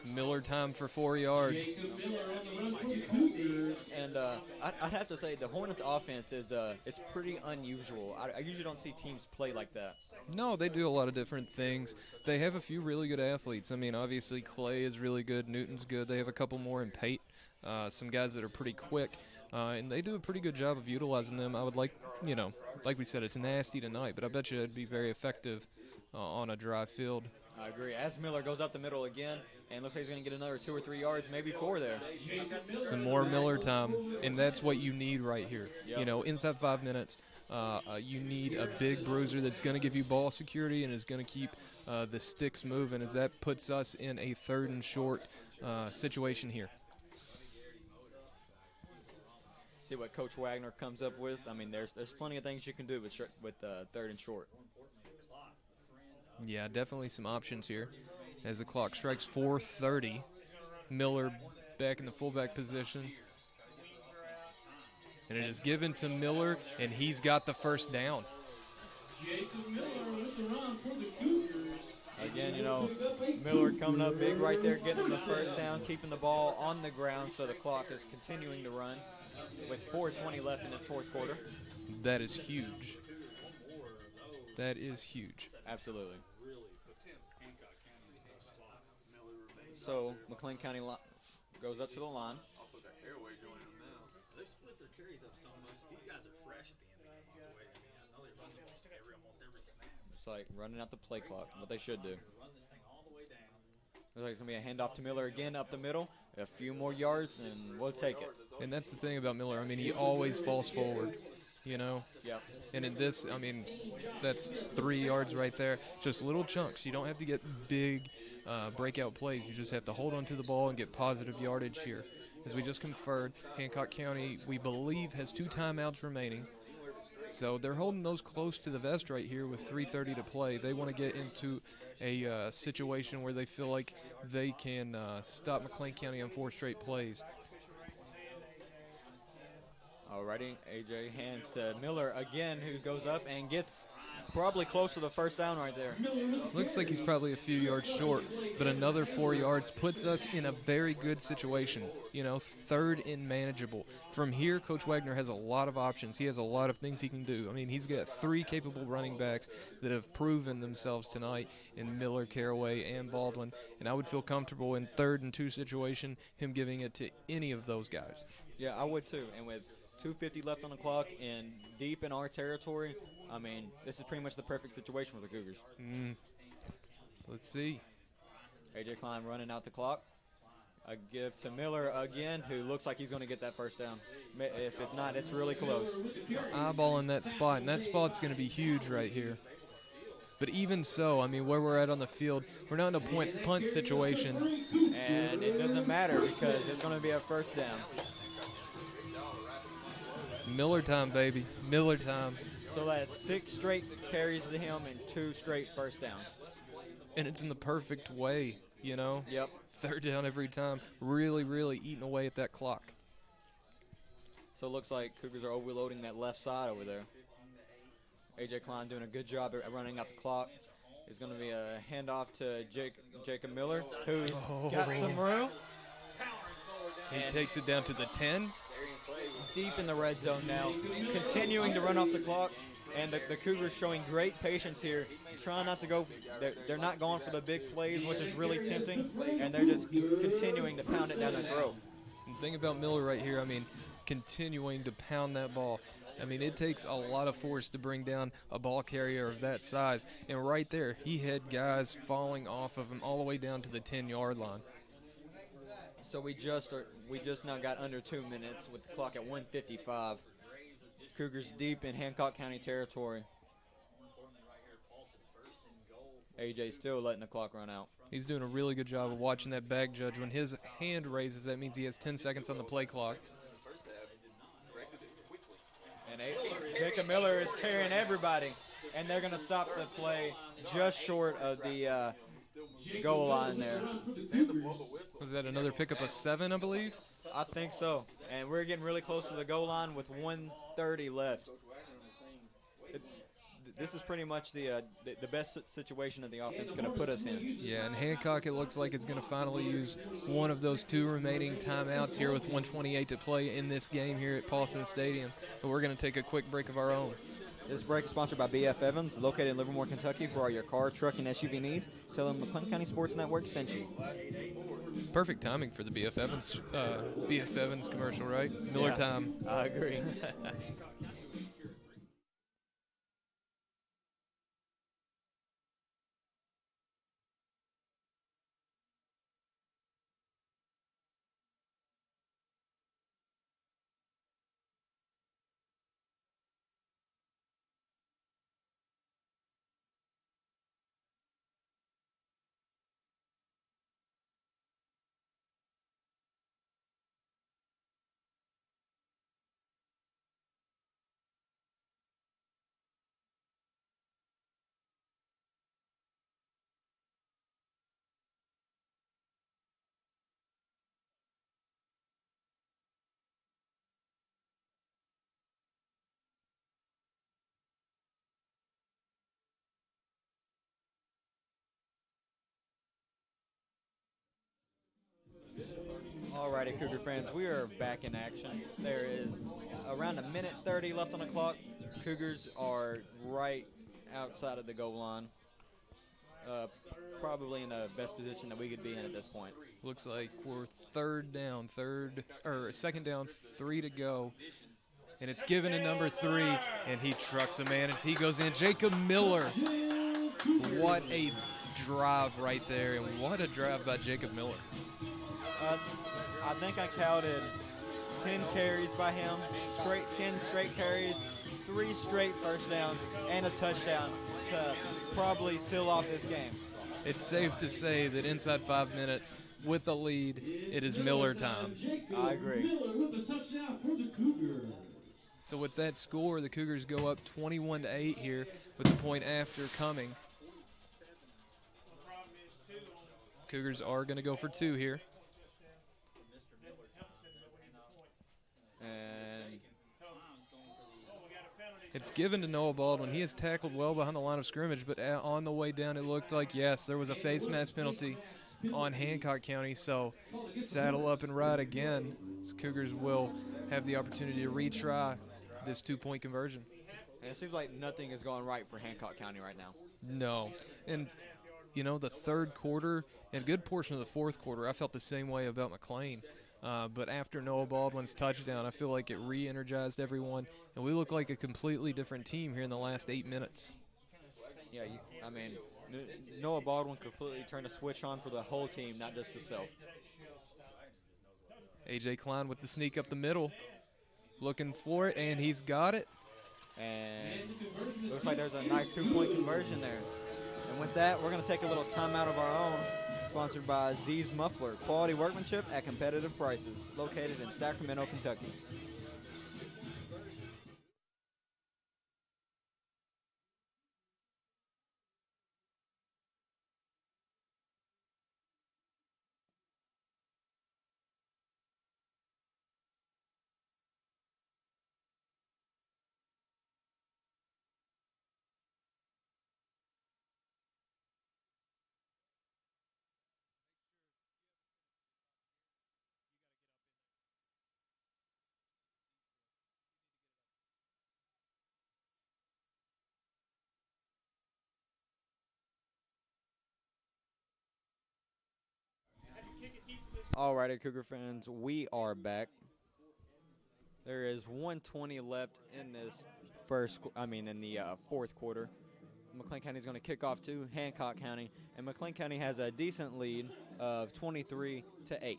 Miller time for 4 yards. And I'd have to say the Hornets offense is it's pretty unusual. I usually don't see teams play like that. No, they do a lot of different things. They have a few really good athletes. I mean, obviously Clay is really good. Newton's good. They have a couple more in Pate, some guys that are pretty quick. And they do a pretty good job of utilizing them. I would like we said, it's nasty tonight, but I bet you it'd be very effective on a dry field. I agree. As Miller goes up the middle again, and looks like he's going to get another 2 or 3 yards, maybe 4 there. Some more Miller time, and that's what you need right here. Yep. You know, inside 5 minutes, you need a big bruiser that's going to give you ball security and is going to keep the sticks moving, as that puts us in a 3rd and short situation here. See what Coach Wagner comes up with. I mean, there's plenty of things you can do with 3rd and short. Yeah, definitely some options here. As the clock strikes 4:30, Miller back in the fullback position. And it is given to Miller, and he's got the first down. Jacob Miller with the run for the Cougars. Again, you know, Miller coming up big right there, getting the first down, keeping the ball on the ground, so the clock is continuing to run with 4:20 left in this 4th quarter. That is huge. That is huge. Absolutely. So McLean County goes up to the line. They split their carries up so much. These guys are fresh at the end of the game. I know they run this almost every snap. It's like running out the play clock, what they should do. Run this thing all the way down. Looks like it's going to be a handoff to Miller again up the middle. A few more yards, and we'll take it. And that's the thing about Miller. I mean, he always falls forward, you know? Yep. And in this, I mean, that's 3 yards right there. Just little chunks. You don't have to get big breakout plays. You just have to hold on to the ball and get positive yardage here. As we just conferred, Hancock County, we believe, has 2 timeouts remaining. So they're holding those close to the vest right here with 3:30 to play. They want to get into a situation where they feel like they can stop McLean County on 4 straight plays. Alrighty, AJ hands to Miller again, who goes up and gets probably close to the first down right there. Looks like he's probably a few yards short, but another 4 yards puts us in a very good situation. You know, 3rd and manageable. From here, Coach Wagner has a lot of options. He has a lot of things he can do. I mean, he's got 3 capable running backs that have proven themselves tonight in Miller, Caraway, and Baldwin, and I would feel comfortable in 3rd and 2 situation, him giving it to any of those guys. Yeah, I would too. And with 2:50 left on the clock and deep in our territory, I mean, this is pretty much the perfect situation for the Cougars. So let's see. AJ Klein running out the clock. A give to Miller again, who looks like he's going to get that first down. If not, it's really close. Eyeballing that spot, and that spot's going to be huge right here. But even so, I mean, where we're at on the field, we're not in a punt situation. And it doesn't matter because it's going to be a first down. Miller time, baby. Miller time. So that's 6 straight carries to him and 2 straight first downs. And it's in the perfect way, you know? Yep. 3rd down every time. Really, really eating away at that clock. So it looks like Cougars are overloading that left side over there. AJ Klein doing a good job at running out the clock. It's going to be a handoff to Jacob Miller, who's got some room. He takes it down to the 10. Deep in the red zone now, continuing to run off the clock, and the Cougars showing great patience here, trying not to go. They're not going for the big plays, which is really tempting, and they're just continuing to pound it down their throat. And the thing about Miller right here, I mean, continuing to pound that ball. I mean, it takes a lot of force to bring down a ball carrier of that size, and right there, he had guys falling off of him all the way down to the 10-yard line. So we just now got under 2 minutes with the clock at 1:55. Cougars deep in Hancock County territory. AJ still letting the clock run out. He's doing a really good job of watching that bag judge. When his hand raises, that means he has 10 seconds on the play clock. And Jacob Miller is carrying everybody, and they're going to stop the play just short of the goal line there. Was that another pickup of 7, I believe? I think so. And we're getting really close to the goal line with 1:30 left. This is pretty much the best situation that the offense is going to put us in. Yeah, and Hancock, it looks like it's going to finally use one of those 2 remaining timeouts here with 1:28 to play in this game here at Paulson Stadium. But we're going to take a quick break of our own. This break is sponsored by BF Evans, located in Livermore, Kentucky, for all your car, truck, and SUV needs. Tell them McLean County Sports Network sent you. Perfect timing for the BF Evans commercial, right? Miller time. I agree. Alrighty, Cougar fans, we are back in action. There is around 1:30 left on the clock. Cougars are right outside of the goal line, probably in the best position that we could be in at this point. Looks like we're second down, 3 to go. And it's given to number 3, and he trucks a man as he goes in. Jacob Miller. What a drive right there, and what a drive by Jacob Miller. I think I counted 10 carries by him, 10 straight carries, 3 straight first downs, and a touchdown to probably seal off this game. It's safe to say that inside 5 minutes, with a lead, it is Miller time. I agree. So with that score, the Cougars go up 21-8 here with the point after coming. Cougars are going to go for 2 here. And it's given to Noah Baldwin. He is tackled well behind the line of scrimmage, but on the way down, it looked like, yes, there was a face mask penalty on Hancock County. So saddle up and ride again. Cougars will have the opportunity to retry this 2-point conversion. And it seems like nothing is going right for Hancock County right now. No. And, you know, the third quarter and a good portion of the fourth quarter, I felt the same way about McLean. But after Noah Baldwin's touchdown, I feel like it re-energized everyone, and we look like a completely different team here in the last 8 minutes. Yeah, Noah Baldwin completely turned a switch on for the whole team, not just himself. A.J. Klein with the sneak up the middle, looking for it, and he's got it. And looks like there's a nice 2-point conversion there. And with that, we're going to take a little timeout of our own. Sponsored by Z's Muffler, quality workmanship at competitive prices, located in Sacramento, Kentucky. Alrighty, Cougar fans, we are back. There is 1:20 left in this in the fourth quarter. McLean County is going to kick off to Hancock County, and McLean County has a decent lead of 23-8.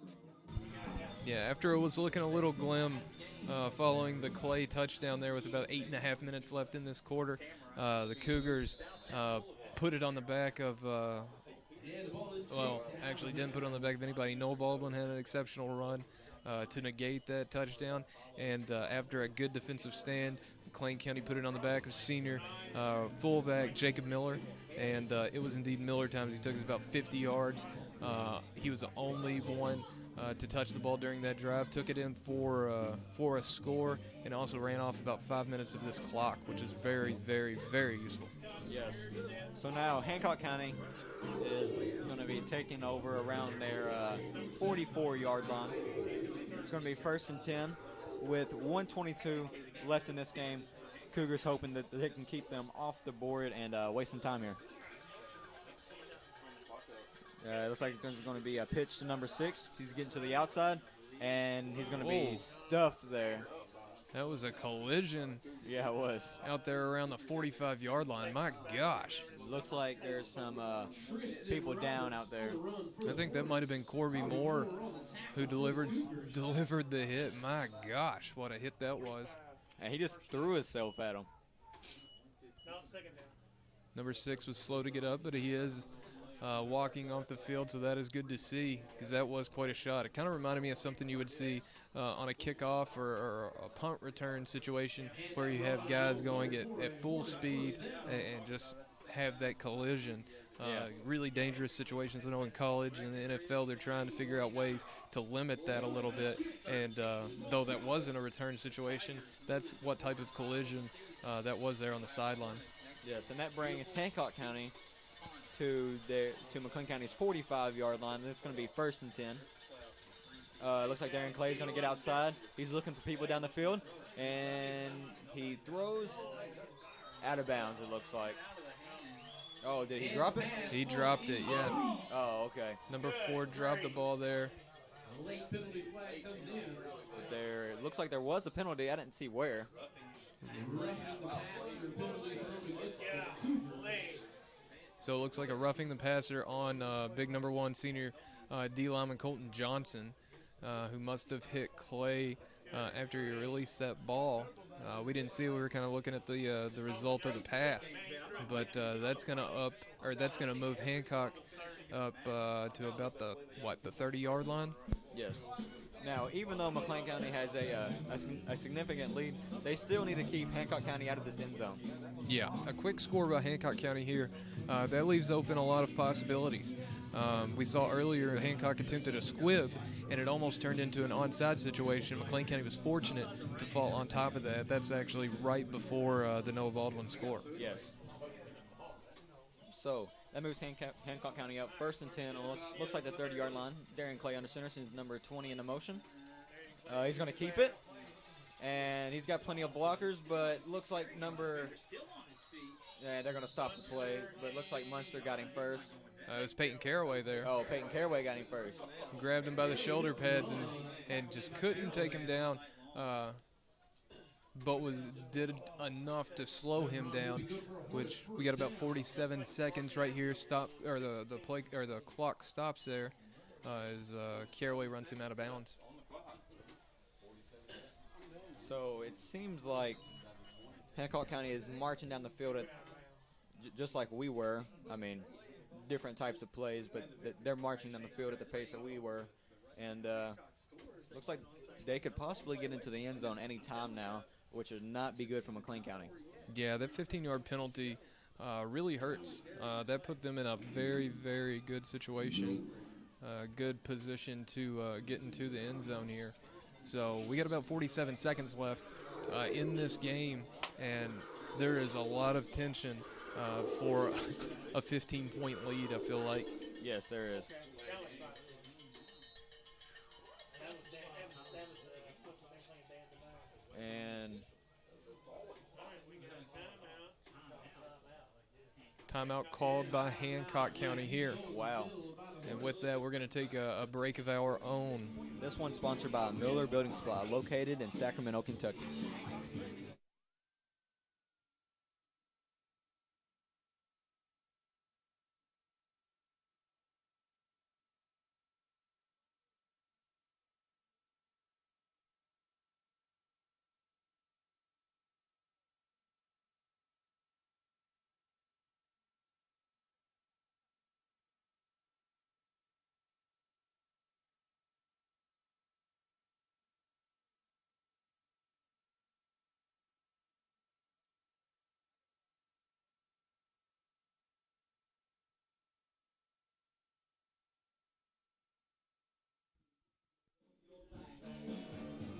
Yeah, after it was looking a little glim following the Clay touchdown there with about 8.5 minutes left in this quarter, the Cougars put it on the back of actually didn't put it on the back of anybody. Noah Baldwin had an exceptional run to negate that touchdown, and after a good defensive stand, McLean County put it on the back of senior fullback Jacob Miller, and it was indeed Miller time. He took us about 50 yards. He was the only one to touch the ball during that drive, took it in for a score, and also ran off about 5 minutes of this clock, which is very, very, very useful. Yes. So now Hancock County is going to be taking over around their 44-yard line. It's going to be 1st and 10 with 1:22 left in this game. Cougars hoping that they can keep them off the board and waste some time here. It looks like it's going to be a pitch to number 6. He's getting to the outside, and he's going to be stuffed there. That was a collision. Yeah, it was. Out there around the 45-yard line. My gosh. Looks like there's some people down out there. I think that might have been Corby Moore who delivered the hit. My gosh, what a hit that was. And he just threw himself at him. Number 6 was slow to get up, but he is walking off the field, so that is good to see because that was quite a shot. It kind of reminded me of something you would see on a kickoff or a punt return situation where you have guys going at full speed and just have that collision. Really dangerous situations. I know in college and the NFL they're trying to figure out ways to limit that a little bit, and though that wasn't a return situation, that's what type of collision that was there on the sideline. Yes, and that brings Hancock County to McLean County's 45-yard line. It's going to be 1st and 10. Looks like Darren Clay's going to get outside. He's looking for people down the field, and he throws out of bounds, it looks like. Oh, did he drop it? He dropped it, yes. Oh, okay. Number 4 dropped the ball there. A late penalty flag comes in. There it looks like there was a penalty. I didn't see where. Roughing the passer, penalty thrown against the Cougars. So it looks like a roughing the passer on big number 1 senior D lineman Colton Johnson, who must have hit Clay after he released that ball. We didn't see it. We were kind of looking at the result of the pass, but that's gonna move Hancock up to about the 30-yard line. Yes. Now, even though McLean County has a significant lead, they still need to keep Hancock County out of this end zone. Yeah, a quick score by Hancock County here. That leaves open a lot of possibilities. We saw earlier Hancock attempted a squib, and it almost turned into an onside situation. McLean County was fortunate to fall on top of that. That's actually right before the Noah Baldwin score. Yes. So that moves Hancock County up 1st and 10. Looks like the 30-yard line. Darren Clay under center, since number 20 in the motion. He's going to keep it, and he's got plenty of blockers, but looks like they're going to stop the play, but it looks like Munster got him first. It was Peyton Caraway there. Oh, Peyton Caraway got him first. Grabbed him by the shoulder pads and just couldn't take him down, but did enough to slow him down. Which we got about 47 seconds right here. The clock stops there as Caraway runs him out of bounds. So it seems like Hancock County is marching down the field just like we were. I mean, different types of plays, but they're marching down the field at the pace that we were. And looks like they could possibly get into the end zone any time now, which would not be good for McLean County. Yeah, that 15-yard penalty really hurts. That put them in a very, very good situation, good position to get into the end zone here. So we got about 47 seconds left in this game, and there is a lot of tension for a 15-point lead, I feel like. Yes, there is. And timeout called by Hancock County here. wow. And with that, we're going to take a break of our own. This one's sponsored by Miller Building Supply, located in Sacramento, Kentucky.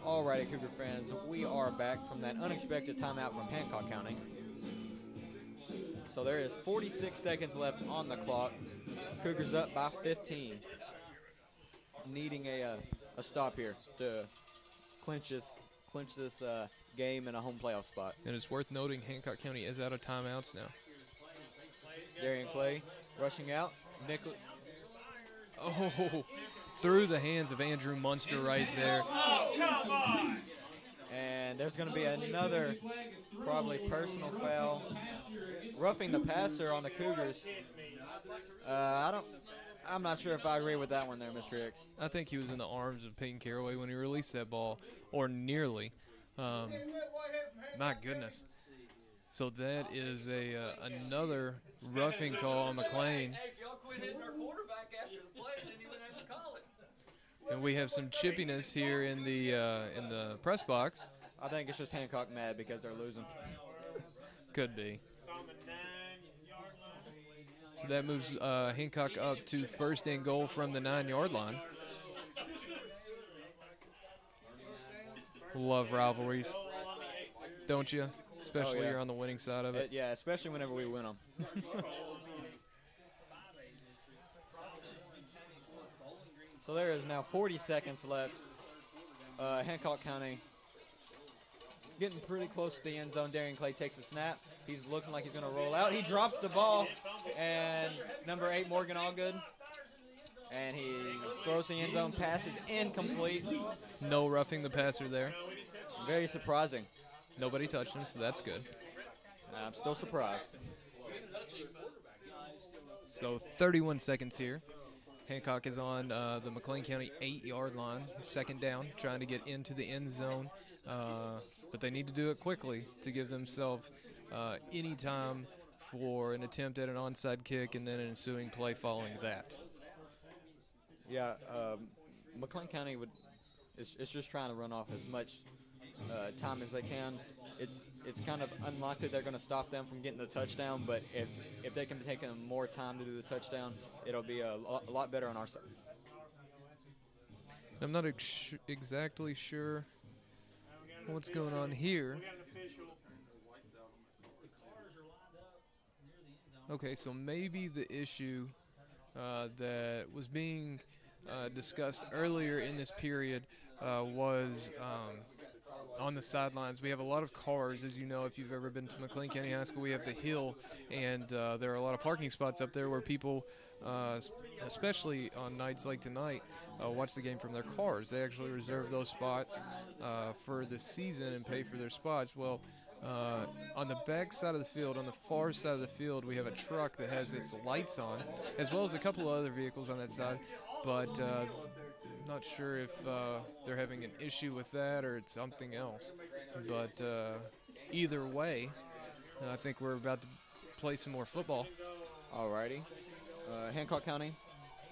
Alrighty, Cougar fans, we are back from that unexpected timeout from Hancock County. So there is 46 seconds left on the clock. Cougars up by 15. Needing a stop here to clinch this game in a home playoff spot. And it's worth noting Hancock County is out of timeouts now. Darian Clay rushing out. Oh, through the hands of Andrew Munster right there. And there's going to be another probably personal foul. Roughing the passer on the Cougars. I'm not sure if I agree with that one there, Mr. Hicks. I think he was in the arms of Peyton Caraway when he released that ball, or nearly. My goodness. So that is another roughing call on McLean. Hey, if y'all quit hitting our quarterback after the play, then you wouldn't have to call it. And we have some chippiness here in the press box. I think it's just Hancock mad because they're losing. Could be. So that moves Hancock up to 1st and goal from the 9-yard line. Love rivalries, don't you? Especially you're on the winning side of it. Yeah, especially whenever we win them. So there is now 40 seconds left. Hancock County getting pretty close to the end zone. Darian Clay takes a snap. He's looking like he's going to roll out. He drops the ball, and number 8, Morgan Allgood. And he throws the end zone. Pass is incomplete. No roughing the passer there. Very surprising. Nobody touched him, so that's good. I'm still surprised. So 31 seconds here. Hancock is on the McLean County 8-yard line, second down, trying to get into the end zone. But they need to do it quickly to give themselves any time for an attempt at an onside kick and then an ensuing play following that. Yeah, McLean County is just trying to run off as much time as they can. It's kind of unlikely they're going to stop them from getting the touchdown, but if they can take them more time to do the touchdown, it'll be a lot better on our side. I'm not exactly sure what's going on here. Okay, so maybe the issue that was being discussed earlier in this period was on the sidelines. We have a lot of cars, as you know, if you've ever been to McLean County High School. We have the hill, and there are a lot of parking spots up there where people, especially on nights like tonight, watch the game from their cars. They actually reserve those spots for the season and pay for their spots. Well, on the back side of the field, on the far side of the field, we have a truck that has its lights on, as well as a couple of other vehicles on that side, but not sure if they're having an issue with that or it's something else. But either way, I think we're about to play some more football. Alrighty. Hancock County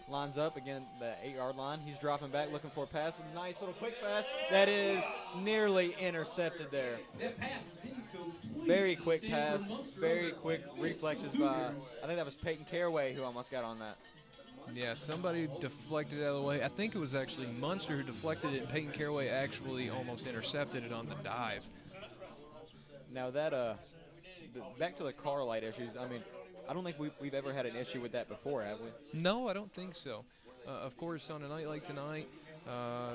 lines up again, the 8-yard line. He's dropping back, looking for a pass. Nice little quick pass that is nearly intercepted there. Very quick pass, very quick reflexes by, I think that was Peyton Caraway who almost got on that. Yeah, somebody deflected it out of the way. I think it was actually Munster who deflected it, and Peyton Caraway actually almost intercepted it on the dive. Now that, back to the car light issues, I mean, I don't think we've ever had an issue with that before, have we? No, I don't think so. Of course, on a night like tonight,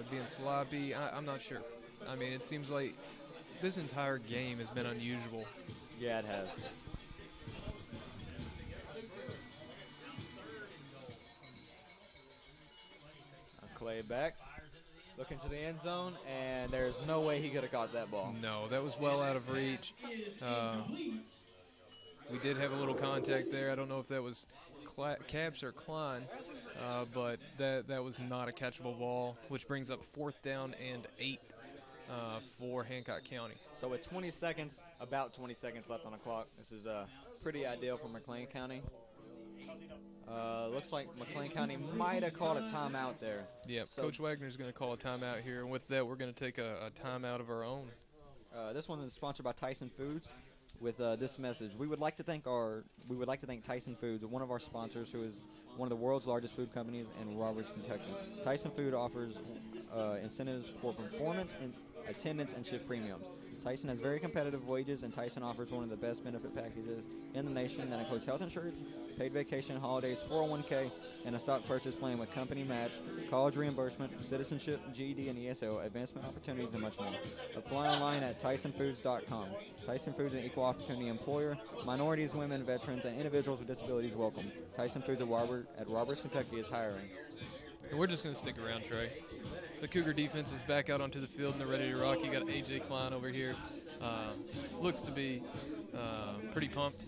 being sloppy, I'm not sure. I mean, it seems like this entire game has been unusual. Yeah, it has. Clay back, looking to the end zone, and there's no way he could have caught that ball. No, that was well out of reach. We did have a little contact there. I don't know if that was Caps or Klein, but that was not a catchable ball, which brings up 4th down and 8 for Hancock County. So with 20 seconds, about 20 seconds left on the clock, this is pretty ideal for McLean County. Looks like McLean County might have called a timeout there. Yeah, so Coach Wagner's going to call a timeout here, and with that, we're going to take a timeout of our own. This one is sponsored by Tyson Foods. With this message, we would like to thank Tyson Foods, one of our sponsors, who is one of the world's largest food companies in Roberts, Kentucky. Tyson Food offers incentives for performance and attendance and shift premiums. Tyson has very competitive wages, and Tyson offers one of the best benefit packages in the nation that includes health insurance, paid vacation, holidays, 401k, and a stock purchase plan with company match, college reimbursement, citizenship, GED and ESO, advancement opportunities, and much more. Apply online at TysonFoods.com. Tyson Foods is an equal opportunity employer. Minorities, women, veterans, and individuals with disabilities welcome. Tyson Foods at Roberts, Kentucky is hiring. And we're just going to stick around, Trey. The Cougar defense is back out onto the field, and they're ready to rock. You got A.J. Klein over here. Looks to be pretty pumped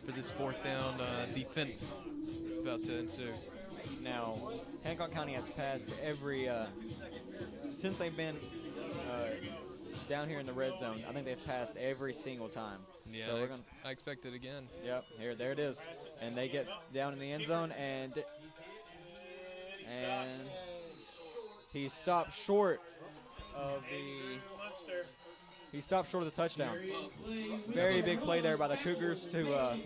for this 4th down defense that's about to ensue. Now, Hancock County has passed every since they've been down here in the red zone. I think they've passed every single time. Yeah, so I expect it again. Yep, there it is. And they get down in the end zone, and he stopped short of the touchdown. Very big play there by the Cougars to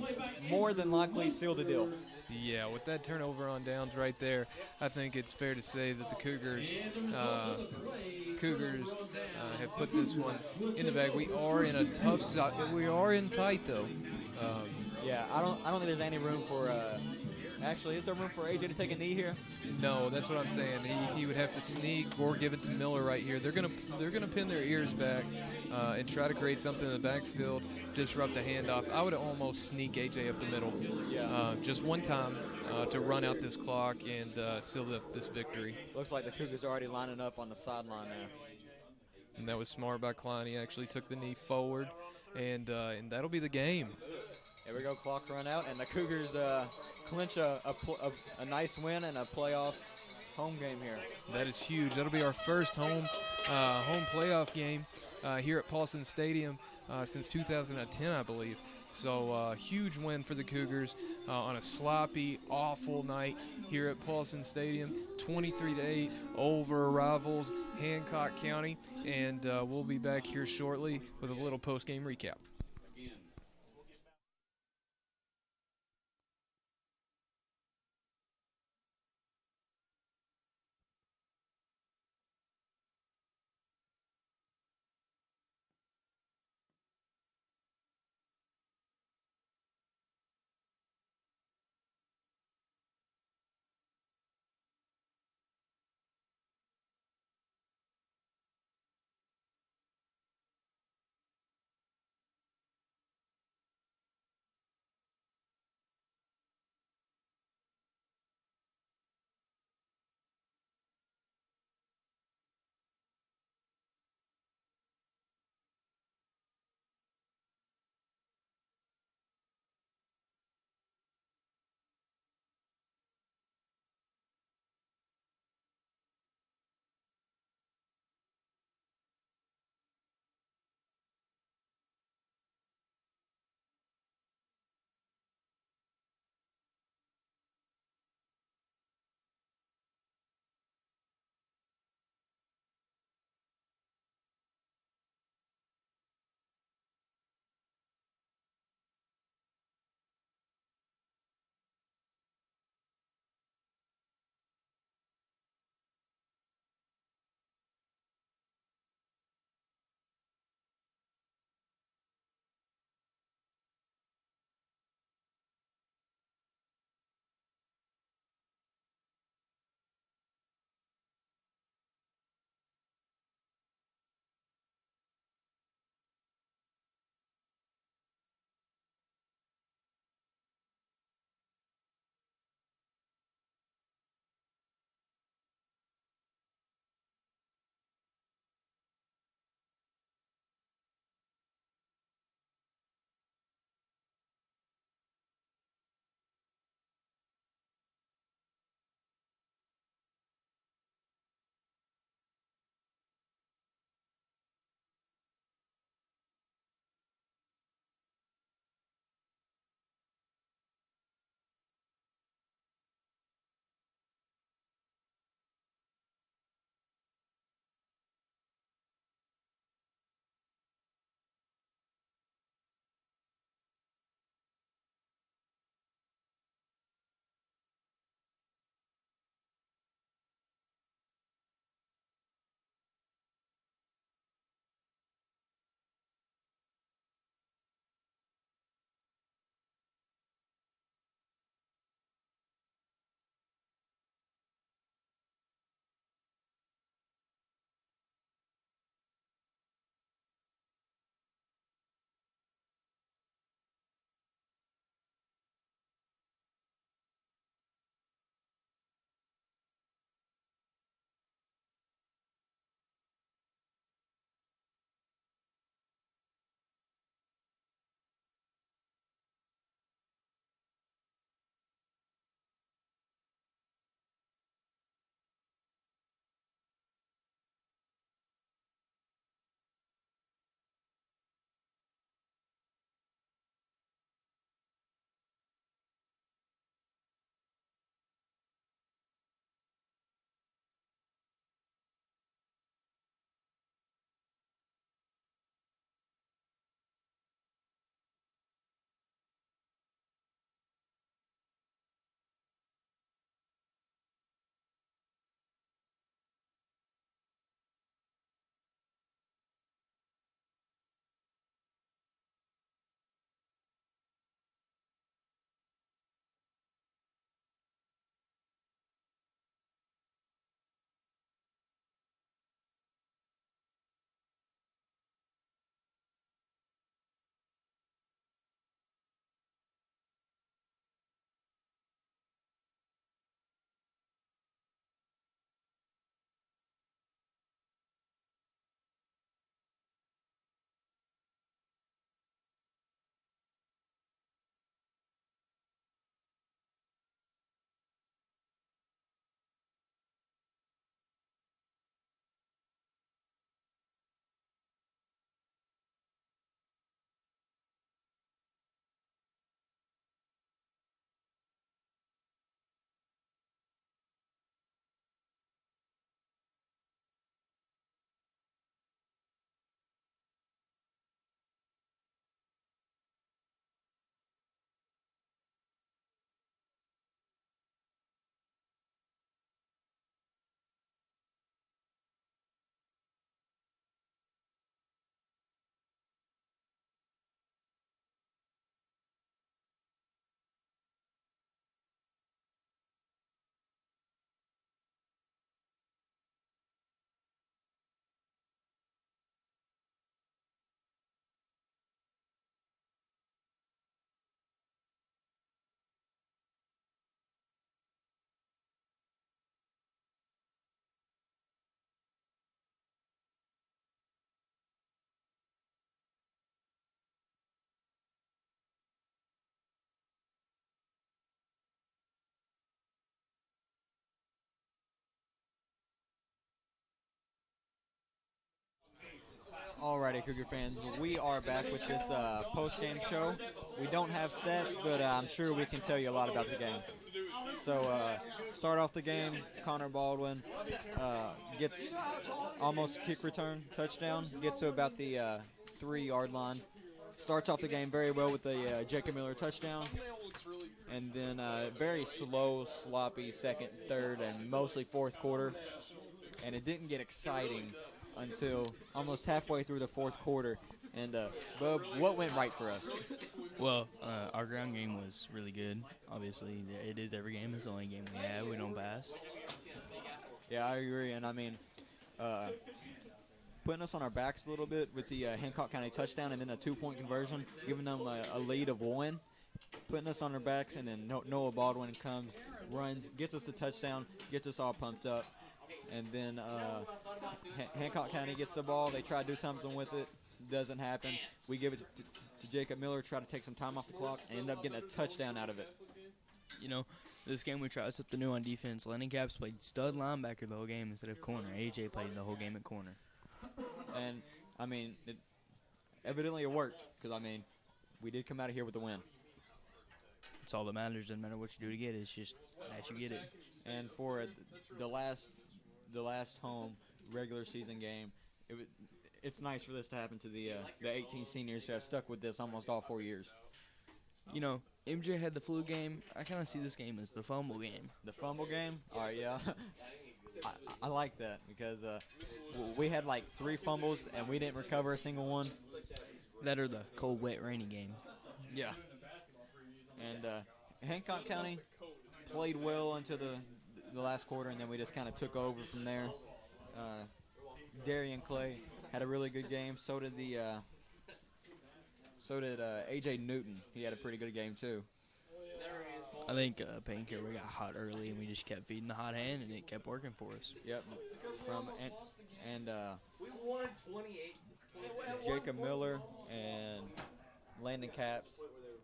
more than likely seal the deal. Yeah, with that turnover on downs right there, I think it's fair to say that the Cougars have put this one in the bag. We are in a tough spot. We are in tight though. Yeah, I don't think there's any room for Actually, is there room for AJ to take a knee here? No, that's what I'm saying. He would have to sneak or give it to Miller right here. They're gonna pin their ears back and try to create something in the backfield, disrupt a handoff. I would almost sneak AJ up the middle, just one time to run out this clock and seal this victory. Looks like the Cougars are already lining up on the sideline there. And that was smart by Klein. He actually took the knee forward, and that'll be the game. Here we go, clock run out, and the Cougars clinch a nice win and a playoff home game here. That is huge. That'll be our first home playoff game here at Paulson Stadium since 2010, I believe. So huge win for the Cougars on a sloppy, awful night here at Paulson Stadium, 23-8 over rivals Hancock County, and we'll be back here shortly with a little post-game recap. Alrighty, Cougar fans, we are back with this post-game show. We don't have stats, but I'm sure we can tell you a lot about the game. So, start off the game, Connor Baldwin gets almost kick return, touchdown, gets to about the 3-yard line. Starts off the game very well with the Jacob Miller touchdown. And then very slow, sloppy second, third, and mostly fourth quarter. And it didn't get exciting until almost halfway through the fourth quarter. And, Bub, what went right for us? Well, our ground game was really good. Obviously, it is every game. It's the only game we have. We don't pass. Yeah, I agree. And, I mean, putting us on our backs a little bit with the Hancock County touchdown and then a 2-point conversion, giving them a lead of 1. Putting us on our backs, and then Noah Baldwin comes, runs, gets us the touchdown, gets us all pumped up. And then Hancock County gets the ball. They try to do something with it. Doesn't happen. We give it to Jacob Miller, try to take some time off the clock, and end up getting a touchdown out of it. You know, this game we tried something new on defense. Lennon Caps played stud linebacker the whole game instead of corner. AJ played the whole game at corner. And, I mean, evidently it worked because, I mean, we did come out of here with a win. It's all that matters. Doesn't matter what you do to get it. It's just that you get it. And for the last home regular season game, it's nice for this to happen to the 18 seniors who have stuck with this almost all 4 years. You know, MJ had the flu game. I kind of see this game as the fumble game. The fumble game? All right, yeah. I like that because we had like 3 fumbles and we didn't recover a single one. That or the cold, wet, rainy game. Yeah. And Hancock County played well until the last quarter, and then we just kind of took over from there. Darian Clay had a really good game. So did AJ Newton. He had a pretty good game too. I think Painkiller got hot early, and we just kept feeding the hot hand, and it kept working for us. Yep. We won 28. Jacob Miller and Landon Caps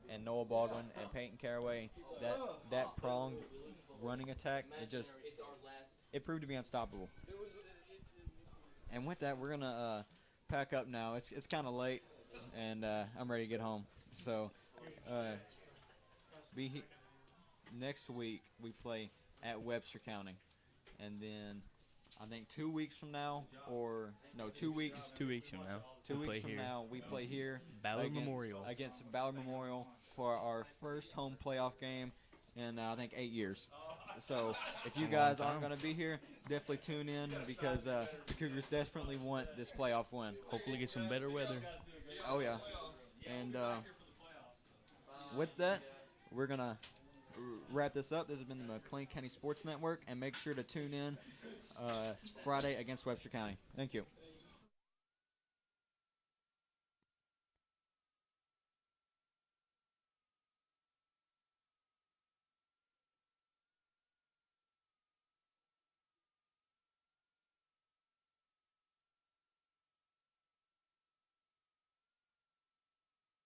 and Noah Baldwin and Peyton Caraway, that pronged running attack, it proved to be unstoppable. And with that, we're gonna pack up now. It's kind of late, and I'm ready to get home. So, next week we play at Webster County, and then I think 2 weeks from now, 2 weeks. It's 2 weeks from now. 2 weeks from now, we play here Ballard Memorial against Ballard Memorial for our first home playoff game in I think 8 years. So if you guys aren't going to be here, definitely tune in because the Cougars desperately want this playoff win. Hopefully get some better weather. Oh, yeah. And with that, we're going to wrap this up. This has been the McLean County Sports Network, and make sure to tune in Friday against Webster County. Thank you.